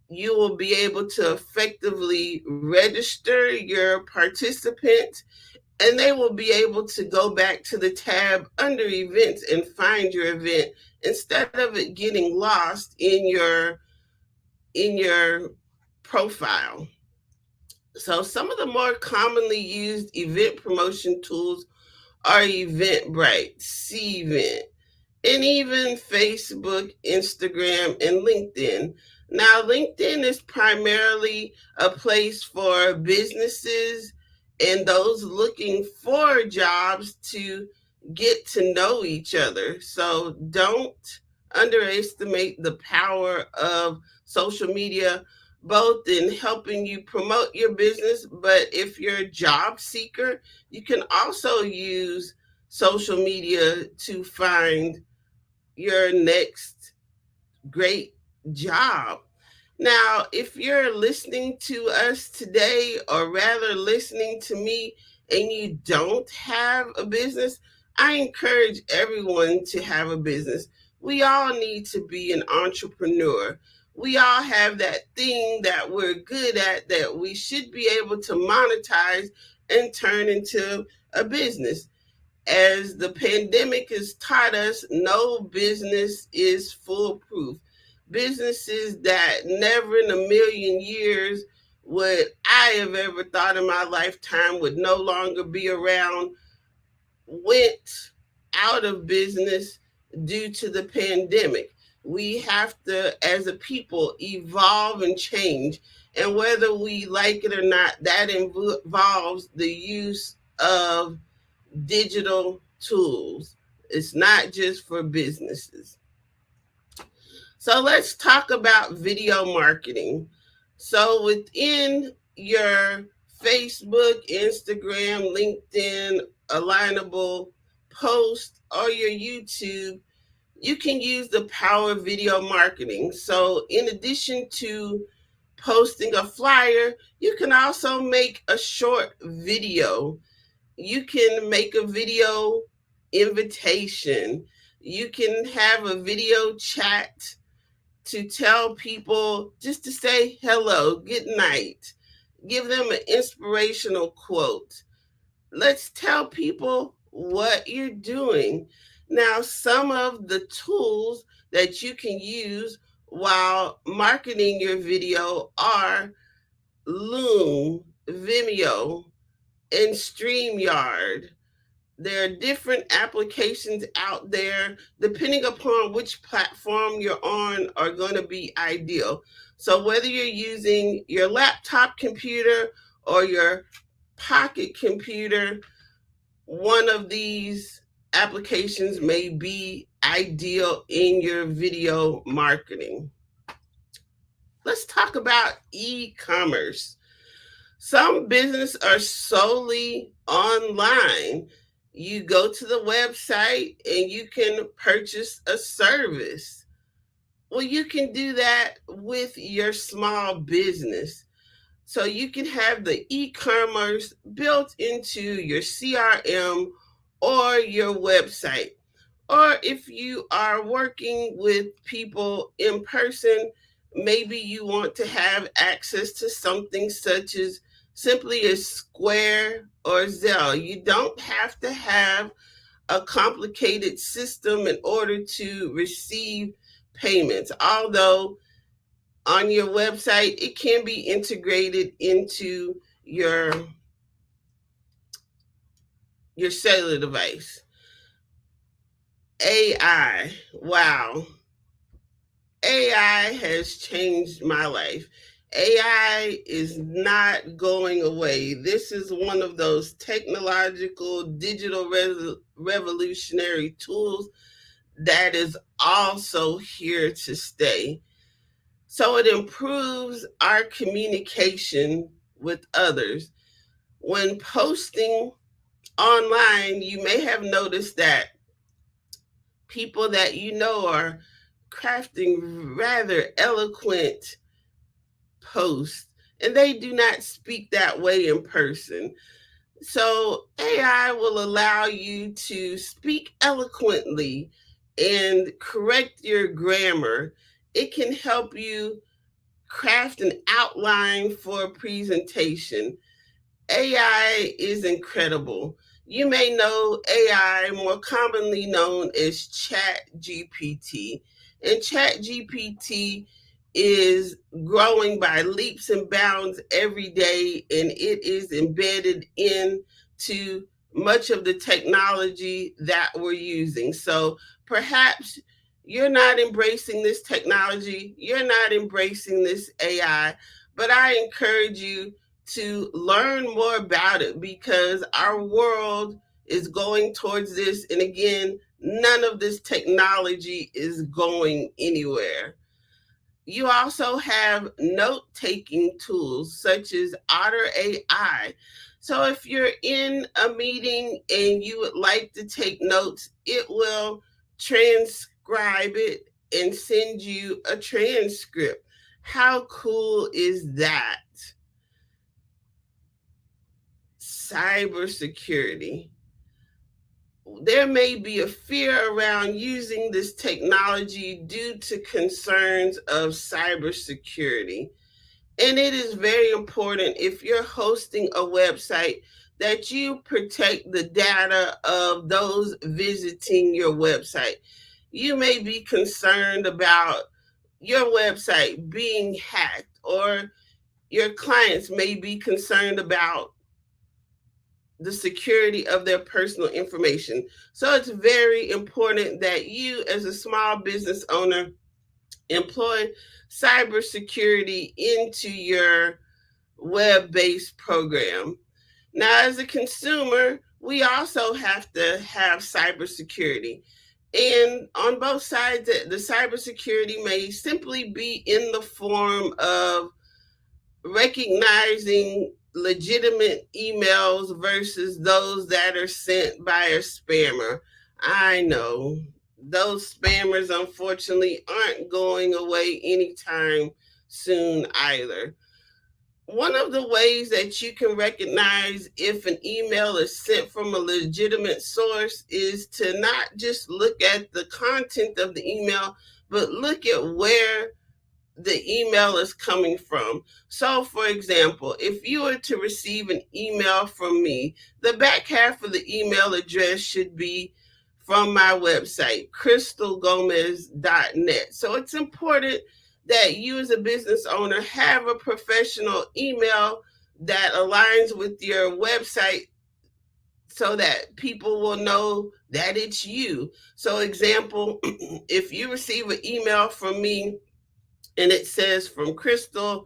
you will be able to effectively register your participants, and they will be able to go back to the tab under events and find your event instead of it getting lost in your profile. So some of the more commonly used event promotion tools are Eventbrite, Cvent, and even Facebook, Instagram, and LinkedIn. Now, LinkedIn is primarily a place for businesses and those looking for jobs to get to know each other. So don't underestimate the power of social media, both in helping you promote your business, but if you're a job seeker, you can also use social media to find your next great job. Now, if you're listening to us today, or rather listening to me, and you don't have a business, I encourage everyone to have a business. We all need to be an entrepreneur. We all have that thing that we're good at that we should be able to monetize and turn into a business. As the pandemic has taught us, no business is foolproof. Businesses that never in a million years would I have ever thought in my lifetime would no longer be around went out of business due to the pandemic. We have to, as a people, evolve and change. And whether we like it or not, that involves the use of digital tools. It's not just for businesses. So let's talk about video marketing. So within your Facebook, Instagram, LinkedIn, alignable post, or your YouTube, you can use the power of video marketing. So in addition to posting a flyer, you can also make a short video. You can make a video invitation. You can have a video chat to tell people, just to say hello, good night, give them an inspirational quote. Let's tell people what you're doing. Now, some of the tools that you can use while marketing your video are Loom, Vimeo, and StreamYard. There are different applications out there, depending upon which platform you're on, are going to be ideal. So whether you're using your laptop computer or your pocket computer, one of these applications may be ideal in your video marketing. Let's talk about e-commerce. Some businesses are solely online. You go to the website and you can purchase a service. Well, you can do that with your small business. So you can have the e-commerce built into your CRM or your website. Or if you are working with people in person, maybe you want to have access to something such as simply as Square or Zelle. You don't have to have a complicated system in order to receive payments, although on your website it can be integrated into your cellular device. AI, wow. AI has changed my life. AI is not going away. This is one of those technological digital revolutionary tools that is also here to stay. So it improves our communication with others. When posting online, you may have noticed that people that you know are crafting rather eloquent posts, and they do not speak that way in person. So AI will allow you to speak eloquently and correct your grammar. It can help you craft an outline for a presentation. AI is incredible. You may know AI, more commonly known as Chat GPT. And Chat GPT is growing by leaps and bounds every day, and it is embedded into much of the technology that we're using. So perhaps you're not embracing this technology, you're not embracing this AI, but I encourage you to learn more about it, because our world is going towards this. And again, none of this technology is going anywhere. You also have note-taking tools such as Otter AI. So if you're in a meeting and you would like to take notes, it will transcribe it and send you a transcript. How cool is that? Cybersecurity. There may be a fear around using this technology due to concerns of cybersecurity. And it is very important, if you're hosting a website, that you protect the data of those visiting your website. You may be concerned about your website being hacked, or your clients may be concerned about the security of their personal information. So it's very important that you, as a small business owner, employ cybersecurity into your web-based program. Now, as a consumer, we also have to have cybersecurity. And on both sides, the cybersecurity may simply be in the form of recognizing legitimate emails versus those that are sent by a spammer. I know those spammers, unfortunately, aren't going away anytime soon either. One of the ways that you can recognize if an email is sent from a legitimate source is to not just look at the content of the email, but look at where the email is coming from. So, for example, if you were to receive an email from me, the back half of the email address should be from my website, crystalgomez.net. So it's important that you, as a business owner, have a professional email that aligns with your website, so that people will know that it's you. So, example, if you receive an email from me and it says from Crystal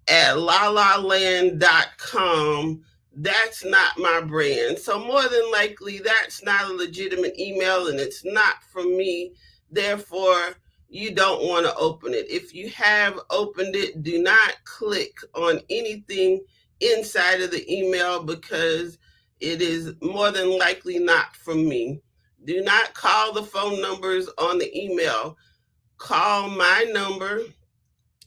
at lalaland.com, that's not my brand. So more than likely, that's not a legitimate email, and it's not from me. Therefore, you don't want to open it. If you have opened it, do not click on anything inside of the email, because it is more than likely not from me. Do not call the phone numbers on the email. Call my number.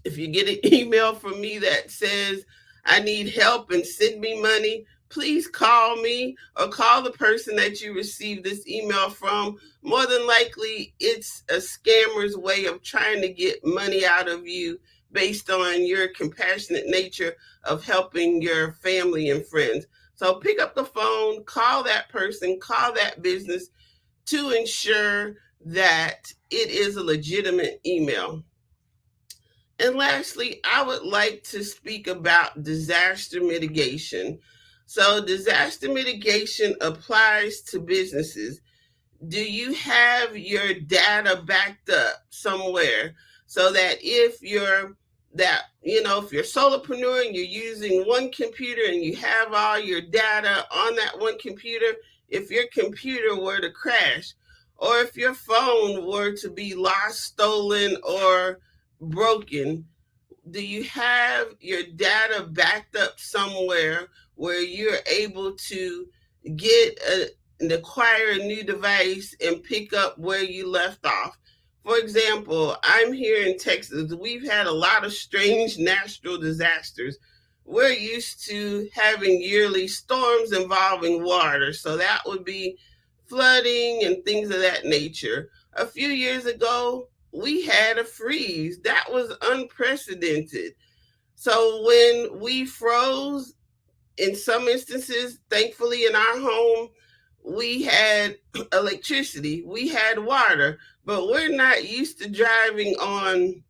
If you get an email from me that says, I need help and send me money, please call me or call the person that you received this email from. More than likely, it's a scammer's way of trying to get money out of you based on your compassionate nature of helping your family and friends. So pick up the phone, call that person, call that business to ensure that it is a legitimate email. And lastly, I would like to speak about disaster mitigation. So disaster mitigation applies to businesses. Do you have your data backed up somewhere, so that if you're solopreneur and you're using one computer and you have all your data on that one computer, if your computer were to crash, or if your phone were to be lost, stolen, or broken, Do you have your data backed up somewhere where you're able to get and acquire a new device and pick up where you left off? For example, I'm here in Texas. We've had a lot of strange natural disasters. We're used to having yearly storms involving water, so that would be flooding and things of that nature. A few years ago, we had a freeze. That was unprecedented. So when we froze, in some instances, thankfully in our home, we had electricity, we had water, but we're not used to driving on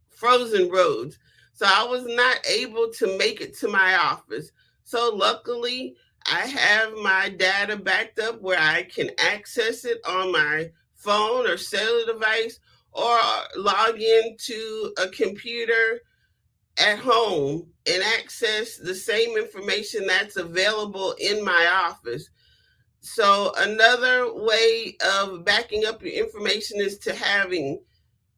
frozen roads. So I was not able to make it to my office. So luckily, I have my data backed up where I can access it on my phone or cellular device, or log into a computer at home and access the same information that's available in my office. So another way of backing up your information is to having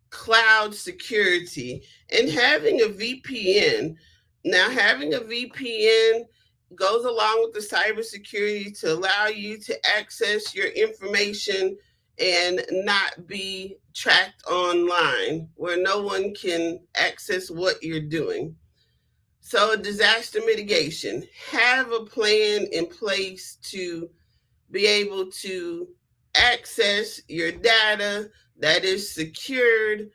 cloud security and having a VPN. Now, having a VPN goes along with the cybersecurity to allow you to access your information and not be tracked online where no one can access what you're doing. So, disaster mitigation, have a plan in place to be able to access your data that is secured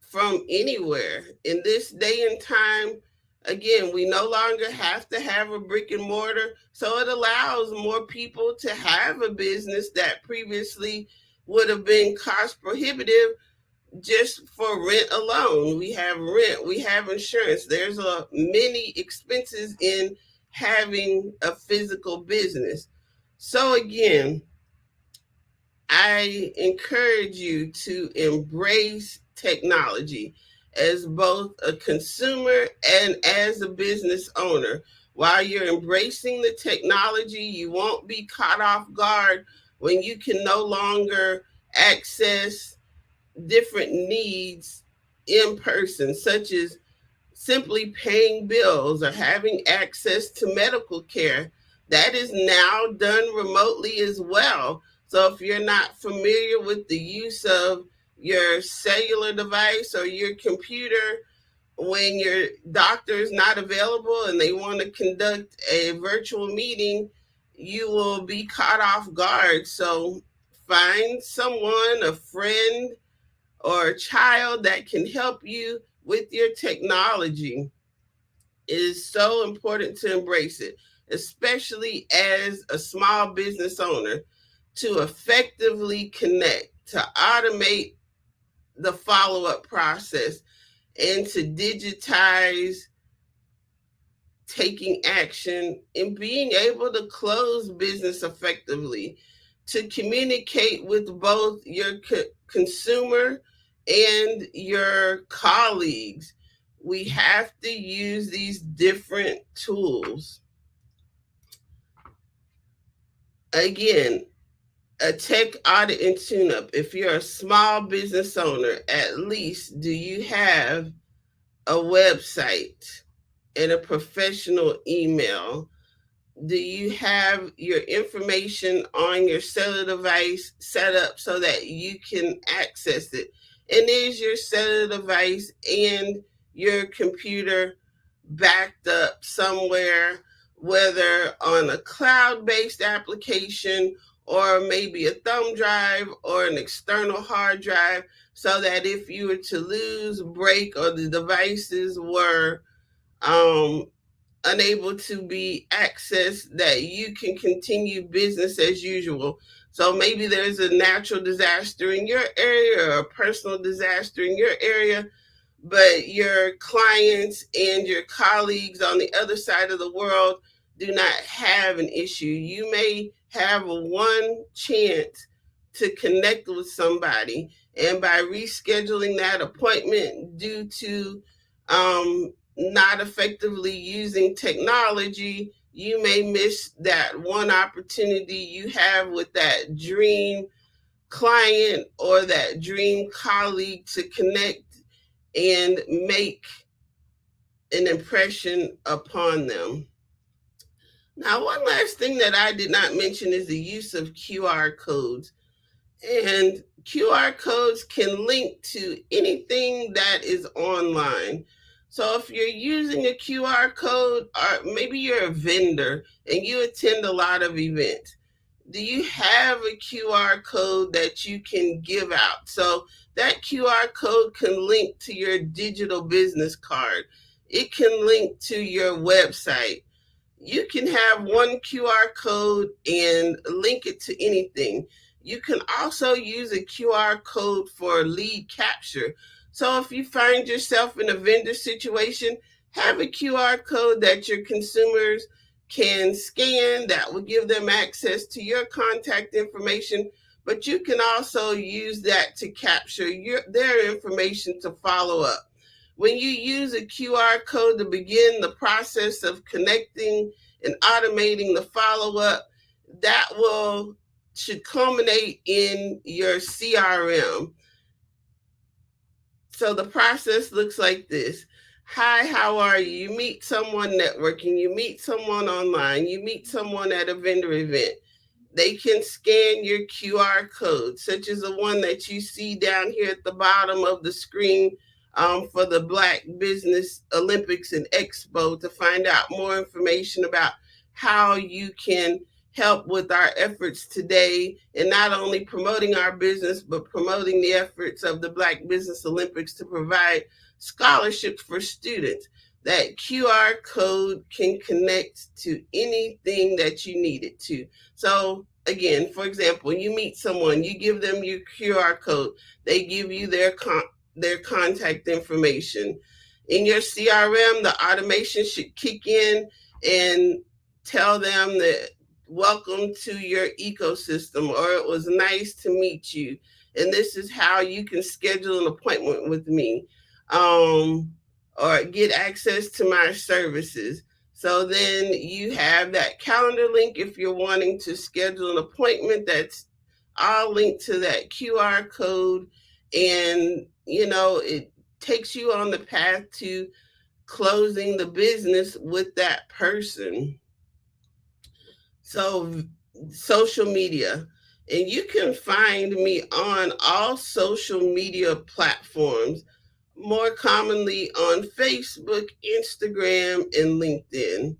from anywhere. In this day and time, again, we no longer have to have a brick and mortar, so it allows more people to have a business that previously would have been cost prohibitive just for rent alone. We have rent, we have insurance. There's many expenses in having a physical business. So again, I encourage you to embrace technology as both a consumer and as a business owner. While you're embracing the technology, you won't be caught off guard when you can no longer access different needs in person, such as simply paying bills or having access to medical care. That is now done remotely as well. So if you're not familiar with the use of your cellular device or your computer, when your doctor is not available and they want to conduct a virtual meeting, you will be caught off guard. So find someone, a friend, or a child that can help you with your technology. It is so important to embrace it, especially as a small business owner, to effectively connect, to automate the follow-up process, and to digitize taking action and being able to close business effectively, to communicate with both your consumer and your colleagues. We have to use these different tools. Again, a tech audit and tune-up. If you're a small business owner, at least do you have a website and a professional email? Do you have your information on your cellular device set up so that you can access it? And is your cellular device and your computer backed up somewhere, whether on a cloud-based application or maybe a thumb drive or an external hard drive, so that if you were to lose, break, or the devices were unable to be accessed, that you can continue business as usual? So maybe there's a natural disaster in your area or a personal disaster in your area, but your clients and your colleagues on the other side of the world do not have an issue. You may have a one chance to connect with somebody, and by rescheduling that appointment due to not effectively using technology, you may miss that one opportunity you have with that dream client or that dream colleague to connect and make an impression upon them. Now, one last thing that I did not mention is the use of QR codes. And QR codes can link to anything that is online. So if you're using a QR code, or maybe you're a vendor and you attend a lot of events, do you have a QR code that you can give out? So that QR code can link to your digital business card. It can link to your website. You can have one QR code and link it to anything. You can also use a QR code for lead capture. So if you find yourself in a vendor situation, have a QR code that your consumers can scan that will give them access to your contact information, but you can also use that to capture their information to follow up. When you use a QR code to begin the process of connecting and automating the follow-up, that should culminate in your CRM. So the process looks like this. Hi, how are you? You meet someone networking, you meet someone online, you meet someone at a vendor event. They can scan your QR code, such as the one that you see down here at the bottom of the screen for the Black Business Olympics and Expo, to find out more information about how you can help with our efforts today, and not only promoting our business, but promoting the efforts of the Black Business Olympics to provide scholarships for students. That QR code can connect to anything that you need it to. So again, for example, you meet someone, you give them your QR code, they give you their contact information. In your CRM, the automation should kick in and tell them that welcome to your ecosystem, or it was nice to meet you, and this is how you can schedule an appointment with me, or get access to my services. So then you have that calendar link if you're wanting to schedule an appointment. That's all linked to that QR code, and it takes you on the path to closing the business with that person. So social media, and you can find me on all social media platforms, more commonly on Facebook, Instagram, and LinkedIn.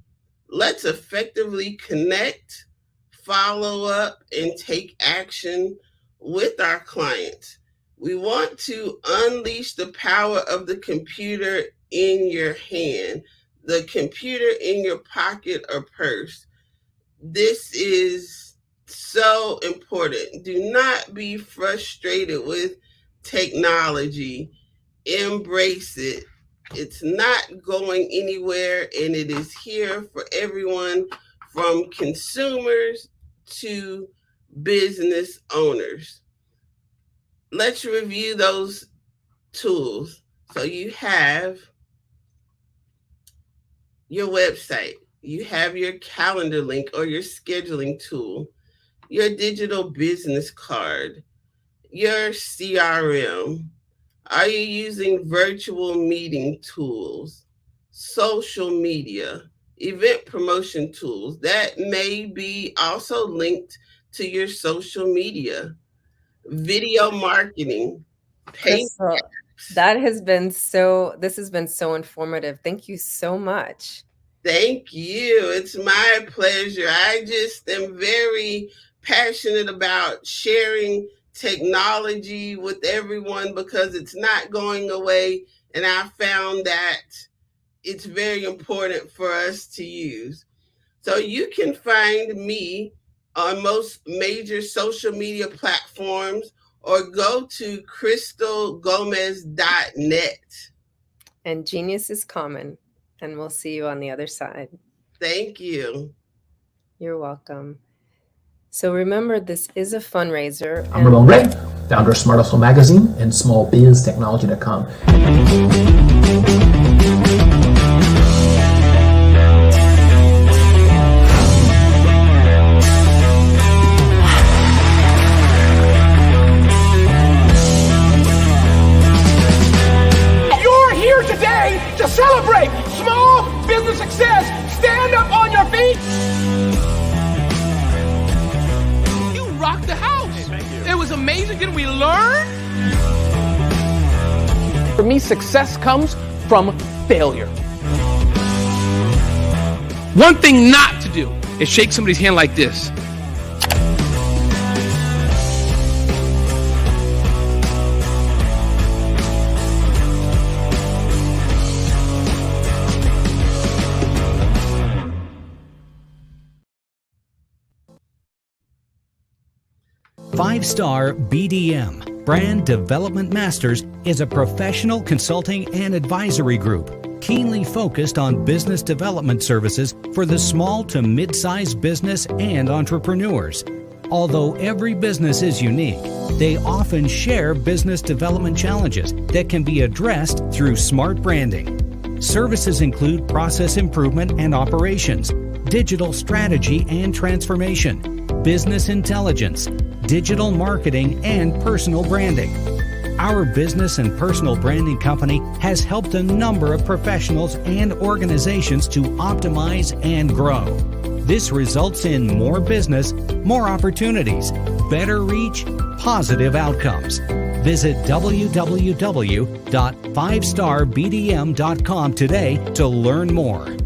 Let's effectively connect, follow up, and take action with our clients. We want to unleash the power of the computer in your hand, the computer in your pocket or purse. This is so important. Do not be frustrated with technology. Embrace it. It's not going anywhere, and it is here for everyone, from consumers to business owners. Let's review those tools. So you have your website, you have your calendar link or your scheduling tool, your digital business card, your CRM. Are you using virtual meeting tools, social media, event promotion tools? That may be also linked to your social media, video marketing, Crystal, this has been so informative. Thank you so much. Thank you. It's my pleasure. I just am very passionate about sharing technology with everyone because it's not going away. And I found that it's very important for us to use. So you can find me on most major social media platforms, or go to crystalgomez.net. And genius is common. And we'll see you on the other side. Thank you. You're welcome. So remember, this is a fundraiser. I'm Ramon Ray, founder of Smart Hustle Magazine and smallbiztechnology.com. You're here today to celebrate small business success. Stand up on your feet. You rocked the house. Hey, thank you. It was amazing. Didn't we learn? For me, success comes from failure. One thing not to do is shake somebody's hand like this. Five-Star BDM, Brand Development Masters, is a professional consulting and advisory group keenly focused on business development services for the small to mid-sized business and entrepreneurs. Although every business is unique, they often share business development challenges that can be addressed through smart branding. Services include process improvement and operations, digital strategy and transformation, business intelligence, digital marketing, and personal branding. Our business and personal branding company has helped a number of professionals and organizations to optimize and grow. This results in more business, more opportunities, better reach, positive outcomes. Visit www.fivestarbdm.com today to learn more.